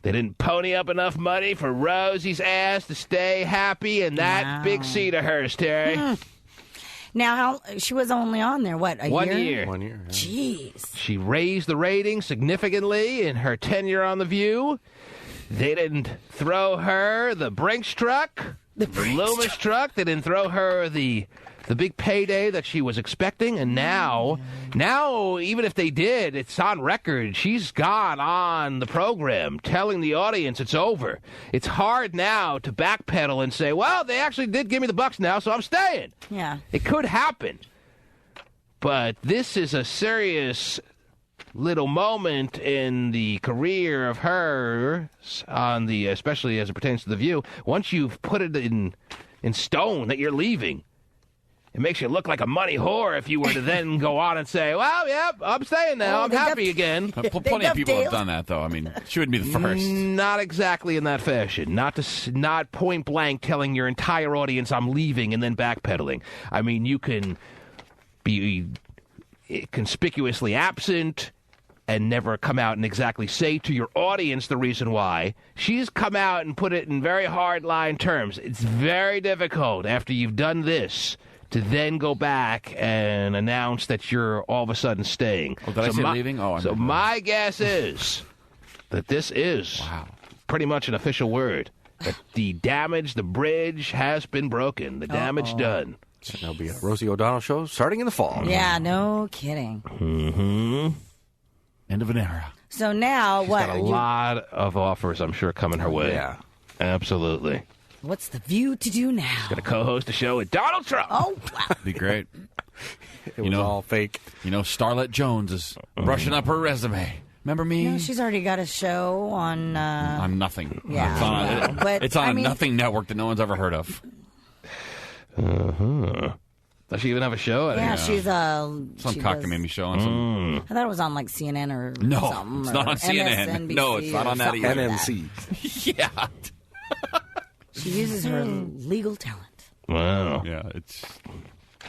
they didn't pony up enough money for Rosie's ass to stay happy in that big seat of hers, Terry. Now, she was only on there, what, a One year? year. 1 year. Yeah. Jeez. She raised the ratings significantly in her tenure on The View. They didn't throw her the Brinks truck, the Loomis truck. They didn't throw her the big payday that she was expecting. And now, even if they did, it's on record. She's gone on the program telling the audience it's over. It's hard now to backpedal and say, well, they actually did give me the bucks now, so I'm staying. Yeah. It could happen. But this is a serious little moment in the career of hers, especially as it pertains to The View. Once you've put it in stone that you're leaving, it makes you look like a money whore if you were to then go on and say, well, yep, I'm staying now. I'm happy again. Plenty of people have done that, though. I mean, she wouldn't be the first. Not exactly in that fashion. Not point blank telling your entire audience I'm leaving and then backpedaling. I mean, you can be conspicuously absent and never come out and exactly say to your audience the reason why. She's come out and put it in very hard line terms. It's very difficult after you've done this to then go back and announce that you're all of a sudden staying. Oh, did I say leaving? Oh, so my guess is that this is pretty much an official word. That the damage, the bridge has been broken. The damage done. So there'll be a Rosie O'Donnell show starting in the fall. Yeah, no kidding. Mm-hmm. End of an era. So now, She's what? got a lot of offers, I'm sure, coming her way. Yeah. Absolutely. What's The View to do now? She's going to co-host a show with Donald Trump. Oh, wow. Be great. It was all fake. You know, Starlet Jones is brushing up her resume. Remember me? No, she's already got a show on... on Nothing. Yeah. It's on a Nothing network that no one's ever heard of. Uh-huh. Does she even have a show? Yeah, she's some cockamamie show on some... I thought it was on like CNN or no, something. It's not on CNN. MSNBC No, it's not on that either. NNC. Yeah. She uses her legal talent. Wow. Yeah, it's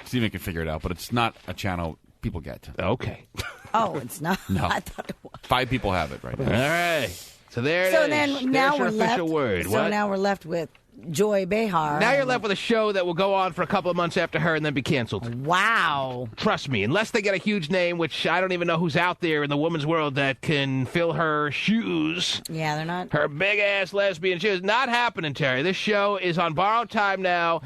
Steven can figure it out, but it's not a channel people get. Okay. Oh, it's not? No. I thought it was. 5 people have it right now. All right. So there it is. So then now There's we're your official left. word. So What? now we're left with Joy Behar. Now you're left with a show that will go on for a couple of months after her and then be canceled. Wow. Trust me, unless they get a huge name, which I don't even know who's out there in the women's world that can fill her shoes. Yeah, they're not. Her big-ass lesbian shoes. Not happening, Terry. This show is on borrowed time now.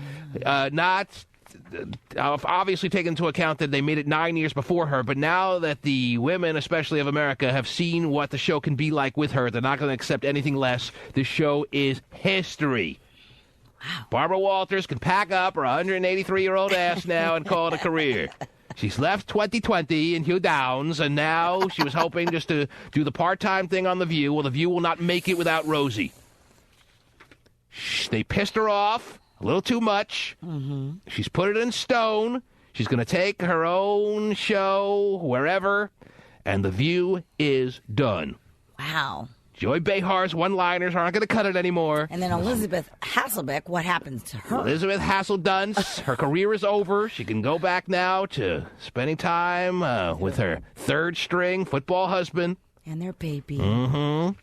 Obviously taking into account that they made it 9 years before her, but now that the women, especially of America, have seen what the show can be like with her, they're not going to accept anything less. This show is history. Wow. Barbara Walters can pack up her 183-year-old ass now and call it a career. She's left 2020 in Hugh Downs, and now she was hoping just to do the part-time thing on The View. Well, The View will not make it without Rosie. They pissed her off a little too much. Mm-hmm. She's put it in stone. She's going to take her own show wherever, and The View is done. Wow. Joy Behar's one-liners aren't going to cut it anymore. And then Elizabeth Hasselbeck, what happens to her? Elizabeth Hasseldunce, her career is over. She can go back now to spending time with her third-string football husband. And their baby. Mm-hmm.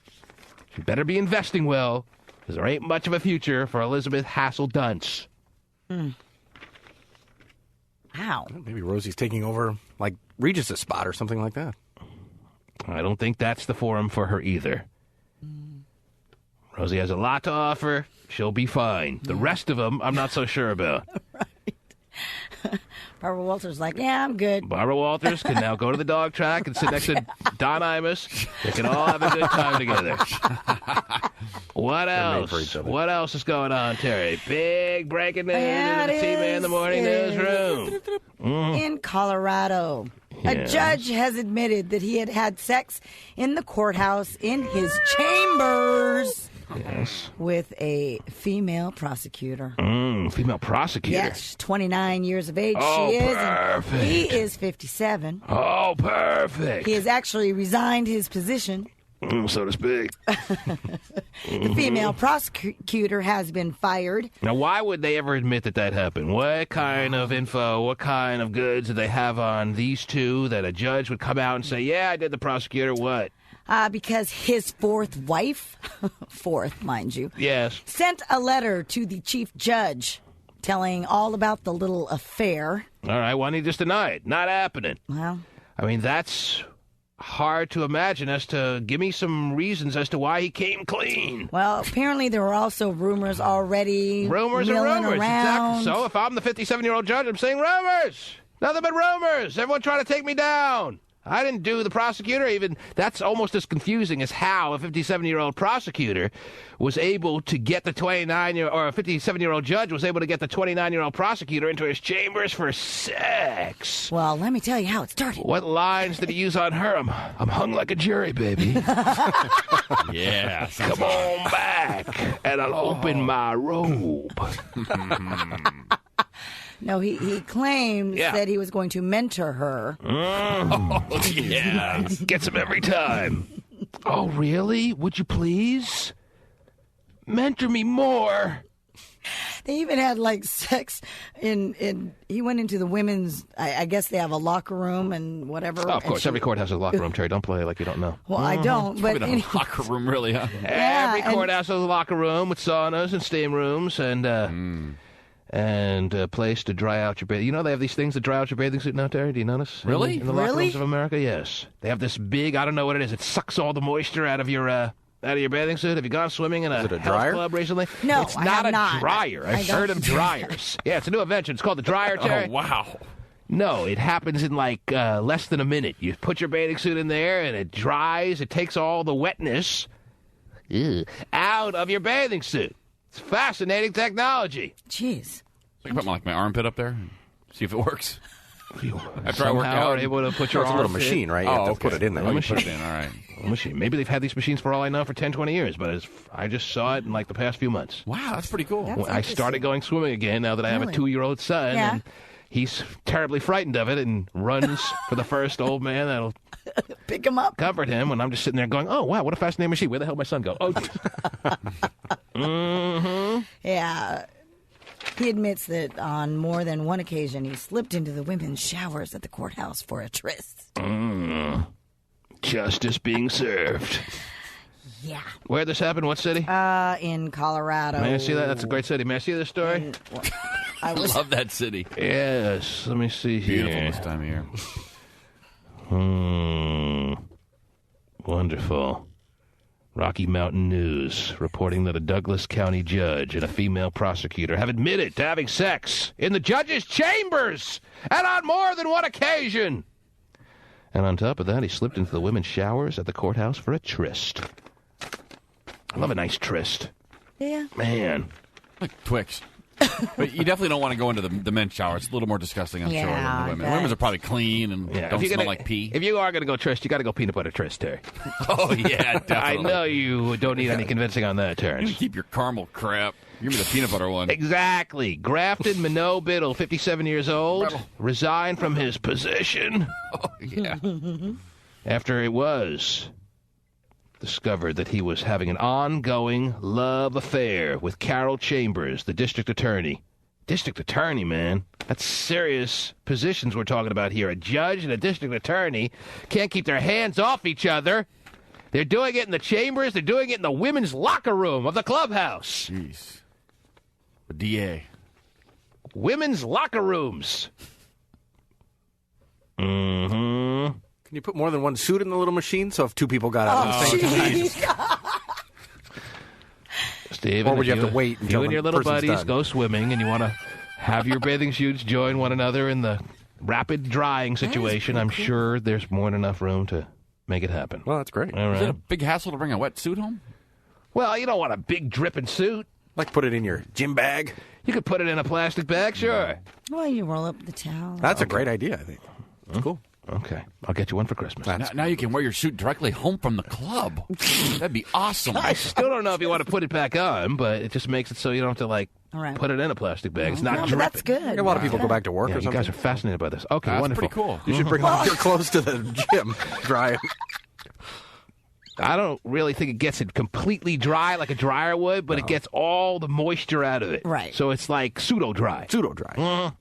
She better be investing well, because there ain't much of a future for Elizabeth Hasseldunce. Wow. Maybe Rosie's taking over, like, Regis' spot or something like that. I don't think that's the forum for her either. Rosie has a lot to offer. She'll be fine. The rest of them, I'm not so sure about. Right. Barbara Walters like, yeah, I'm good. Barbara Walters can now go to the dog track and sit next to Don Imus. They can all have a good time together. What else? What else is going on, Terry? Big breaking news in the T-Man in the Morning Newsroom. In Colorado. Yes. A judge has admitted that he had had sex in the courthouse in his chambers with a female prosecutor. Female prosecutor? Yes, 29 years of age Oh, she is. perfect. And he is 57. Oh, perfect. He has actually resigned his position. So to speak. The female prosecutor has been fired. Now, why would they ever admit that that happened? What kind of info, what kind of goods did they have on these two that a judge would come out and say, yeah, I did the prosecutor, what? Because his fourth wife, fourth, mind you, Yes. sent a letter to the chief judge telling all about the little affair. All right, why don't you just deny it? Not happening. Well, I mean, that's hard to imagine as to give me some reasons as to why he came clean. well, apparently there were also rumors already. Rumors and milling rumors. around. Exactly. So if I'm the 57-year-old judge, I'm saying rumors. Nothing but rumors. Everyone trying to take me down. I didn't do the prosecutor. Even that's almost as confusing as how a 57-year-old prosecutor was able to get the 29-year or a 57-year-old judge was able to get the 29-year-old prosecutor into his chambers for sex. Well, let me tell you how it started. What lines did he use on her? I'm hung like a jury, baby. Yeah. Come on back, and I'll open my robe. No, he claims that he was going to mentor her. Oh, yeah. Gets him every time. Oh, really? Would you please? Mentor me more. They even had like sex in he went into the women's, I guess they have a locker room and whatever. Oh, of course, every court has a locker room, Terry. Don't play like you don't know. Well, I don't, but Probably not a locker room, really, huh? Every courthouse has a locker room with saunas and steam rooms and a place to dry out your bathing. You know they have these things that dry out your bathing suit now, Terry? Do you notice? Really? In the locker rooms of America, yes. They have this big, I don't know what it is. It sucks all the moisture out of your bathing suit. Have you gone swimming in a health dryer? club recently? No, it's I not have a not. dryer. I've heard of dryers. Yeah, it's a new invention. It's called the dryer, Terry. Oh, wow. No, it happens in like less than a minute. You put your bathing suit in there and it dries. It takes all the wetness out of your bathing suit. It's fascinating technology. Jeez. I can put my armpit up there and see if it works. After I work Somehow out, are able to put your It's a little armpit- machine, right? You have to put it in there. A you machine. put it in, all right. A machine. Maybe they've had these machines for all I know for 10, 20 years, but I just saw it in like the past few months. Wow, that's pretty cool. That's I started going swimming again now that I have a Really? 2-year-old son. Yeah. And he's terribly frightened of it and runs for the first old man that'll Pick him up. comfort him when I'm just sitting there going, oh, wow, what a fascinating machine. Where the hell did my son go? Oh, Mm-hmm. Yeah. He admits that on more than one occasion he slipped into the women's showers at the courthouse for a tryst. Justice being served. Yeah. Where'd this happen? What city? In Colorado. May I see that? That's a great city. May I see this story? I love that city. Yes. Let me see here. Beautiful this time of year. Wonderful. Rocky Mountain News reporting that a Douglas County judge and a female prosecutor have admitted to having sex in the judge's chambers and on more than one occasion. And on top of that, he slipped into the women's showers at the courthouse for a tryst. I love a nice tryst. Yeah. Man. Like Twix. But you definitely don't want to go into the men's shower. It's a little more disgusting, I'm sure, than the women. Women's are probably clean and don't smell like pee. If you are going to go tryst, you got to go peanut butter tryst, Terry. Oh, yeah, definitely. I know you don't need any convincing on that, Terrence. You keep your caramel crap. Give me the peanut butter one. Exactly. Grafton Minot Biddle, 57 years old, resigned from his position. Oh, yeah. After it was discovered that he was having an ongoing love affair with Carol Chambers, the district attorney. District attorney, man. That's serious positions we're talking about here. A judge and a district attorney can't keep their hands off each other. They're doing it in the chambers. They're doing it in the women's locker room of the clubhouse. Jeez. The DA. Women's locker rooms. Mm-hmm. Can you put more than one suit in the little machine? So if two people got out at the same time. Steven, or would you have to wait until you and your little buddies done? go swimming and you want to have your bathing suits join one another in the rapid drying situation, I'm sure there's more than enough room to make it happen. Well, that's great. All right. Is it a big hassle to bring a wet suit home? Well, you don't want a big dripping suit. Like put it in your gym bag? You could put it in a plastic bag, sure. Well, you roll up the towel. That's a great idea, I think. That's cool. Okay. I'll get you one for Christmas. Now you can wear your suit directly home from the club. That'd be awesome. I still don't know if you want to put it back on, but it just makes it so you don't have to, like, put it in a plastic bag. It's not but dripping. that's good. A lot of people go back to work Yeah, or you something. guys are fascinated by this. Okay, That's wonderful. pretty cool. You should bring all your clothes to the gym, dry 'em. I don't really think it gets it completely dry like a dryer would, but it gets all the moisture out of it. Right. So it's like pseudo-dry. Pseudo-dry.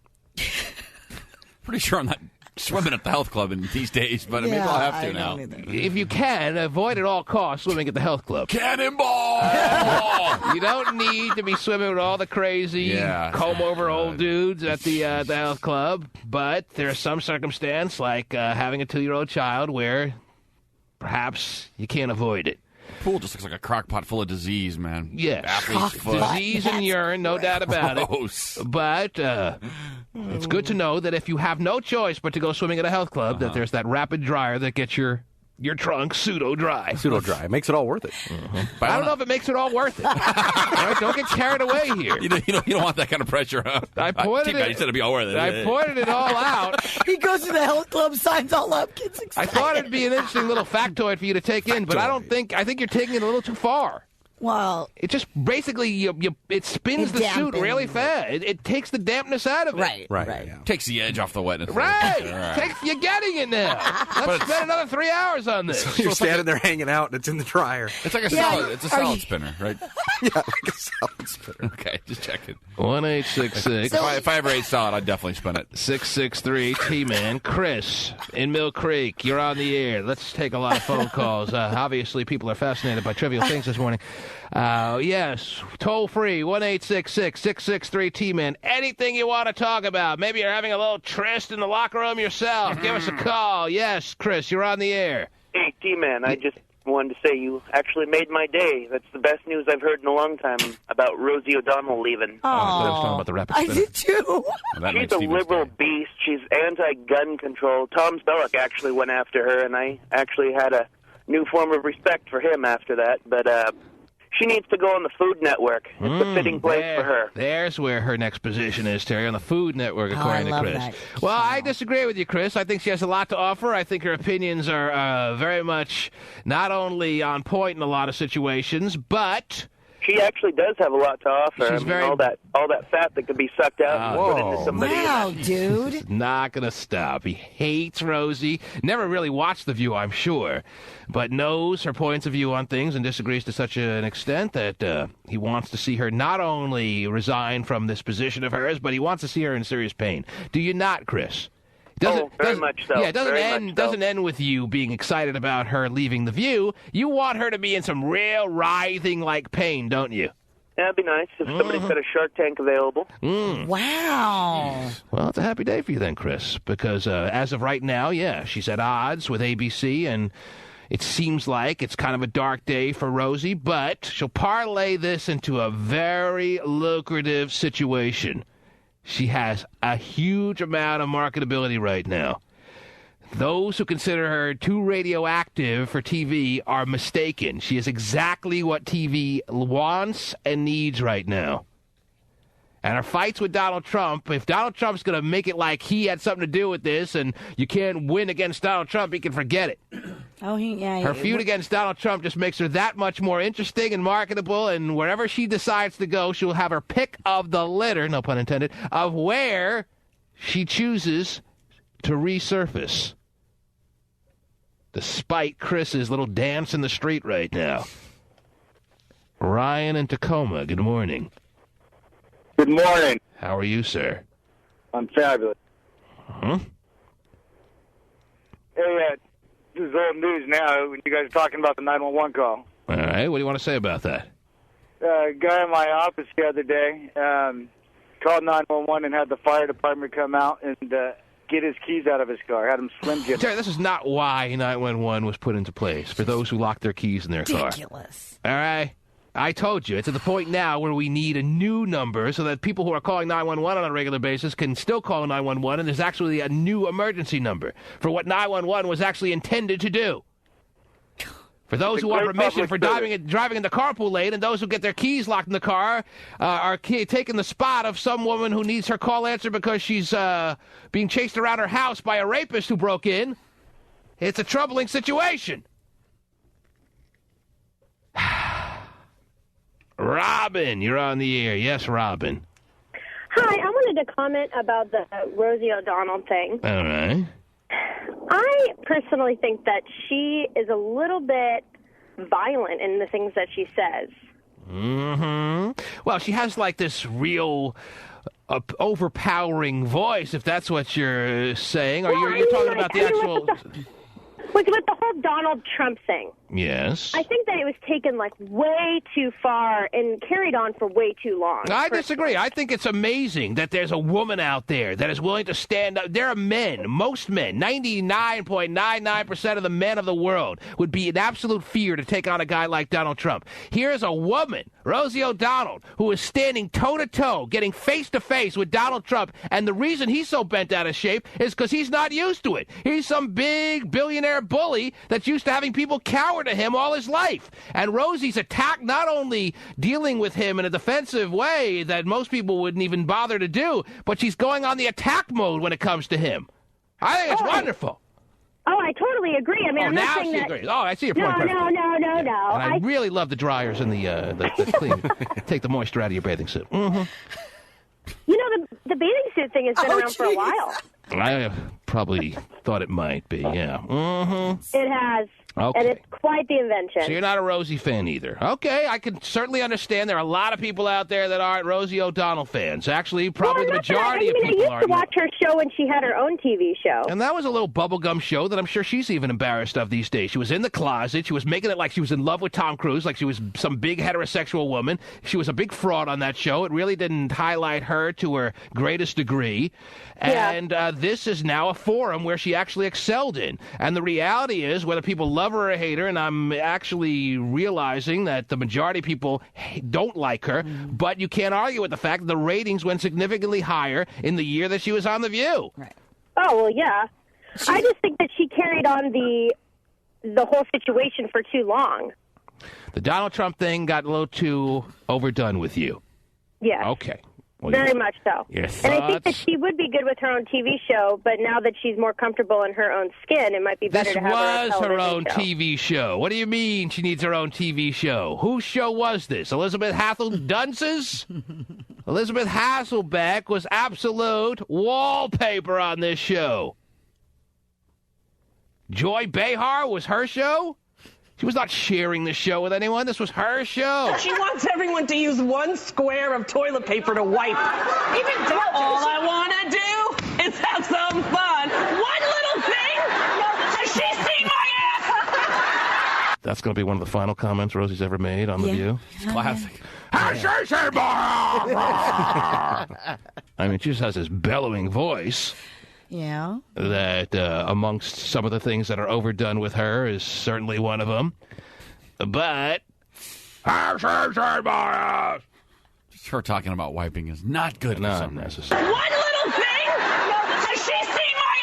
Pretty sure I'm not swimming at the health club in these days, but maybe I'll have to now. If you can, avoid at all costs swimming at the health club. Cannonball! You don't need to be swimming with all the crazy comb-over old dudes at the health club, but there's some circumstance, like having a 2-year-old child, where perhaps you can't avoid it. Pool just looks like a crock pot full of disease, man. Yes. Athlete's foot. Disease and urine, no doubt about Gross. it. But it's good to know that if you have no choice but to go swimming at a health club, that there's that rapid dryer that gets your trunk pseudo-dry. Pseudo-dry. It makes it all worth it. But I don't know if it makes it all worth it. All right, don't get carried away here. You don't want that kind of pressure, huh? I pointed You said it'd be all worth it. I pointed it all out. He goes to the health club, signs all up, gets I excited. thought it'd be an interesting little factoid for you to take in, but I think you're taking it a little too far. Well, it just basically it spins the suit really fast. It takes the dampness out of it. Right. Yeah. Takes the edge off the wetness. Right. You're getting it now. Let's spend another 3 hours on this. So you're standing there hanging out, and it's in the dryer. It's like a salad. It's a salad spinner, right? Yeah, like a salad spinner. Okay, just checking. 1-866. If I ever ate salad, I'd definitely spin it. 663 T-Man. Chris in Mill Creek, you're on the air. Let's take a lot of phone calls. Obviously, people are fascinated by trivial things this morning. Yes, toll free, 1-866-663 T-Man. Anything you want to talk about. Maybe you're having a little tryst in the locker room yourself. Give us a call. Yes, Chris, you're on the air. Hey, T-Man, I just wanted to say you actually made my day. That's the best news I've heard in a long time about Rosie O'Donnell leaving. I was talking about the rapid I spinner. did too. She's a liberal beast. She's anti-gun control. Tom Spellick actually went after her, and I actually had a new form of respect for him after that. But she needs to go on the Food Network. It's a fitting place for her. There's where her next position is, Terry, on the Food Network, according to Chris. That. Well, I disagree with you, Chris. I think she has a lot to offer. I think her opinions are very much not only on point in a lot of situations, but She actually does have a lot to offer. She's very... all that fat that could be sucked out and put into somebody. Wow, dude. He's not going to stop. He hates Rosie. Never really watched The View, I'm sure, but knows her points of view on things and disagrees to such an extent that he wants to see her not only resign from this position of hers, but he wants to see her in serious pain. Do you not, Chris? Very much so. Yeah, it doesn't end with you being excited about her leaving The View. You want her to be in some real writhing-like pain, don't you? That'd be nice if somebody's got a Shark Tank available. Wow. Well, it's a happy day for you then, Chris, because as of right now, yeah, she's at odds with ABC, and it seems like it's kind of a dark day for Rosie, but she'll parlay this into a very lucrative situation. She has a huge amount of marketability right now. Those who consider her too radioactive for TV are mistaken. She is exactly what TV wants and needs right now. And her fights with Donald Trump, if Donald Trump's going to make it like he had something to do with this and you can't win against Donald Trump, he can forget it. Her feud against Donald Trump just makes her that much more interesting and marketable, and wherever she decides to go, she'll have her pick of the litter, no pun intended, of where she chooses to resurface. Despite Chris's little dance in the street right now. Ryan in Tacoma, good morning. Good morning. How are you, sir? I'm fabulous. Huh? Hey, this is old news now when you guys are talking about the 911 call. All right, what do you want to say about that? A guy in my office the other day called 911 and had the fire department come out and get his keys out of his car. Had him Slim Jim. Terry, this is not why 911 was put into place, for those who locked their keys in their car. Ridiculous. All right? I told you, it's at the point now where we need a new number so that people who are calling 911 on a regular basis can still call 911, and there's actually a new emergency number for what 911 was actually intended to do. For those who want permission for driving in the carpool lane, and those who get their keys locked in the car are taking the spot of some woman who needs her call answered because she's being chased around her house by a rapist who broke in. It's a troubling situation. Robin, you're on the air. Yes, Robin. Hi, I wanted to comment about the Rosie O'Donnell thing. All right. I personally think that she is a little bit violent in the things that she says. Mm-hmm. Well, she has like this real overpowering voice, if that's what you're saying. Or you're talking about the actual... With the whole Donald Trump thing. Yes. I think that it was taken, way too far and carried on for way too long. I disagree. I think it's amazing that there's a woman out there that is willing to stand up. There are men, most men, 99.99% of the men of the world would be in absolute fear to take on a guy like Donald Trump. Here's a woman, Rosie O'Donnell, who is standing toe-to-toe, getting face-to-face with Donald Trump, and the reason he's so bent out of shape is because he's not used to it. He's some big billionaire bully that's used to having people cower to him all his life. And Rosie's attack, not only dealing with him in a defensive way that most people wouldn't even bother to do, but she's going on the attack mode when it comes to him. I think it's wonderful. Oh, I totally agree. I mean, I'm not saying that... agrees. Oh, I see your point. No. And I really love the dryers and the clean. Take the moisture out of your bathing suit. Mm-hmm. You know, the bathing suit thing has been around for a while. I probably thought it might be, yeah. Mm-hmm. It has. Okay. And it's quite the invention. So you're not a Rosie fan either. Okay, I can certainly understand there are a lot of people out there that aren't Rosie O'Donnell fans. Actually, probably the majority of people are. I used to watch her show when she had her own TV show. And that was a little bubblegum show that I'm sure she's even embarrassed of these days. She was in the closet. She was making it like she was in love with Tom Cruise, like she was some big heterosexual woman. She was a big fraud on that show. It really didn't highlight her to her greatest degree. And this is now a forum where she actually excelled in. And the reality is, whether people love her or hate her, and I'm actually realizing that the majority of people don't like her, but you can't argue with the fact that the ratings went significantly higher in the year that she was on The View. Right. Oh, well, yeah. I just think that she carried on the whole situation for too long. The Donald Trump thing got a little too overdone with you. Yeah. Okay. Very much so. Your And I think that thoughts? she would be good with her own TV show, but now that she's more comfortable in her own skin, it might be better This to have her, was on her television own show. TV show. What do you mean she needs her own TV show? Whose show was this? Elizabeth Dunce's? Elizabeth Hasselbeck was absolute wallpaper on this show. Joy Behar was her show? She was not sharing the show with anyone. This was her show. She wants everyone to use one square of toilet paper to wipe. Even doctors. All I want to do is have some fun. One little thing. Has she seen my ass? That's going to be one of the final comments Rosie's ever made on The View. It's classic. I mean, she just has this bellowing voice. Yeah. That amongst some of the things that are overdone with her is certainly one of them. But Just her talking about wiping is not good. Not necessary. One little thing. Has she seen my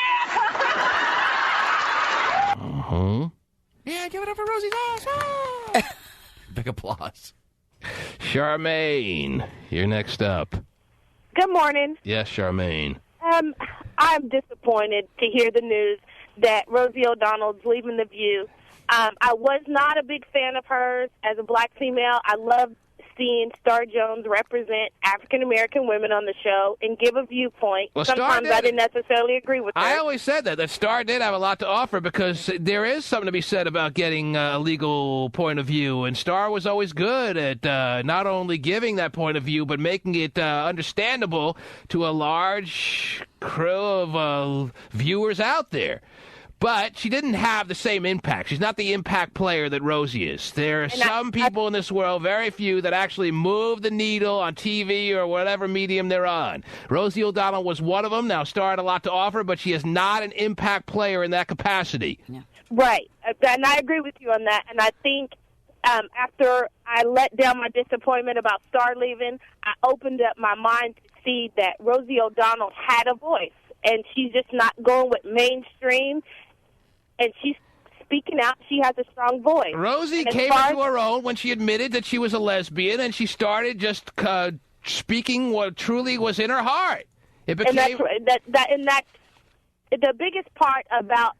ass? Yeah, give it up for Rosie's ass. Big applause. Charmaine, you're next up. Good morning. Yes, Charmaine. I'm disappointed to hear the news that Rosie O'Donnell's leaving The View. I was not a big fan of hers as a black female. I love seeing Star Jones represent African-American women on the show and give a viewpoint. Well, Star Sometimes I didn't necessarily agree with her. I always said that Star did have a lot to offer because there is something to be said about getting a legal point of view, and Star was always good at not only giving that point of view, but making it understandable to a large crew of viewers out there. But she didn't have the same impact. She's not the impact player that Rosie is. There are some people in this world, very few, that actually move the needle on TV or whatever medium they're on. Rosie O'Donnell was one of them. Now, Star had a lot to offer, but she is not an impact player in that capacity. Yeah. Right. And I agree with you on that. And I think after I let down my disappointment about Star leaving, I opened up my mind to see that Rosie O'Donnell had a voice. And she's just not going with mainstream. And she's speaking out. She has a strong voice. Rosie came into her own when she admitted that she was a lesbian, and she started just speaking what truly was in her heart. It became... And that's the biggest part about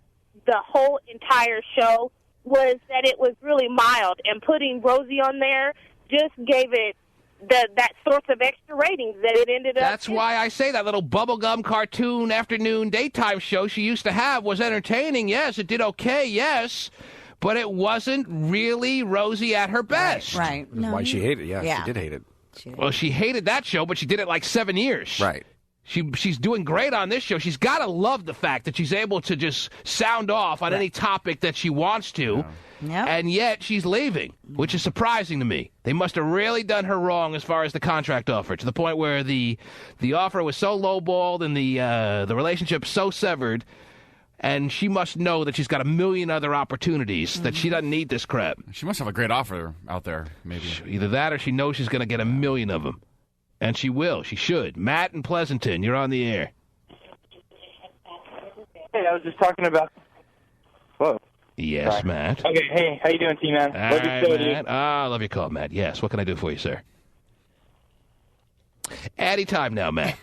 the whole entire show was that it was really mild, and putting Rosie on there just gave it that source of extra ratings that it ended up. That's why I say that little bubblegum cartoon afternoon daytime show she used to have was entertaining. Yes, it did okay, yes, but it wasn't really Rosie at her best. Right. That's why she hated it. Yeah, she did hate it. Well, she hated that show, but she did it like 7 years. Right. She's doing great on this show. She's got to love the fact that she's able to just sound off on any topic that she wants to. Yep. And yet she's leaving, which is surprising to me. They must have really done her wrong as far as the contract offer, to the point where the offer was so lowballed and the relationship so severed, and she must know that she's got a million other opportunities, that she doesn't need this crap. She must have a great offer out there, maybe. Either that or she knows she's going to get a million of them. And she will. She should. Matt in Pleasanton, you're on the air. Hey, I was just talking about... Whoa. Yes, Sorry. Matt. Okay, hey, how you doing, T-Man? All Love your right, show, Matt. dude. I love your call, Matt. Yes, what can I do for you, sir? Anytime now, Matt.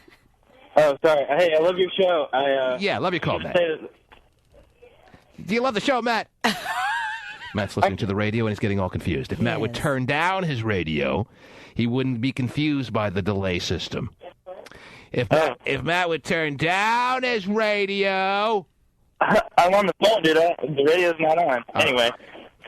Oh, sorry. Hey, I love your show. Yeah, love your call, Matt. say that- Do you love the show, Matt? Matt's listening to the radio and he's getting all confused. If Matt would turn down his radio, he wouldn't be confused by the delay system. If Matt would turn down his radio... I'm on the phone, dude. The radio's not on. Anyway,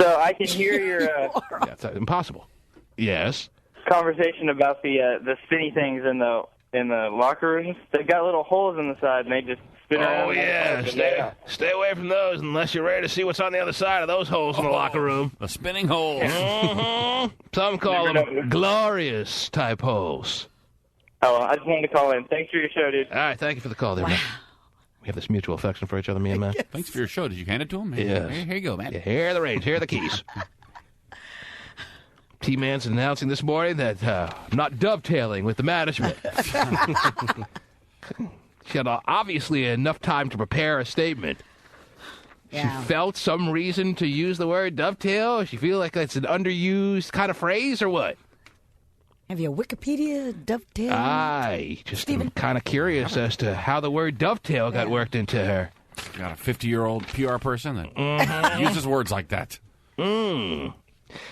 so I can hear your That's impossible. Yes. conversation about the spinny things in the locker rooms. They've got little holes in the side, and they just spin around. Oh, yeah. Stay away from those unless you're ready to see what's on the other side of those holes in the locker room. The spinning holes. Some call them glorious type holes. Oh, well, I just wanted to call in. Thanks for your show, dude. All right, thank you for the call there, Matt. We have this mutual affection for each other, me and Matt. Thanks for your show. Did you hand it to him? Yes. Here you go, Matt. Yeah, here are the reins. Here are the keys. T-Man's announcing this morning that I'm not dovetailing with the management. She had obviously enough time to prepare a statement. Yeah. She felt some reason to use the word dovetail? She feel like it's an underused kind of phrase or what? Have you a Wikipedia dovetail? I just am kind of curious as to how the word dovetail got worked into her. Got a 50-year-old PR person that uses words like that.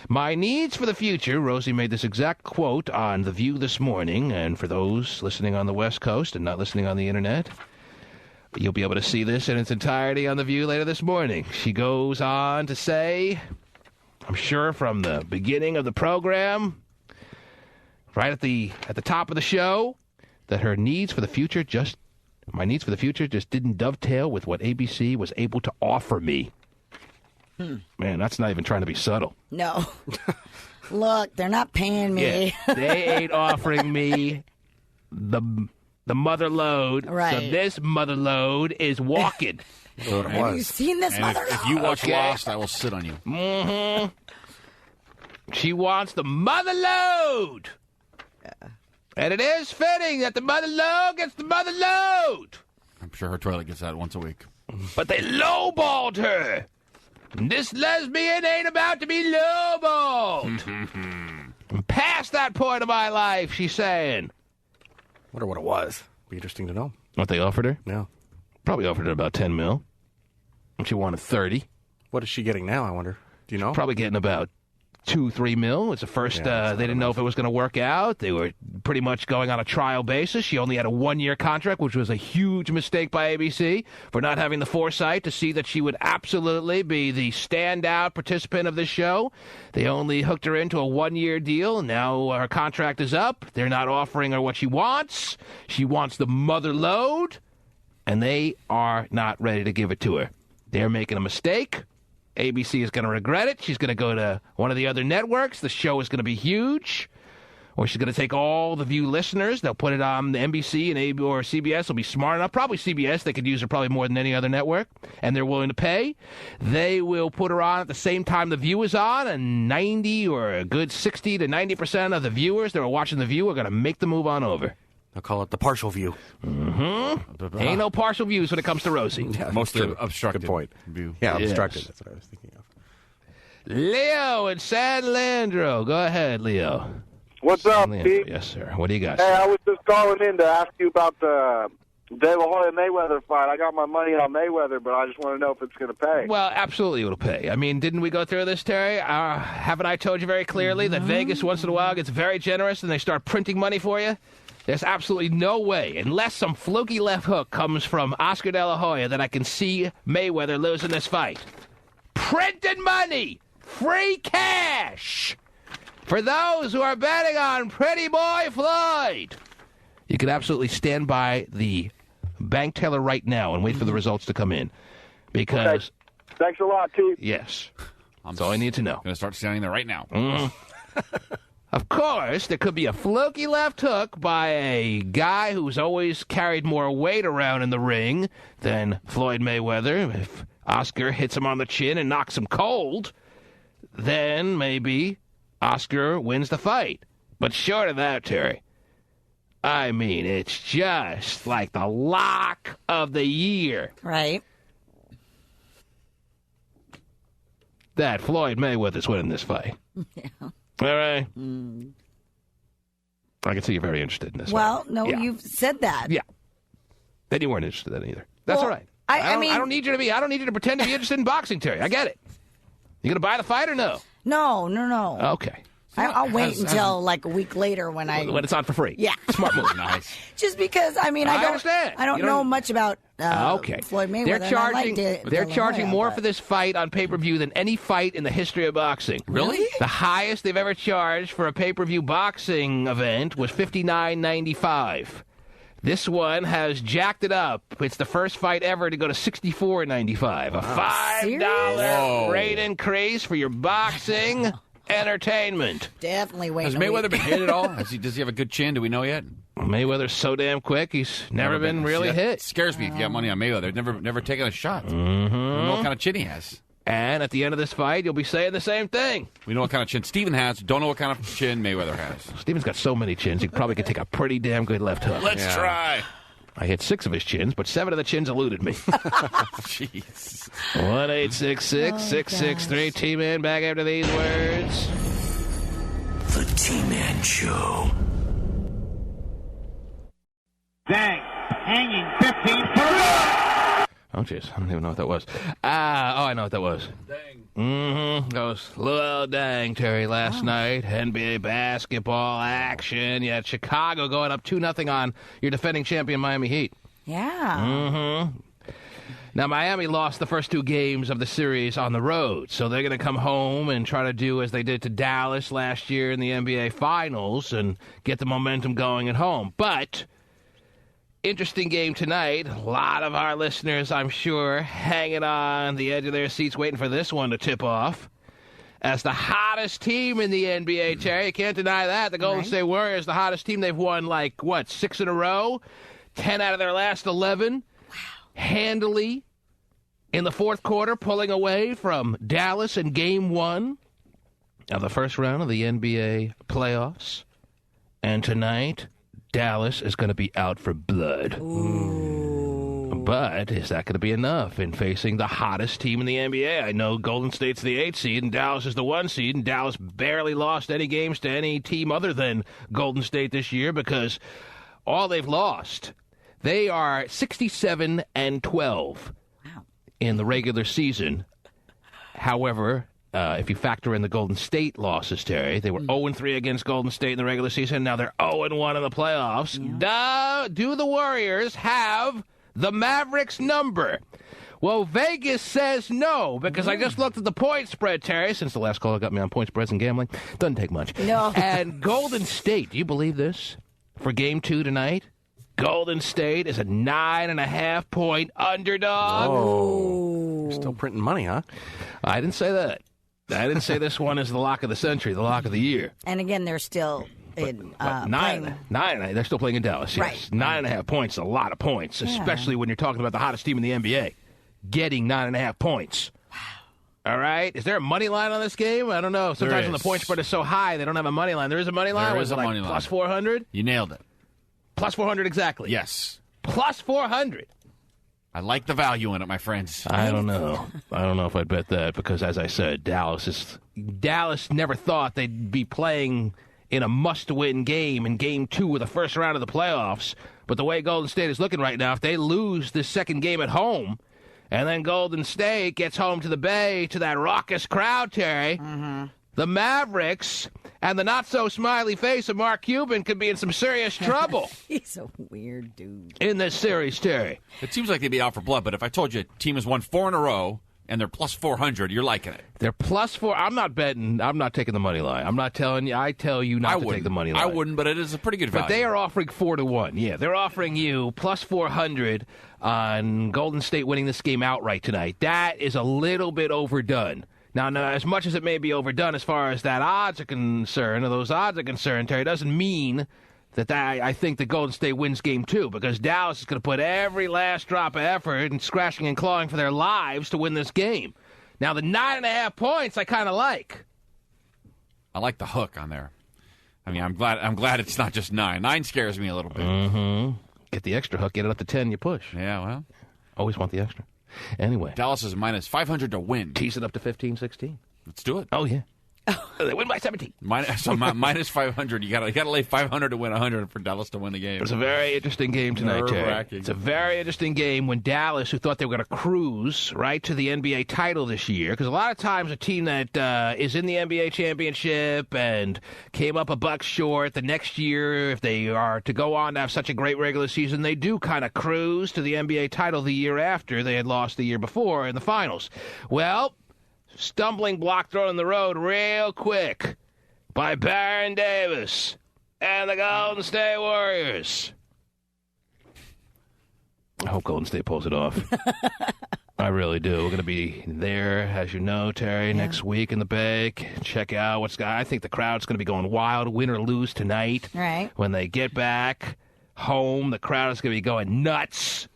My needs for the future, Rosie made this exact quote on The View this morning, and for those listening on the West Coast and not listening on the Internet, you'll be able to see this in its entirety on The View later this morning. She goes on to say, I'm sure from the beginning of the program, right at the top of the show, that her needs for the future just didn't dovetail with what ABC was able to offer me. Man, that's not even trying to be subtle. No. Look, they're not paying me. Yeah, they ain't offering me the mother load. Right. So this mother load is walking. Have you seen this mother load? If you watch Lost, I will sit on you. Mm-hmm. She wants the mother load. And it is fitting that the mother load gets the mother load. I'm sure her toilet gets that once a week. But they lowballed her. This lesbian ain't about to be lowballed. I'm past that point of my life, she's saying. Wonder what it was. Be interesting to know. What they offered her? Yeah. Probably offered her about 10 mil. And she wanted 30. What is she getting now, I wonder? Do you know? Probably getting about 2-3 mil. It's the first, they didn't know if it was going to work out. They were pretty much going on a trial basis. She only had a 1-year contract, which was a huge mistake by ABC for not having the foresight to see that she would absolutely be the standout participant of this show. They only hooked her into a 1-year deal. Now her contract is up. They're not offering her what she wants. She wants the mother load, and they are not ready to give it to her. They're making a mistake. ABC is going to regret it. She's going to go to one of the other networks. The show is going to be huge. Or she's going to take all the View listeners. They'll put it on the NBC and AB or CBS will be smart enough. Probably CBS. They could use her probably more than any other network. And they're willing to pay. They will put her on at the same time the View is on. And 90 or a good 60 to 90% of the viewers that are watching the View are going to make the move on over. I'll call it the partial view. Mm-hmm. Ain't no partial views when it comes to Rosie. Yeah, mostly obstructed. Good point. View. Yeah, obstructed. Yes. That's what I was thinking of. Leo in San Leandro. Go ahead, Leo. What's up, Pete? Yes, sir. What do you got? Hey, I was just calling in to ask you about the De La Hoya Mayweather fight. I got my money on Mayweather, but I just want to know if it's going to pay. Well, absolutely it'll pay. I mean, didn't we go through this, Terry? Haven't I told you very clearly that Vegas once in a while gets very generous and they start printing money for you? There's absolutely no way, unless some fluky left hook comes from Oscar De La Hoya, that I can see Mayweather losing this fight. Printed money! Free cash! For those who are betting on Pretty Boy Floyd! You can absolutely stand by the bank teller right now and wait for the results to come in. Because... Okay. Thanks a lot, Keith. Yes. That's all I need to know. I'm going to start standing there right now. Of course, there could be a fluky left hook by a guy who's always carried more weight around in the ring than Floyd Mayweather. If Oscar hits him on the chin and knocks him cold, then maybe Oscar wins the fight. But short of that, Terry, I mean, it's just like the lock of the year. Right. That Floyd Mayweather's winning this fight. Yeah. All right. I can see you're very interested in this. Well, fight. no, Yeah. you've said that. Yeah. Then you weren't interested in that either. That's Well, all right. I mean, I don't need you to be. I don't need you to pretend to be interested in boxing, Terry. I get it. You gonna buy the fight or no? No. Okay. I'll wait until like a week later when it's on for free. Yeah. Smart move. Nice. Just because I don't understand. I don't know much about Okay. Floyd Mayweather. They're charging. They're De La charging Hoya, more but- for this fight on pay-per-view than any fight in the history of boxing. Really? The highest they've ever charged for a pay-per-view boxing event was $59.95. This one has jacked it up. It's the first fight ever to go to $64.95. A $5 rate increase for your boxing entertainment. Definitely wait. Has Mayweather been hit at all? Does he have a good chin? Do we know yet? Mayweather's so damn quick. He's never been really hit. Scares me if you got money on Mayweather. Never taken a shot. Mm-hmm. I don't know what kind of chin he has. And at the end of this fight, you'll be saying the same thing. We know what kind of chin Steven has. Don't know what kind of chin Mayweather has. Steven's got so many chins, he probably could take a pretty damn good left hook. Let's try. I hit 6 of his chins, but 7 of the chins eluded me. Jeez. 1-866-663 T-Man. Back after these words. The T-Man Show. Show. Dang. Hanging 15 for Oh, jeez. I don't even know what that was. I know what that was. Dang. That was little dang, Terry, last night. NBA basketball action. You had Chicago going up 2-0 on your defending champion Miami Heat. Yeah. Now, Miami lost the first 2 games of the series on the road, so they're going to come home and try to do as they did to Dallas last year in the NBA Finals and get the momentum going at home. But interesting game tonight. A lot of our listeners, I'm sure, hanging on the edge of their seats waiting for this one to tip off. As the hottest team in the NBA, Terry, you can't deny that. The Golden State Warriors, the hottest team. They've won, 6 in a row? 10 out of their last 11. Wow. Handily in the fourth quarter, pulling away from Dallas in Game 1 of the first round of the NBA playoffs. And tonight, Dallas is going to be out for blood. Ooh. But is that going to be enough in facing the hottest team in the NBA? I know Golden State's the 8 seed and Dallas is the 1 seed, and Dallas barely lost any games to any team other than Golden State this year because all they've lost, they are 67-12 in the regular season. However, if you factor in the Golden State losses, Terry, they were 0-3 against Golden State in the regular season. Now they're 0-1 in the playoffs. Yeah. Do the Warriors have the Mavericks number? Well, Vegas says no, because I just looked at the point spread, Terry, since the last caller got me on point spreads and gambling. Doesn't take much. No. And Golden State, do you believe this? For Game 2 tonight, Golden State is a 9.5-point underdog. Oh, you're still printing money, huh? I didn't say that. I didn't say this one is the lock of the century, the lock of the year. And again, they're still nine. playing. They're still playing in Dallas. Yes. Right. 9.5 points is a lot of points, especially when you're talking about the hottest team in the NBA getting 9.5 points. Wow. All right. Is there a money line on this game? I don't know. Sometimes when the point spread is so high, they don't have a money line. There is a money line. There is a money line. Plus 400. You nailed it. Plus 400 exactly. Yes. Plus 400. I like the value in it, my friends. I don't know. I don't know if I'd bet that because, as I said, Dallas never thought they'd be playing in a must-win game in Game 2 of the first round of the playoffs. But the way Golden State is looking right now, if they lose this second game at home, and then Golden State gets home to the Bay to that raucous crowd, Terry, the Mavericks and the not-so-smiley face of Mark Cuban could be in some serious trouble. He's a weird dude. In this series, Terry. It seems like they'd be out for blood, but if I told you a team has won 4 in a row and they're plus 400, you're liking it. They're plus 4. I'm not betting. I'm not taking the money line. I'm not telling you. I tell you not to take the money line. I wouldn't, but it is a pretty good value. But they are offering 4-1. Yeah, they're offering you plus 400 on Golden State winning this game outright tonight. That is a little bit overdone. Now, as much as it may be overdone as far as that odds are concerned, or those odds are concerned, Terry, doesn't mean that I think that Golden State wins Game 2, because Dallas is going to put every last drop of effort and scratching and clawing for their lives to win this game. Now, the 9.5 points I kind of like. I like the hook on there. I mean, I'm glad it's not just 9. 9 scares me a little bit. Mm-hmm. Get the extra hook, get it up to 10, you push. Yeah, well. Always want the extra. Anyway. Dallas is minus 500 to win. Tease it up to 15-16. Let's do it. Oh, yeah. They win by 17. Minus 500. You got to lay 500 to win 100 for Dallas to win the game. It's a very interesting game tonight, Terry. It's a very interesting game when Dallas, who thought they were going to cruise right to the NBA title this year, because a lot of times a team that is in the NBA championship and came up a buck short the next year, if they are to go on to have such a great regular season, they do kind of cruise to the NBA title the year after they had lost the year before in the finals. Well, stumbling block thrown in the road real quick by Baron Davis and the Golden State Warriors. I hope Golden State pulls it off. I really do. We're going to be there, as you know, Terry, next week in the Bay. Check out what's going on. I think the crowd's going to be going wild, win or lose tonight. Right. When they get back home, the crowd is going to be going nuts.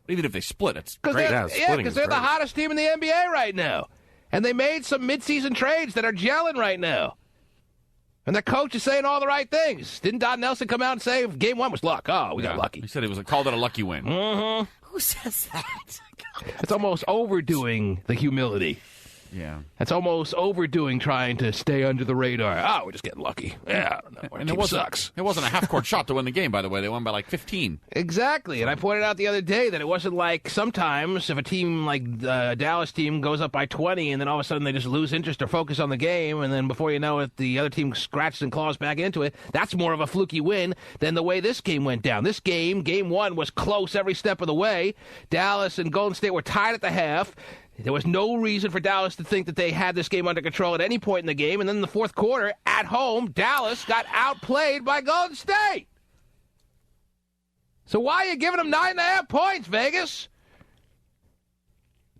Even if they split, it's great. Yeah, because they're the hottest team in the NBA right now. And they made some midseason trades that are gelling right now. And their coach is saying all the right things. Didn't Don Nelson come out and say Game 1 was luck? Oh, we got lucky. He said called it a lucky win. Mm-hmm. Who says that? It's almost overdoing the humility. Yeah. That's almost overdoing trying to stay under the radar. Oh, we're just getting lucky. Yeah, I don't know. Our And team sucks. It wasn't a half-court shot to win the game, by the way. They won by like 15. Exactly, and I pointed out the other day that it wasn't like sometimes if a team like the Dallas team goes up by 20 and then all of a sudden they just lose interest or focus on the game, and then before you know it, the other team scratches and claws back into it. That's more of a fluky win than the way this game went down. This game 1, was close every step of the way. Dallas and Golden State were tied at the half. There was no reason for Dallas to think that they had this game under control at any point in the game. And then in the fourth quarter, at home, Dallas got outplayed by Golden State. So why are you giving them 9.5 points, Vegas?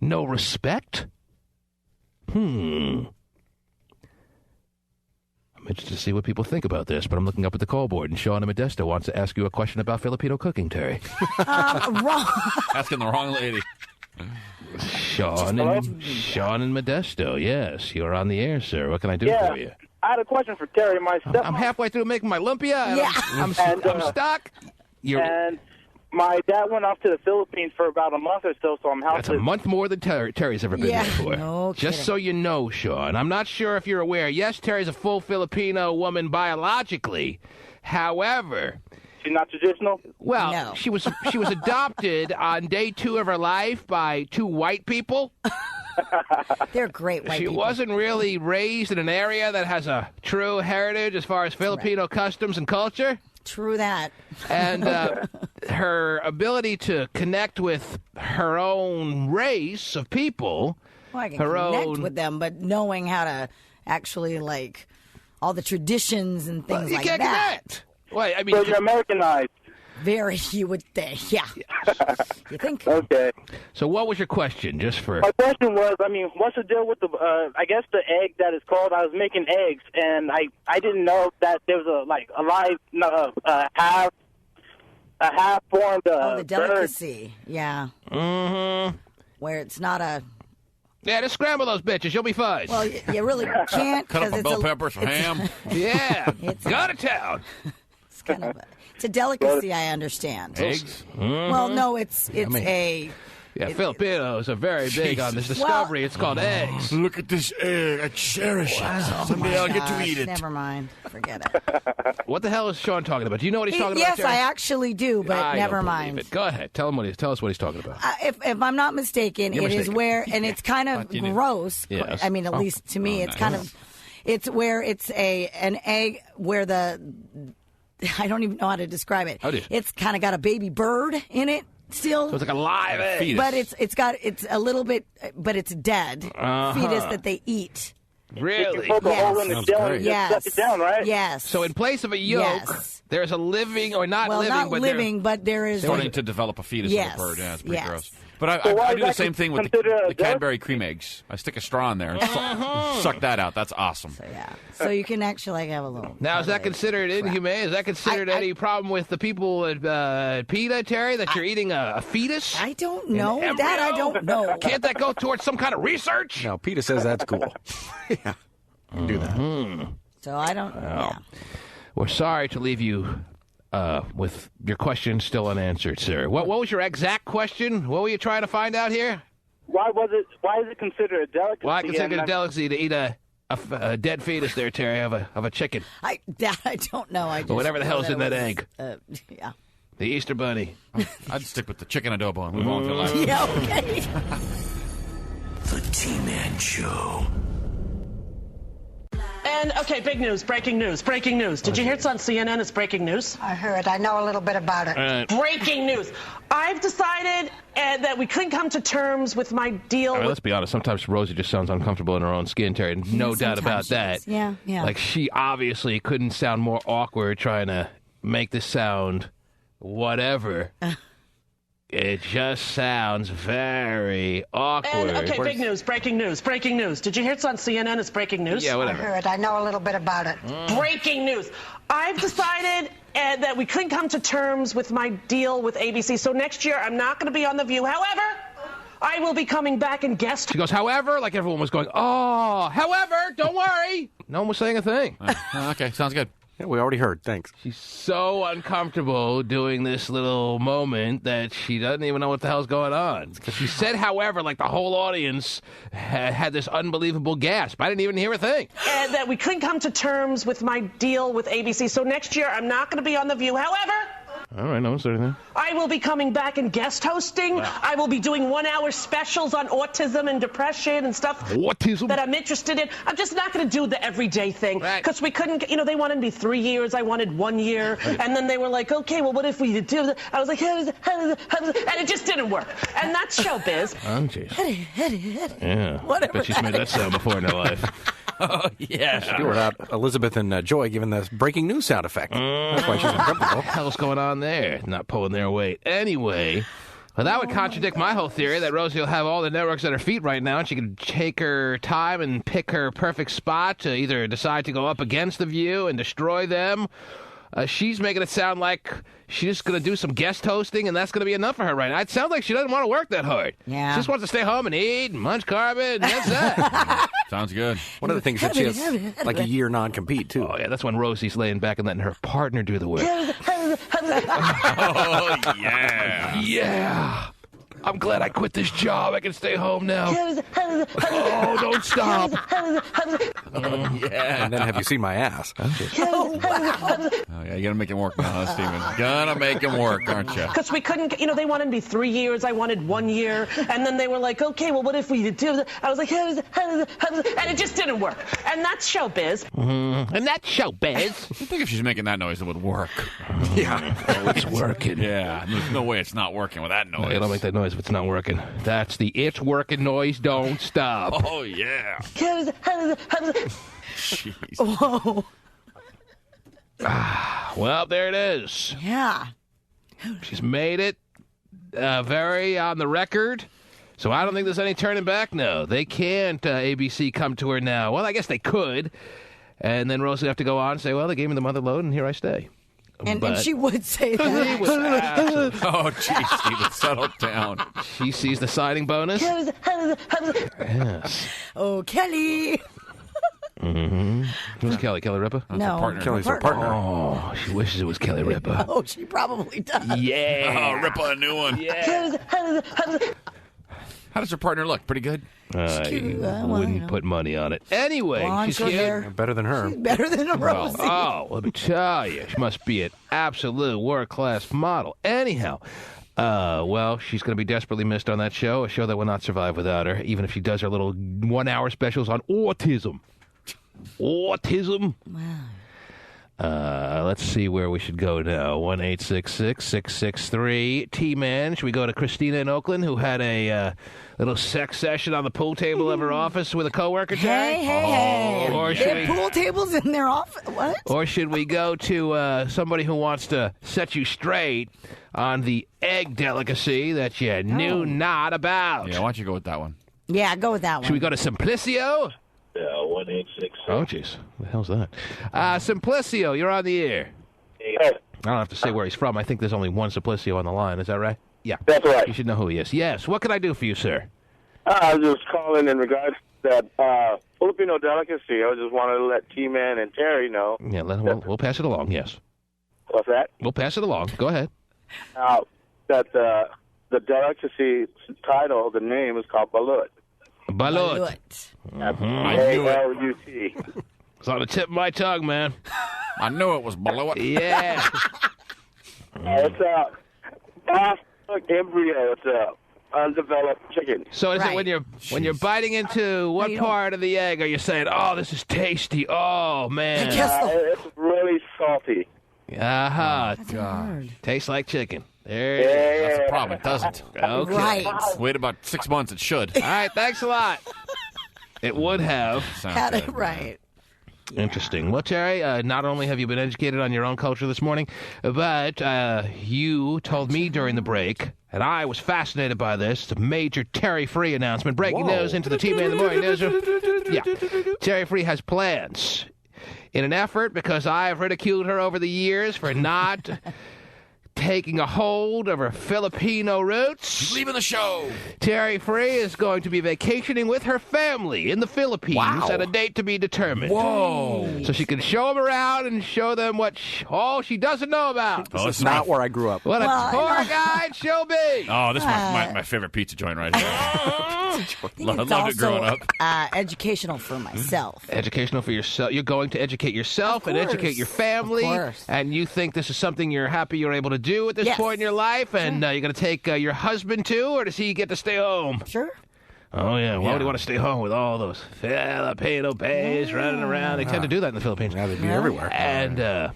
No respect? I'm interested to see what people think about this, but I'm looking up at the call board, and Sean in Modesto wants to ask you a question about Filipino cooking, Terry. Wrong. Asking the wrong lady. Sean in Modesto, yes. You're on the air, sir. What can I do for you? I had a question for Terry. I'm halfway through making my lumpia, and I'm stuck. And my dad went off to the Philippines for about a month or so I'm helping. That's a month more than Terry's ever been there for. No Just kidding. so you know, Sean, I'm not sure if you're aware. Yes, Terry's a full Filipino woman biologically. However... She's not traditional? Well, No. she was adopted on day 2 of her life by 2 white people. They're great white She people. wasn't really raised in an area that has a true heritage as far as Filipino customs and culture. True that. And her ability to connect with her own race of people, Well, I can her connect own... with them, but knowing how to actually, like, all the traditions and things you like can't that. connect. Well, I mean, So you're Americanized. Very, you would think. Yeah. You think? Okay. So what was your question, just for... My question was, what's the deal with the, I guess the egg that is called? I was making eggs, and I didn't know that there was a live, half-formed the delicacy. Yeah. Mm-hmm. Where it's not a... Yeah, just scramble those bitches. You'll be fine. Well, you really can't. Cut up 'cause a it's bell pepper, some ham. Yeah. It's Go to town. It's kind of it's a delicacy, I understand. Eggs? Well, no, it's a... Yeah, Filipinos are very big on this discovery. It's called eggs. Look at this egg. I cherish it. Someday I'll get to eat it. Never mind. Forget it. What the hell is Sean talking about? Do you know what he's talking Yes, about, Terry? I actually do, but I never don't mind. believe it. Go ahead. Tell us what he's talking about. If I'm not mistaken, You're it is mistaken. where, and it's kind of gross. Yes. I mean, at least to me, it's kind of, it's where it's an egg where I don't even know how to describe it. How do you? It's kind of got a baby bird in it still. So it's like a live egg. But it's a little bit, but it's dead fetus that they eat. Really? You poke a hole in the shell and you just suck it down, right? Yes. So in place of a yolk, there's a living, or not living, not but living, but there is Starting to develop a fetus Yes. of a bird. Yeah, it's pretty Yes. gross. But So why I is do the that same thing with considered the a Cadbury cream eggs. I stick a straw in there and suck that out. That's awesome. So you can actually have a little. Now, is that considered inhumane? Is that considered any problem with the people at PETA, Terry, that you're eating a fetus? I don't know. That I don't know. Can't that go towards some kind of research? No, PETA says that's cool. Yeah, you do that. So I don't. Yeah. We're sorry to leave you with your question still unanswered, sir. What was your exact question? What were you trying to find out here? Why is it considered a delicacy? Well, I consider it a And delicacy to eat a dead fetus there, Terry, of a chicken. I don't know. I just Or whatever the know hell's in that was, egg. Yeah. The Easter Bunny. I'd stick with the chicken adobo and move on to life. Yeah. Okay. The T-Man Show. And, okay, big news, breaking news. Did you hear it's on CNN? It's breaking news. I heard. I know a little bit about it. Breaking news. I've decided that we couldn't come to terms with my deal. Let's be honest. Sometimes Rosie just sounds uncomfortable in her own skin, Terry. No doubt about that. Yeah. Like, she obviously couldn't sound more awkward trying to make this sound whatever. It just sounds very awkward. And, okay, big news, breaking news. Did you hear it's on CNN? It's breaking news. Yeah, I whatever. heard. I know a little bit about it. Breaking news. I've decided that we couldn't come to terms with my deal with ABC. So next year, I'm not going to be on The View. However, I will be coming back and guest. She goes, however, like everyone was going, oh, however, don't worry. No one was saying a thing. Okay, sounds good. Yeah, we already heard. Thanks. She's so uncomfortable doing this little moment that she doesn't even know what the hell's going on. She said, however, like the whole audience had this unbelievable gasp. I didn't even hear a thing. And that we couldn't come to terms with my deal with ABC. So next year, I'm not going to be on The View. However... All right, no one's doing anything. I will be coming back and guest hosting. Wow. I will be doing 1-hour specials on autism and depression and stuff that I'm interested in. I'm just not going to do the everyday thing because we couldn't, they wanted me 3 years. I wanted 1 year. And then they were like, okay, well, what if we do that? I was like, and it just didn't work. And that's showbiz. Oh, jeez. Yeah. Whatever. I bet she's made that sound before in her life. Oh, yeah. You were out Elizabeth and Joy giving the breaking news sound effect. That's why she's uncomfortable. What the hell's going on there? Not pulling their weight. Anyway, well, that would contradict my whole theory that Rosie will have all the networks at her feet right now, and she can take her time and pick her perfect spot to either decide to go up against The View and destroy them. She's making it sound like she's just going to do some guest hosting, and that's going to be enough for her right now. It sounds like she doesn't want to work that hard. Yeah. She just wants to stay home and eat and munch carpet, and that's that. Sounds good. One of the things that she has, like a year non-compete, too. Oh, yeah, that's when Rosie's laying back and letting her partner do the work. Oh, yeah. Yeah. I'm glad I quit this job. I can stay home now. Oh, don't stop. Yeah. And then have you seen my ass? Oh, wow. Oh, yeah, you got to make him work now, huh, Steven? Gonna make him work, aren't you? Because we couldn't, they wanted me 3 years. I wanted 1 year. And then they were like, okay, well, what if we do that? I was like, and it just didn't work. And that's showbiz. And that's showbiz. I think if she's making that noise, it would work. Yeah. Oh, it's working. Yeah. There's no way it's not working with that noise. No, you don't make that noise if it's not working. That's the it's working noise. Don't stop. Oh, yeah. Jeez. Whoa. Well, there it is. Yeah. She's made it very on the record. So I don't think there's any turning back now. They can't, ABC, come to her now. Well, I guess they could. And then Rosie would have to go on and say, well, they gave me the mother load, and here I stay. And she would say that. Oh, geez, Steven, settle down. She sees the signing bonus. Yes. Oh, Kelly. Mm-hmm. Who's Kelly? Kelly Ripa? No. Partner. Kelly's her partner. Oh, she wishes it was Kelly Ripa. Oh, she probably does. Yeah. Oh, Ripa, a new one. Yeah. How does her partner look? Pretty good? I wouldn't put money on it. Anyway, she's here. Better than her. She's better than a Rosie. Let me tell you, she must be an absolute world-class model. Anyhow, well, she's going to be desperately missed on that show, a show that will not survive without her, even if she does her little 1-hour specials on autism. Autism? Wow. Let's see where we should go now. 1-866-663-T-Man. Should we go to Christina in Oakland, who had a little sex session on the pool table of her office with a coworker? Hey. Or They have pool tables in their office? What? Or should we go to somebody who wants to set you straight on the egg delicacy that you knew not about? Yeah, why don't you go with that one? Yeah, go with that one. Should we go to Simplicio? Yeah, 1-866. Oh, jeez. What the hell's that? Simplicio, you're on the air. Hey. I don't have to say where he's from. I think there's only one Simplicio on the line. Is that right? Yeah. That's right. You should know who he is. Yes. What can I do for you, sir? I was just calling in regards to that Filipino delicacy. I just wanted to let T-Man and Terry know. Yeah, we'll pass it along, yes. What's that? We'll pass it along. Go ahead. That the delicacy title, the name is called balut. Balut. A-L-U-T. It's on the tip of my tongue, man. I knew it was balut. Yeah. It's a embryo. It's a undeveloped chicken. So is it when you're biting into what part of the egg are you saying, oh, this is tasty? Oh, man. It's really salty. Uh-huh. God. Tastes like chicken. There That's the problem. It doesn't. Okay. Right. Wait about 6 months. It should. All right. Thanks a lot. It would have. Had it right. Interesting. Well, Terry, not only have you been educated on your own culture this morning, but you told me during the break, and I was fascinated by this, it's a major Terry Free announcement. Breaking news into the T-Man in the Morning Newsroom. Yeah. Terry Free has plans. In an effort, because I have ridiculed her over the years for not taking a hold of her Filipino roots. She's leaving the show. Terry Free is going to be vacationing with her family in the Philippines at a date to be determined. Whoa. So she can show them around and show them what all she doesn't know about. This is not where I grew up. What a tour guide she'll be. Oh, this is my favorite pizza joint right here. Loved it growing up. Educational for myself. Educational for yourself. You're going to educate yourself and educate your family. Of course. And you think this is something you're happy you're able to do at this point in your life. And you're going to take your husband too, or does he get to stay home? Sure. Oh, yeah. Why would he want to stay home with all those Filipino bays running around? They tend to do that in the Philippines. Yeah, they'd be everywhere. And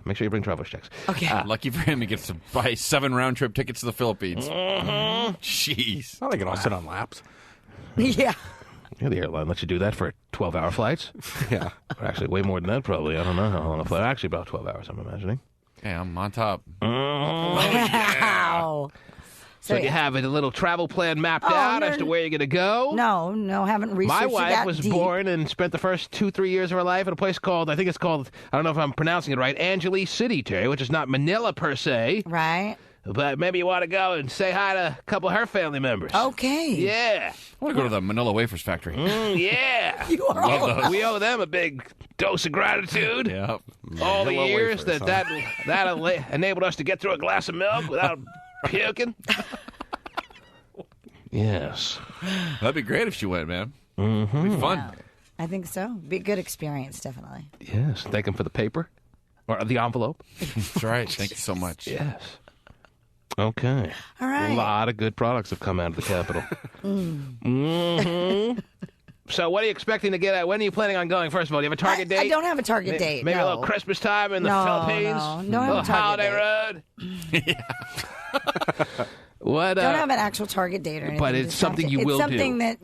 make sure you bring traveler's checks. Okay. Lucky for him, he gets to buy 7 round-trip tickets to the Philippines. Jeez. Well, they can all sit on laps. Yeah. Yeah, the airline lets you do that for 12-hour flights. Yeah. Or actually, way more than that, probably. I don't know how long a flight. Actually, about 12 hours, I'm imagining. Yeah, I'm on top. Wow. So you have a little travel plan mapped out as to where you're going to go? No, haven't researched My it wife that was deep. born and spent the first 2-3 years of her life in a place called, I don't know if I'm pronouncing it right, Angeles City, Terry, which is not Manila per se. Right. But maybe you want to go and say hi to a couple of her family members. Okay. Yeah. I want to go to the Manila Wafers factory. Yeah. We owe them a big dose of gratitude. Yeah. All the Manila years wafers, that enabled us to get through a glass of milk without puking. Yes. That'd be great if she went, man. Mm-hmm. It'd be fun. Yeah, I think so. Be a good experience, definitely. Yes. Thank him for the paper or the envelope. That's right. Thank you so much. Yes. Okay. All right. A lot of good products have come out of the Capitol. Mm-hmm. So what are you expecting to get at? When are you planning on going, first of all? Do you have a target date? I don't have a target date. Maybe no. a little Christmas time in the Philippines? No, a little holiday road? What? Don't have an actual target date or anything. But it's something you will do. It's something that,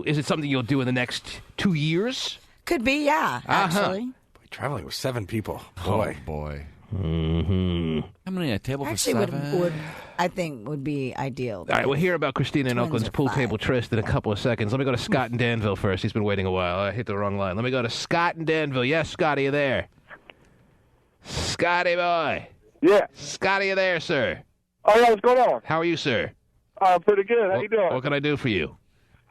Is it something you'll do in the next 2 years? Could be, yeah, actually. Traveling with 7 people. Boy. Oh, boy. Mm-hmm. How many? A table for Actually, 7? I think would be ideal. All right, we'll hear about Christina and Twins Oakland's are pool 5. table tryst in a couple of seconds. Let me go to Scott in Danville first. He's been waiting a while. I hit the wrong line. Let me go to Scott in Danville. Yes, Scott, are you there? Scotty boy. Yeah. Scott, are you there, sir? Oh, yeah, what's going on? How are you, sir? Pretty good. How you doing? What can I do for you?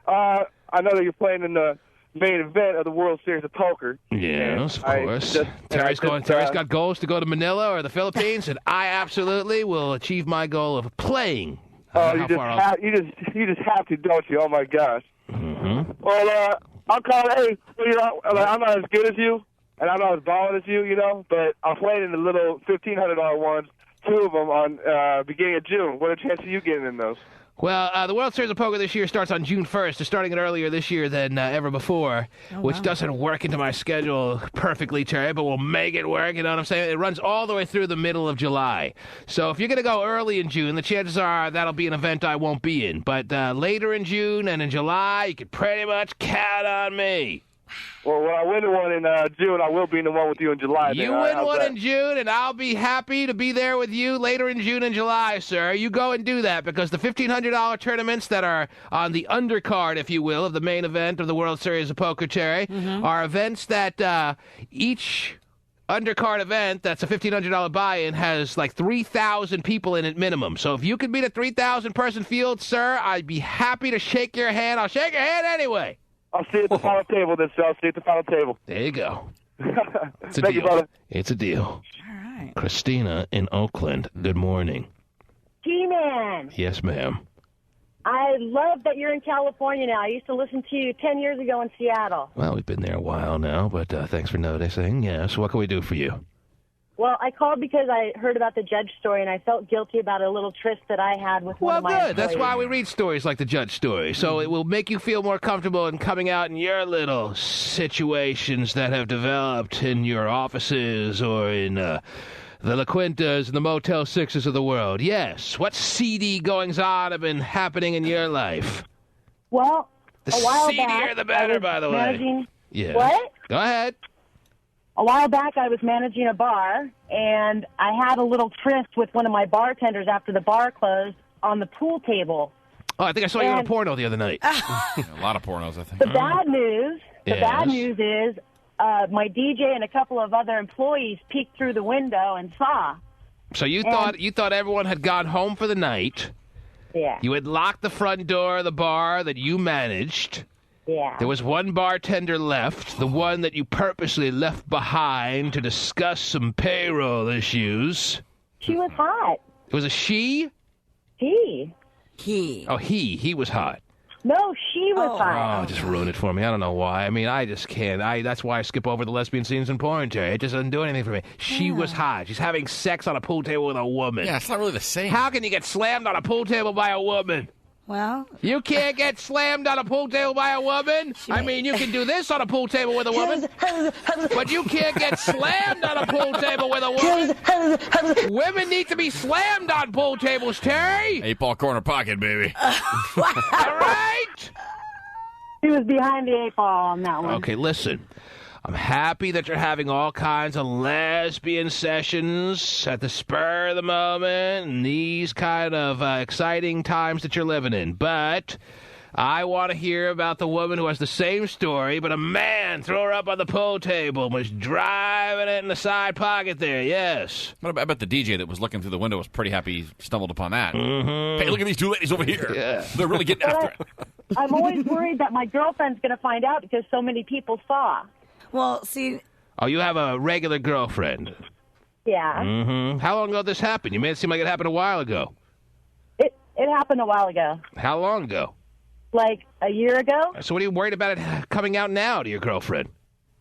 I know that you're playing in the main event of the World Series of Poker. Yes, of course. Terry's got goals to go to Manila or the Philippines, and I absolutely will achieve my goal of playing. You just have to, don't you? Oh my gosh. Mm-hmm. Well, I'm calling. Hey, I'm not as good as you, and I'm not as balling as you, but I'm playing in the little $1,500 ones. 2 of them on beginning of June. What a chance of you getting in those? Well, the World Series of Poker this year starts on June 1st. They're starting it earlier this year than ever before, which doesn't work into my schedule perfectly, Terry, but we'll make it work, you know what I'm saying? It runs all the way through the middle of July. So if you're going to go early in June, the chances are that'll be an event I won't be in. But later in June and in July, you can pretty much count on me. Well, when I win the one in June, I will be in the one with you in July. You win one in June, and I'll be happy to be there with you later in June and July, sir. You go and do that, because the $1,500 tournaments that are on the undercard, if you will, of the main event of the World Series of Poker, Terry, are events that each undercard event that's a $1,500 buy-in has like 3,000 people in it minimum. So if you can beat a 3,000-person field, sir, I'd be happy to shake your hand. I'll shake your hand anyway. I'll see you at the final table then, sir. I'll see you at the final table. There you go. It's a Thank deal. you, brother. It's a deal. All right. Christina in Oakland, good morning. G-Man, Yes, ma'am. I love that you're in California now. I used to listen to you 10 years ago in Seattle. Well, we've been there a while now, but thanks for noticing. Yes, what can we do for you? Well, I called because I heard about the Judge story, and I felt guilty about a little tryst that I had with one of my Well, good. That's employees. why we read stories like the Judge story. So it will make you feel more comfortable in coming out in your little situations that have developed in your offices or in the La Quintas and the Motel 6s of the world. Yes. What seedy goings-on have been happening in your life? Well, The a while seedier back, the better, I was by the way. managing... Yeah. What? Go ahead. A while back, I was managing a bar, and I had a little tryst with one of my bartenders after the bar closed on the pool table. Oh, I think I saw you in a porno the other night. A lot of pornos, I think. The bad news is my DJ and a couple of other employees peeked through the window and saw. So you thought everyone had gone home for the night. Yeah. You had locked the front door of the bar that you managed. Yeah. There was one bartender left, the one that you purposely left behind to discuss some payroll issues. She was hot. It was a she? He. Oh, he was hot. No, she was hot. Oh, just ruined it for me. I don't know why. I mean, I just can't. That's why I skip over the lesbian scenes in porn, Terry. It just doesn't do anything for me. She was hot. She's having sex on a pool table with a woman. Yeah, it's not really the same. How can you get slammed on a pool table by a woman? Well, you can't get slammed on a pool table by a woman. I mean, you can do this on a pool table with a woman, but you can't get slammed on a pool table with a woman. Women need to be slammed on pool tables, Terry. 8-ball corner pocket, baby. All right. She was behind the 8 ball on that one. Okay, listen. I'm happy that you're having all kinds of lesbian sessions at the spur of the moment and these kind of exciting times that you're living in. But I want to hear about the woman who has the same story, but a man threw her up on the pool table and was driving it in the side pocket there, yes. I bet the DJ that was looking through the window was pretty happy he stumbled upon that. Mm-hmm. Hey, look at these two ladies over here. Yeah. They're really getting after it. I'm always worried that my girlfriend's going to find out because so many people saw. Well, see... Oh, you have a regular girlfriend? Yeah. Mm-hmm. How long ago did this happen? You made it seem like it happened a while ago. It happened a while ago. How long ago? Like a year ago. So what are you worried about it coming out now to your girlfriend?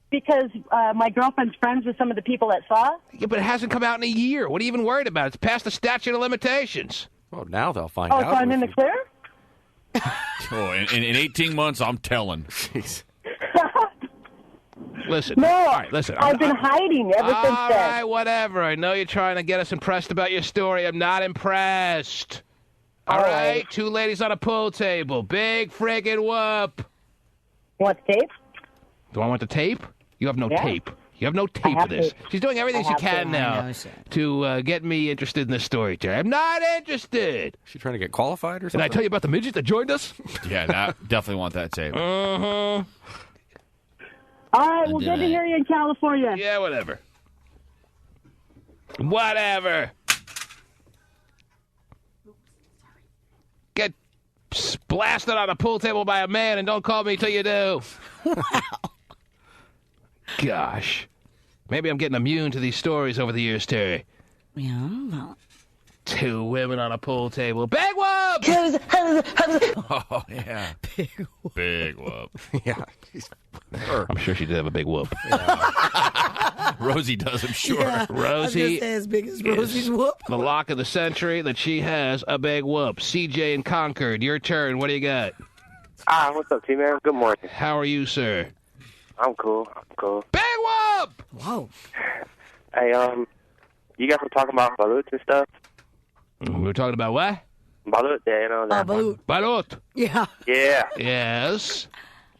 Because my girlfriend's friends with some of the people that saw. Yeah, but it hasn't come out in a year. What are you even worried about? It's past the statute of limitations. Well, now they'll find out. out. Oh, so I'm in the clear? In 18 months, I'm telling. Jeez. Listen. No, all right, listen. I've been hiding ever since then. All right, whatever. I know you're trying to get us impressed about your story. I'm not impressed. All right. Two ladies on a pool table. Big friggin' whoop. Want the tape? Do I want the tape? You have no Yeah. tape. You have no tape of this. tape. She's doing everything she can now to get me interested in this story, Terry. I'm not interested. Is she trying to get qualified or something? Did I tell you about the midget that joined us? Yeah, definitely want that tape. Mm-hmm. All right, well, good to hear you in California. Yeah, whatever. Whatever. Get blasted on a pool table by a man and don't call me till you do. Gosh. Maybe I'm getting immune to these stories over the years, Terry. Yeah, well. Two women on a pool table. Big whoop! Oh, yeah. Big whoop. Yeah. I'm sure she did have a big whoop. Rosie does, I'm sure. Yeah, Rosie I was gonna say as big as Rosie's whoop. The lock of the century that she has a big whoop. CJ in Concord, your turn. What do you got? What's up, T-Man? Good morning. How are you, sir? I'm cool. Big whoop! Whoa. Hey, you guys were talking about ballots and stuff? We were talking about what? Balut, yeah, you know that. Balut. Yeah. Yeah. Yes.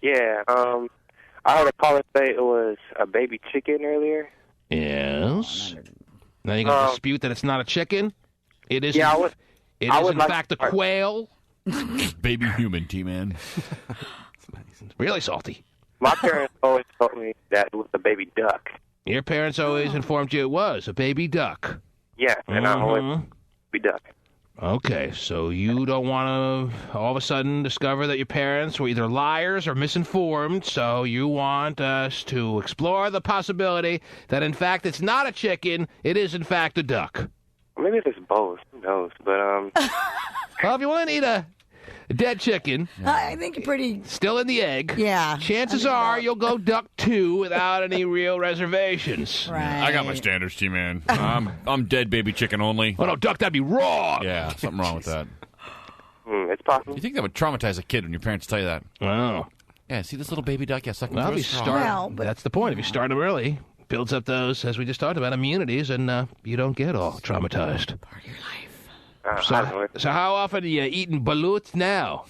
Yeah, I heard a caller say it was a baby chicken earlier. Yes. Now you're going to dispute that it's not a chicken? It is. Yeah, it is in fact a quail. Baby human, T-Man. Really salty. My parents always told me that it was a baby duck. Your parents always informed you it was a baby duck. Yeah, and I always be duck. Okay, so you don't want to all of a sudden discover that your parents were either liars or misinformed, so you want us to explore the possibility that, in fact, it's not a chicken, it is, in fact, a duck. Maybe it's both. Who knows? But, Well, if you want to eat a dead chicken, I think you're pretty... still in the egg, Yeah. chances are you'll go duck 2 without any real reservations. Right. I got my standards, T-Man. I'm dead baby chicken only. Oh, no, duck, that'd be wrong. Yeah, something wrong with that. It's possible. You think that would traumatize a kid when your parents tell you that? Oh. Yeah, see this little baby duck? Yeah, sucking Well, through if a you straw. start, that's the point. If you start them early, builds up those, as we just talked about, immunities, and you don't get all traumatized. Part of your life. So how often are you eating ballots now?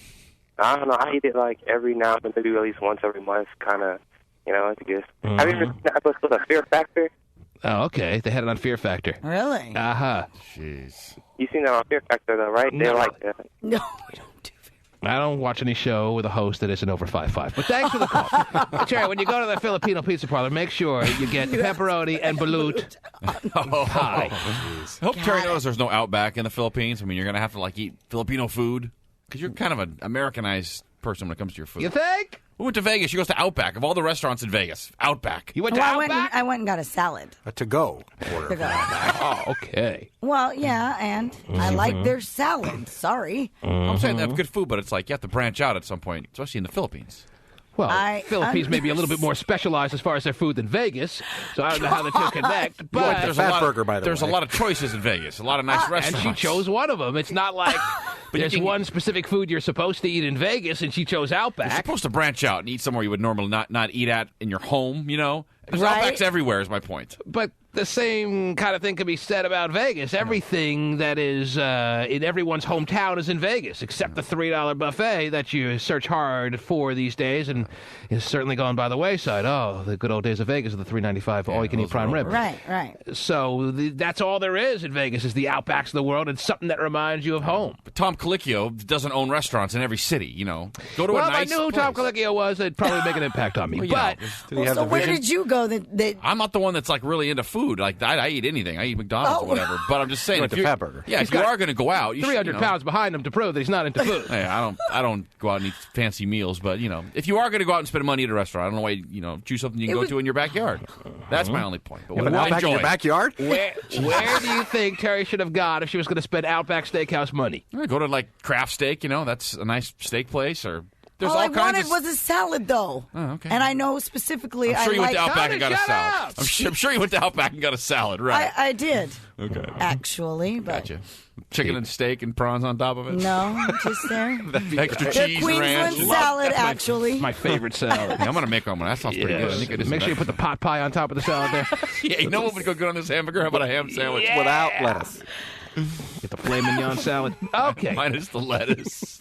I don't know. I eat it like every now and then, maybe at least once every month, kind of, you know, it's good. Have you ever seen that episode of Fear Factor? Oh, okay. They had it on Fear Factor. Really? Uh-huh. Jeez. You seen that on Fear Factor, though, right? No. They're like that. No, we don't do I don't watch any show with a host that isn't over 5'5". But thanks for the call. Jerry, when you go to the Filipino pizza parlor, make sure you get pepperoni and balut pie. I hope Terry knows there's no Outback in the Philippines. I mean, you're going to have to eat Filipino food because you're kind of an Americanized person when it comes to your food. You think? We went to Vegas. She goes to Outback. Of all the restaurants in Vegas, Outback. You went to Outback? I went and got a salad. A to-go order. Oh, okay. Well, yeah, and I like their salad. Sorry. I'm saying they have good food, but it's like you have to branch out at some point, especially in the Philippines. Well, Philippines may be a little bit more specialized as far as their food than Vegas, so I don't know how the two connect. But there's a lot of choices in Vegas. A lot of nice restaurants. And she chose one of them. It's not like there's one specific food you're supposed to eat in Vegas, and she chose Outback. You're supposed to branch out and eat somewhere you would normally not eat at in your home, you know? There's Right. Outbacks everywhere is my point. But the same kind of thing can be said about Vegas. Everything that is in everyone's hometown is in Vegas, except the $3 buffet that you search hard for these days, and is certainly gone by the wayside. Oh, the good old days of Vegas are the $3.95 all-you-can-eat prime rib. Right. So that's all there is in Vegas is the Outbacks of the world, and something that reminds you of home. But Tom Colicchio doesn't own restaurants in every city, you know. Go to well, a nice if I knew who place. Tom Colicchio was, it'd probably make an impact on me. Well, but So where did you go? That I'm not the one that's really into food. Like I eat anything. I eat McDonald's or whatever. But I'm just saying, Went if to you're, Fatburger. yeah, He's if you got are going to go out, you 300 should, pounds behind him to prove that he's not into food. Hey, I don't go out and eat fancy meals, but if you are going to go out and spend money at a restaurant, I don't know why choose something you can go to in your backyard. That's my only point. But You have what an I Outback in your enjoy, backyard? Where do you think Terry should have gone if she was going to spend Outback Steakhouse money? Go to Craft Steak. That's a nice steak place, or there's all I kinds wanted was a salad, though. Oh, okay. And I know specifically I'm sure you went to like. Outback and got a salad. I'm sure you went to Outback and got a salad, right? I did. Okay. Actually, but Gotcha. Chicken and steak and prawns on top of it? no, just there. Extra The cheese, ranch. Queensland salad, actually. My favorite salad. Yeah, I'm going to make one. That sounds pretty good. I think it is. Make sure you put the pot pie on top of the salad there. Yeah, you know what would go good on this hamburger? How about a ham sandwich Without lettuce. Get the filet mignon salad. Okay. minus the lettuce?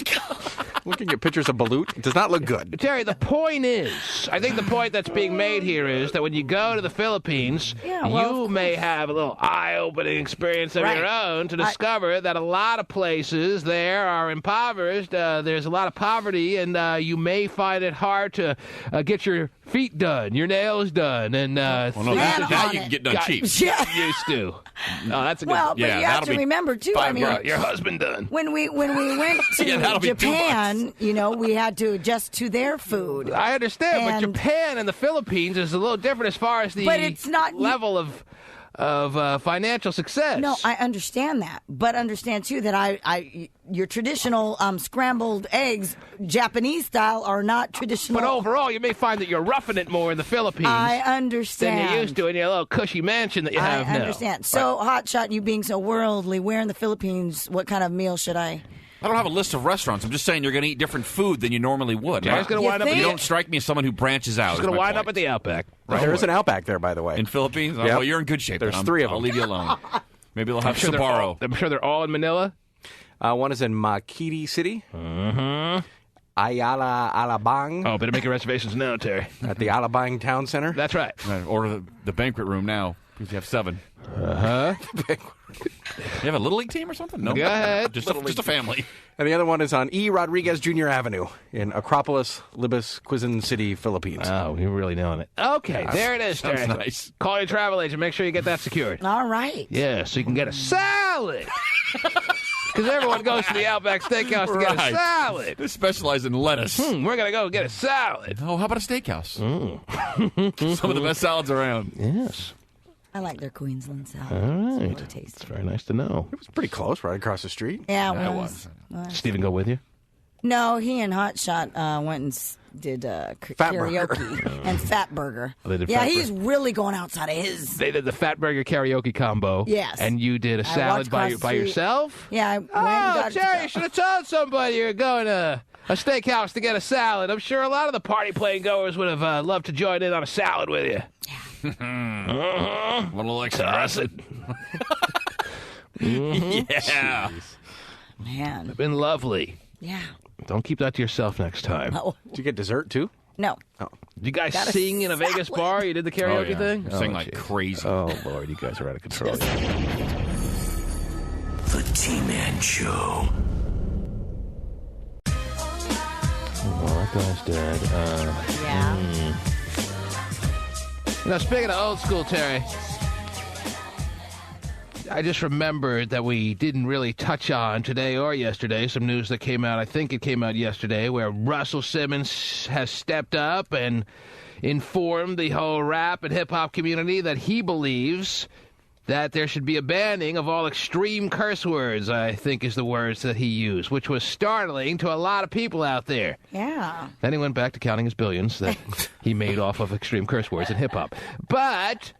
Looking at pictures of balut, it does not look good. Terry, the point is, I think the point that's being made here is that when you go to the Philippines, you may have a little eye-opening experience of your own to discover that a lot of places there are impoverished. There's a lot of poverty, and you may find it hard to get your feet done, your nails done, and now you can get done cheap. Yeah. Used to. No, that's a good. Well, but you have to remember too. I mean, your husband done. When we went to Japan, we had to adjust to their food. I understand, but Japan and the Philippines is a little different as far as the level of financial success. No, I understand that, but understand too that your traditional scrambled eggs, Japanese style, are not traditional. But overall, you may find that you're roughing it more in the Philippines. I understand. Than you used to in your little cushy mansion that you have now. I understand. So, Hotshot, you being so worldly, where in the Philippines, what kind of meal should I? I don't have a list of restaurants. I'm just saying you're going to eat different food than you normally would. Right? You don't strike me as someone who branches out. She's going to wind up at the Outback. Right. There is an Outback there, by the way. In Philippines? Yep. Well, you're in good shape. There's 3 of them. I'll leave you alone. Maybe they'll have I'm sure they're all in Manila. One is in Makiti City. Mm-hmm. Ayala Alabang. Oh, better make your reservations now, Terry. At the Alabang Town Center. That's right. Order the banquet room now, because you have 7. Uh-huh. You have a Little League team or something? No. Go ahead. Just a family. And the other one is on E. Rodriguez Jr. Avenue in Acropolis, Libis, Quezon City, Philippines. Oh, you're really nailing it. Okay, there it is, Terry. Sounds nice. Call your travel agent. Make sure you get that secured. All right. Yeah, so you can get a salad. Because everyone goes to the Outback Steakhouse to get a salad. They specialize in lettuce. We're going to go get a salad. Oh, how about a steakhouse? Some of the best salads around. Yes. I like their Queensland salad. All right. It's really tasty. It's very nice to know. It was pretty close, right across the street. Yeah, it it was. Stephen go with you? No, he and Hotshot went and did karaoke and Fat Burger. Oh, they did yeah, Fat he's really going outside of his. They did the Fat Burger karaoke combo. Yes. And you did a salad by yourself? Yeah, I went and got Jerry, you should have told somebody you're going to a steakhouse to get a salad. I'm sure a lot of the party plane goers would have loved to join in on a salad with you. A little extra acid. Yeah. Man. It's been lovely. Yeah. Don't keep that to yourself next time. Oh. Did you get dessert, too? No. Oh. Did you guys Got a sing in a Vegas salad. bar? You did the karaoke thing? You sing like geez. crazy. Oh, Lord, you guys are out of control. The T-Man Show. guy's dead. Yeah. Now, speaking of old school, Terry, I just remembered that we didn't really touch on today or yesterday some news that came out. I think it came out yesterday, where Russell Simmons has stepped up and informed the whole rap and hip-hop community that he believes that there should be a banning of all extreme curse words, I think is the words that he used, which was startling to a lot of people out there. Yeah. Then he went back to counting his billions that he made off of extreme curse words in hip-hop. But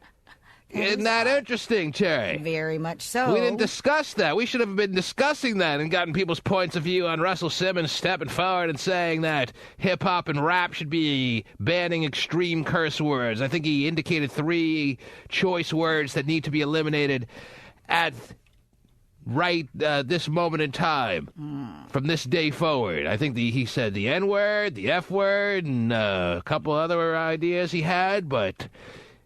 isn't that interesting, Terry? Very much so. We didn't discuss that. We should have been discussing that and gotten people's points of view on Russell Simmons stepping forward and saying that hip-hop and rap should be banning extreme curse words. I think he indicated 3 choice words that need to be eliminated at this moment in time from this day forward. I think he said the N-word, the F-word, and a couple other ideas he had, but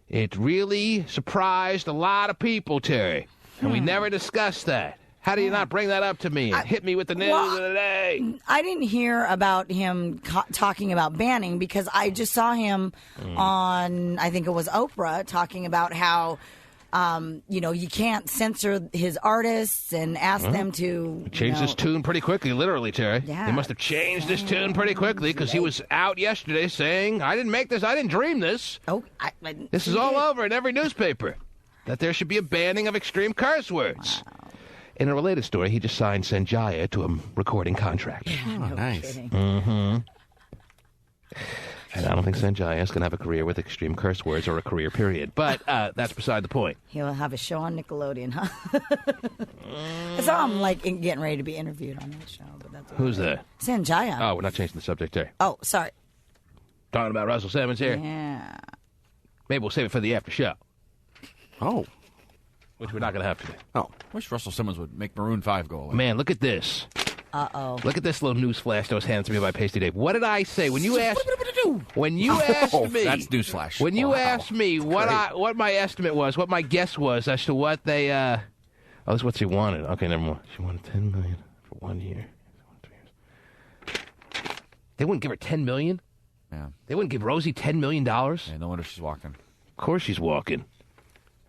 it really surprised a lot of people, Terry, and we never discussed that. How do you not bring that up to me and hit me with the news of the day? I didn't hear about him talking about banning because I just saw him on, I think it was Oprah, talking about how, you can't censor his artists and ask them to change his tune pretty quickly, literally, Terry. Yeah. He must have changed his tune pretty quickly because he was out yesterday saying, I didn't make this, I didn't dream this. Oh, this is all over in every newspaper, that there should be a banning of extreme curse words. Wow. In a related story, he just signed Sanjaya to a recording contract. Yeah, no nice. kidding. And I don't think Sanjaya is going to have a career with extreme curse words or a career period. But that's beside the point. He'll have a show on Nickelodeon, huh? I saw him getting ready to be interviewed on that show. But that's Who's that? Sanjaya. Oh, we're not changing the subject there. Oh, sorry. Talking about Russell Simmons here. Yeah. Maybe we'll save it for the after show. Oh. Which we're not going to have today. Oh. I wish Russell Simmons would make Maroon 5 go away. Man, look at this. Uh-oh. Look at this little news flash that was handed to me by Pasty Dave. What did I say? When you asked me... That's newsflash. When you asked me what my estimate was, what my guess was as to what they... Oh, that's what she wanted. Okay, never mind. She wanted $10 million for 1 year. They wouldn't give her $10 million? Yeah. They wouldn't give Rosie $10 million? Yeah, no wonder she's walking. Of course she's walking.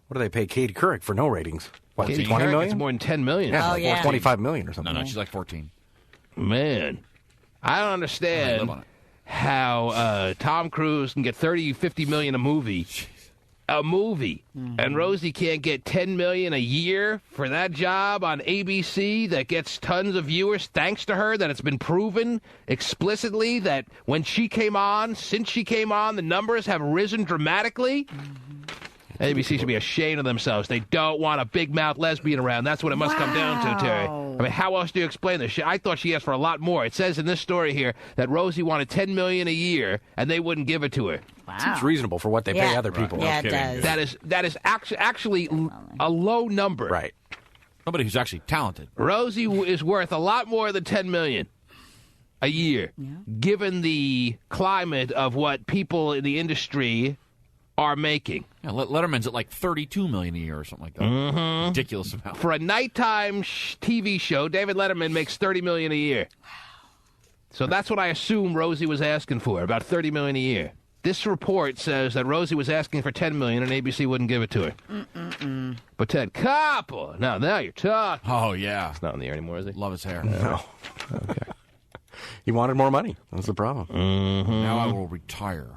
What do they pay Katie Couric for no ratings? What, Katie 20 Couric million? It's more than $10 million. Yeah, like 25 million or something. No, she's like 14. Man, I don't understand how Tom Cruise can get $30, $50 million a movie. A movie. And Rosie can't get $10 million a year for that job on ABC that gets tons of viewers thanks to her, that it's been proven explicitly that when she came on, since she came on, the numbers have risen dramatically. ABC should be ashamed of themselves. They don't want a big mouth lesbian around. That's what it must come down to, Terry. I mean, how else do you explain this? I thought she asked for a lot more. It says in this story here that Rosie wanted $10 million a year, and they wouldn't give it to her. Wow. Seems reasonable for what they pay other people. Yeah, it does. That is actually a low number. Right. Somebody who's actually talented. Rosie is worth a lot more than $10 million a year, given the climate of what people in the industry are making. Yeah, Letterman's at like $32 million a year or something like that. Mm-hmm. Ridiculous amount. For a nighttime TV show, David Letterman makes $30 million a year. So that's what I assume Rosie was asking for, about $30 million a year. This report says that Rosie was asking for $10 million and ABC wouldn't give it to her. But Ted Koppel, now you're talking. Oh, yeah. He's not on the air anymore, is he? Love his hair. No. Okay. He wanted more money. That's the problem. Now I will retire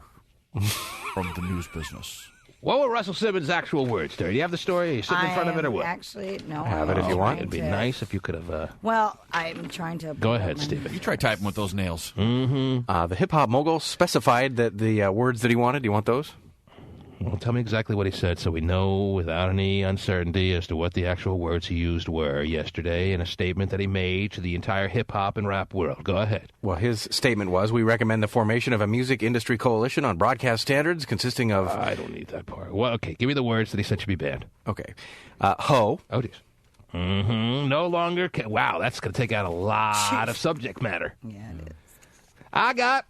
from the news business. What were Russell Simmons' actual words, Terry? Do you have the story? Are you sitting in front of it or what? Actually, no. I have it if you want. It'd be nice if you could have... Well, I'm trying to... Go ahead, Stephen. You try typing with those nails. The hip-hop mogul specified that the words that he wanted, do you want those? Well, tell me exactly what he said so we know without any uncertainty as to what the actual words he used were yesterday in a statement that he made to the entire hip-hop and rap world. Go ahead. Well, his statement was, we recommend the formation of a music industry coalition on broadcast standards consisting of... I don't need that part. Well, okay, give me the words that he said should be banned. Okay. Ho. Oh, geez. No longer... Wow, that's going to take out a lot of subject matter. Yeah, it is. I got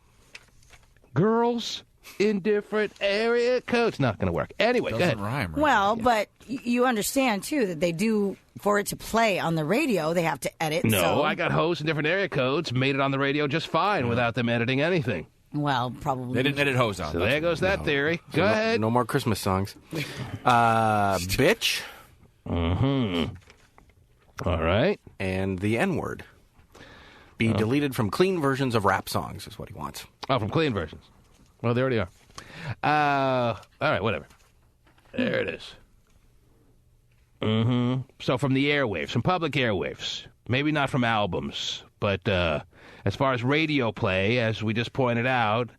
girls in different area codes. Not going to work. Anyway, go ahead. Rhyme, right? Well, but you understand, too, that they do, for it to play on the radio, they have to edit. No, so. I got hosts in different area codes, made it on the radio just fine without them editing anything. Well, probably. They didn't edit hose out. So there goes that theory. So Go ahead. No more Christmas songs. Bitch. Mm-hmm. All right. And the N-word. Be deleted from clean versions of rap songs is what he wants. Oh, from clean versions. Well, they already are. All right, whatever. There it is. Mm-hmm. So from the airwaves, from public airwaves. Maybe not from albums, but as far as radio play, as we just pointed out,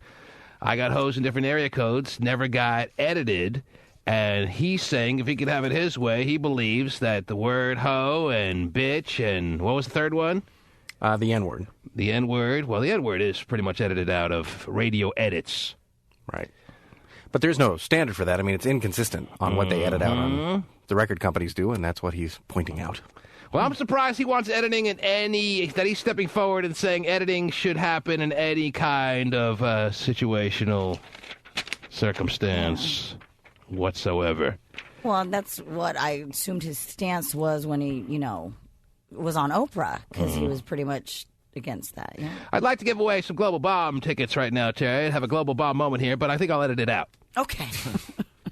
I got hoes in different area codes, never got edited. And he's saying if he could have it his way, he believes that the word hoe and bitch and what was the third one? The N-word. The N-word. Well, the N-word is pretty much edited out of radio edits. Right. But there's no standard for that. I mean, it's inconsistent on what they edit out on. The record companies do, and that's what he's pointing out. Well, I'm surprised he wants editing in that he's stepping forward and saying editing should happen in any kind of situational circumstance whatsoever. Well, that's what I assumed his stance was when he, was on Oprah, because he was pretty much against that. Yeah. I'd like to give away some Global Bomb tickets right now, Terry. I'd have a Global Bomb moment here, but I think I'll edit it out. Okay.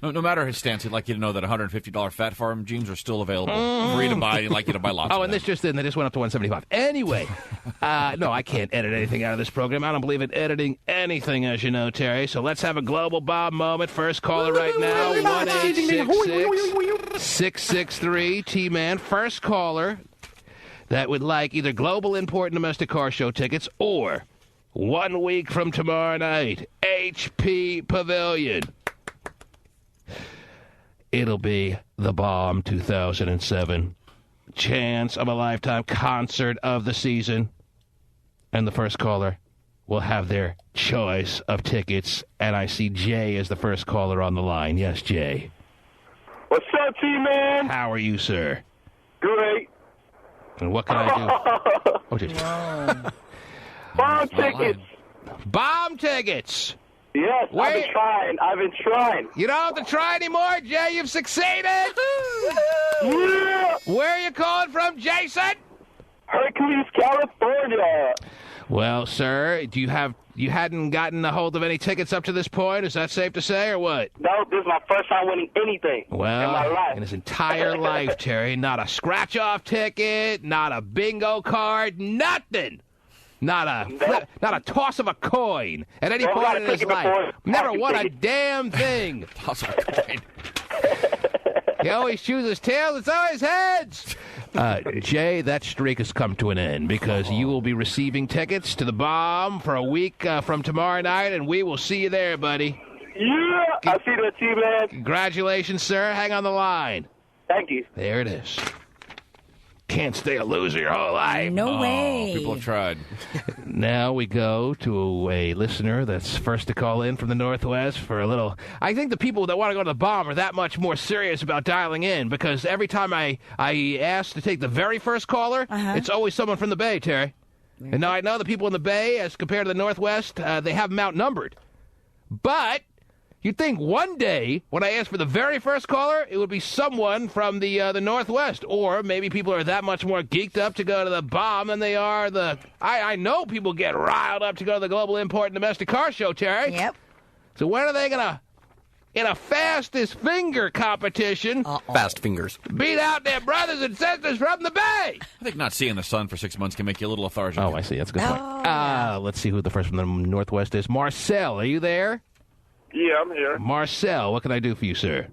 No matter his stance, he'd like you to know that $150 Fat Farm jeans are still available. Free to buy. He'd like you to buy lots of them. And this just in. They just went up to $175. Anyway, no, I can't edit anything out of this program. I don't believe in editing anything, as you know, Terry. So let's have a Global Bomb moment. First caller right now, 1-866-663 T-Man. First caller that would like either Global Import and Domestic Car Show tickets or 1 week from tomorrow night, HP Pavilion. It'll be the Bomb 2007. Chance of a lifetime concert of the season. And the first caller will have their choice of tickets. And I see Jay as the first caller on the line. Yes, Jay. What's up, T-Man? How are you, sir? Great. And what can I do? Oh, geez. Bomb tickets. Bomb tickets. Yes, I've been trying. You don't have to try anymore, Jay. You've succeeded. Yeah. Where are you calling from, Jason? Hercules, California. Well, sir, you hadn't gotten a hold of any tickets up to this point? Is that safe to say, or what? No, this is my first time winning anything in my life. In his entire life, Terry, not a scratch-off ticket, not a bingo card, nothing. Not a toss of a coin at any point in his life. Never won a damn thing. Toss of a coin. He always chooses tails. It's always heads. Jay, that streak has come to an end because you will be receiving tickets to the Bomb for a week from tomorrow night, and we will see you there, buddy. Yeah, I'll see you, T-Man. Congratulations, sir. Hang on the line. Thank you. There it is. Can't stay a loser your whole life. No way. People have tried. Now we go to a listener that's first to call in from the Northwest for a little. I think the people that want to go to the Bomb are that much more serious about dialing in because every time I ask to take the very first caller, it's always someone from the Bay, Terry. And now I know the people in the Bay, as compared to the Northwest, they have them outnumbered. But you'd think one day, when I ask for the very first caller, it would be someone from the Northwest. Or maybe people are that much more geeked up to go to the Bomb than they are the... I know people get riled up to go to the Global Import and Domestic Car Show, Terry. Yep. So when are they going to, in a fastest finger competition... Fast fingers. ...beat out their brothers and sisters from the Bay? I think not seeing the sun for 6 months can make you a little lethargic. Oh, I see. That's a good point. Let's see who the first from the Northwest is. Marcel, are you there? Yeah, I'm here. Marcel, what can I do for you, sir?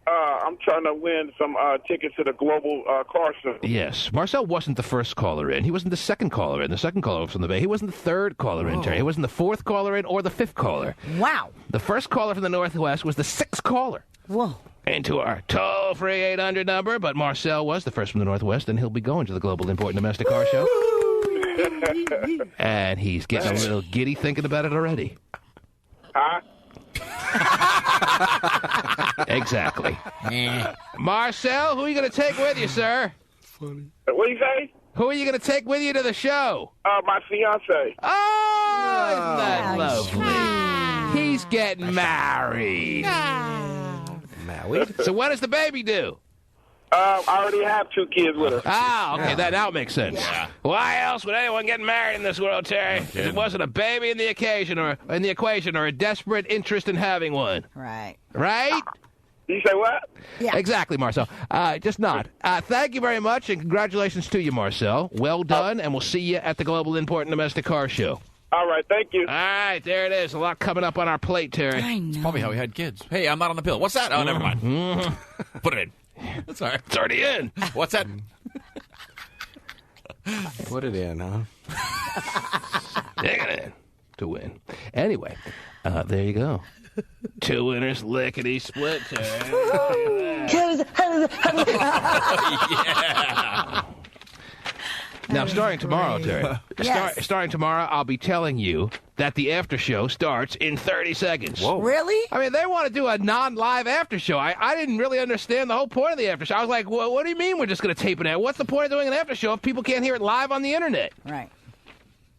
I'm trying to win some tickets to the Global Car Show. Yes. Marcel wasn't the first caller in. He wasn't the second caller in. The second caller was from the Bay. He wasn't the third caller in, Terry. He wasn't the fourth caller in or the fifth caller. Wow. The first caller from the Northwest was the sixth caller. Whoa. Into our toll-free 800 number, but Marcel was the first from the Northwest, and he'll be going to the Global Import and Domestic Car Show. And he's getting a little giddy thinking about it already. Huh? Exactly. Marcel, who are you going to take with you, sir? Funny. What do you say? Who are you going to take with you to the show? My fiance. Oh, isn't that lovely? He's getting married. Married? So what does the baby do? I already have 2 kids with her. Ah, okay, that now makes sense. Yeah. Why else would anyone get married in this world, Terry? If it wasn't a baby in the equation or a desperate interest in having one. Right. Right? You say what? Yeah. Exactly, Marcel. Just not. Thank you very much, and congratulations to you, Marcel. Well done, and we'll see you at the Global Import and Domestic Car Show. All right, thank you. All right, there it is. A lot coming up on our plate, Terry. I know. It's probably how we had kids. Hey, I'm not on the pill. What's that? Oh, never mind. Put it in. That's all right. It's already in. What's that? Put it in, huh? Take it in to win. Anyway, there you go. 2 winners, lickety split. Yeah. Now, starting tomorrow, Terry. Yes. Starting tomorrow, I'll be telling you that the after show starts in 30 seconds. Whoa. Really? I mean, they want to do a non-live after show. I didn't really understand the whole point of the after show. I was like, well, what do you mean we're just going to tape it out? What's the point of doing an after show if people can't hear it live on the internet? Right.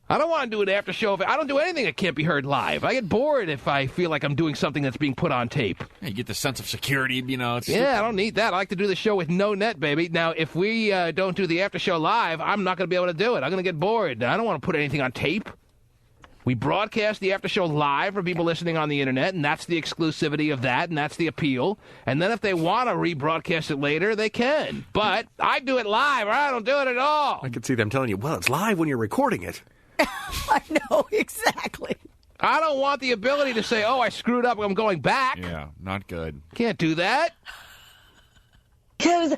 I don't want to do an after show. I don't do anything that can't be heard live. I get bored if I feel like I'm doing something that's being put on tape. Yeah, you get the sense of security, you know. Yeah, I don't need that. I like to do the show with no net, baby. Now, if we don't do the after show live, I'm not going to be able to do it. I'm going to get bored. I don't want to put anything on tape. We broadcast the after show live for people listening on the internet, and that's the exclusivity of that, and that's the appeal. And then if they want to rebroadcast it later, they can. But I do it live, or I don't do it at all. I could see them telling you, well, it's live when you're recording it. I know, exactly. I don't want the ability to say, oh, I screwed up, I'm going back. Yeah, not good. Can't do that. I'm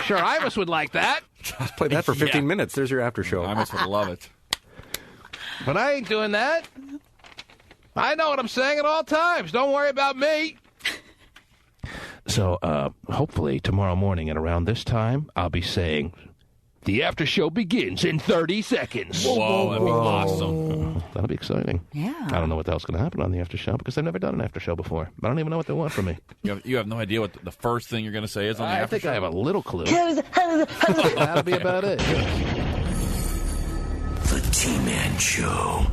sure Imus would like that. Just play that for 15 minutes. There's your after show. Imus would love it. But I ain't doing that. I know what I'm saying at all times. Don't worry about me. So, hopefully tomorrow morning at around this time, I'll be saying, the after show begins in 30 seconds. Whoa, that'd be awesome. That'll be exciting. Yeah. I don't know what the hell's going to happen on the after show because I've never done an after show before. I don't even know what they want from me. You have no idea what the first thing you're going to say is on the after show? I think I have a little clue. That'll be about it. The T-Man Show.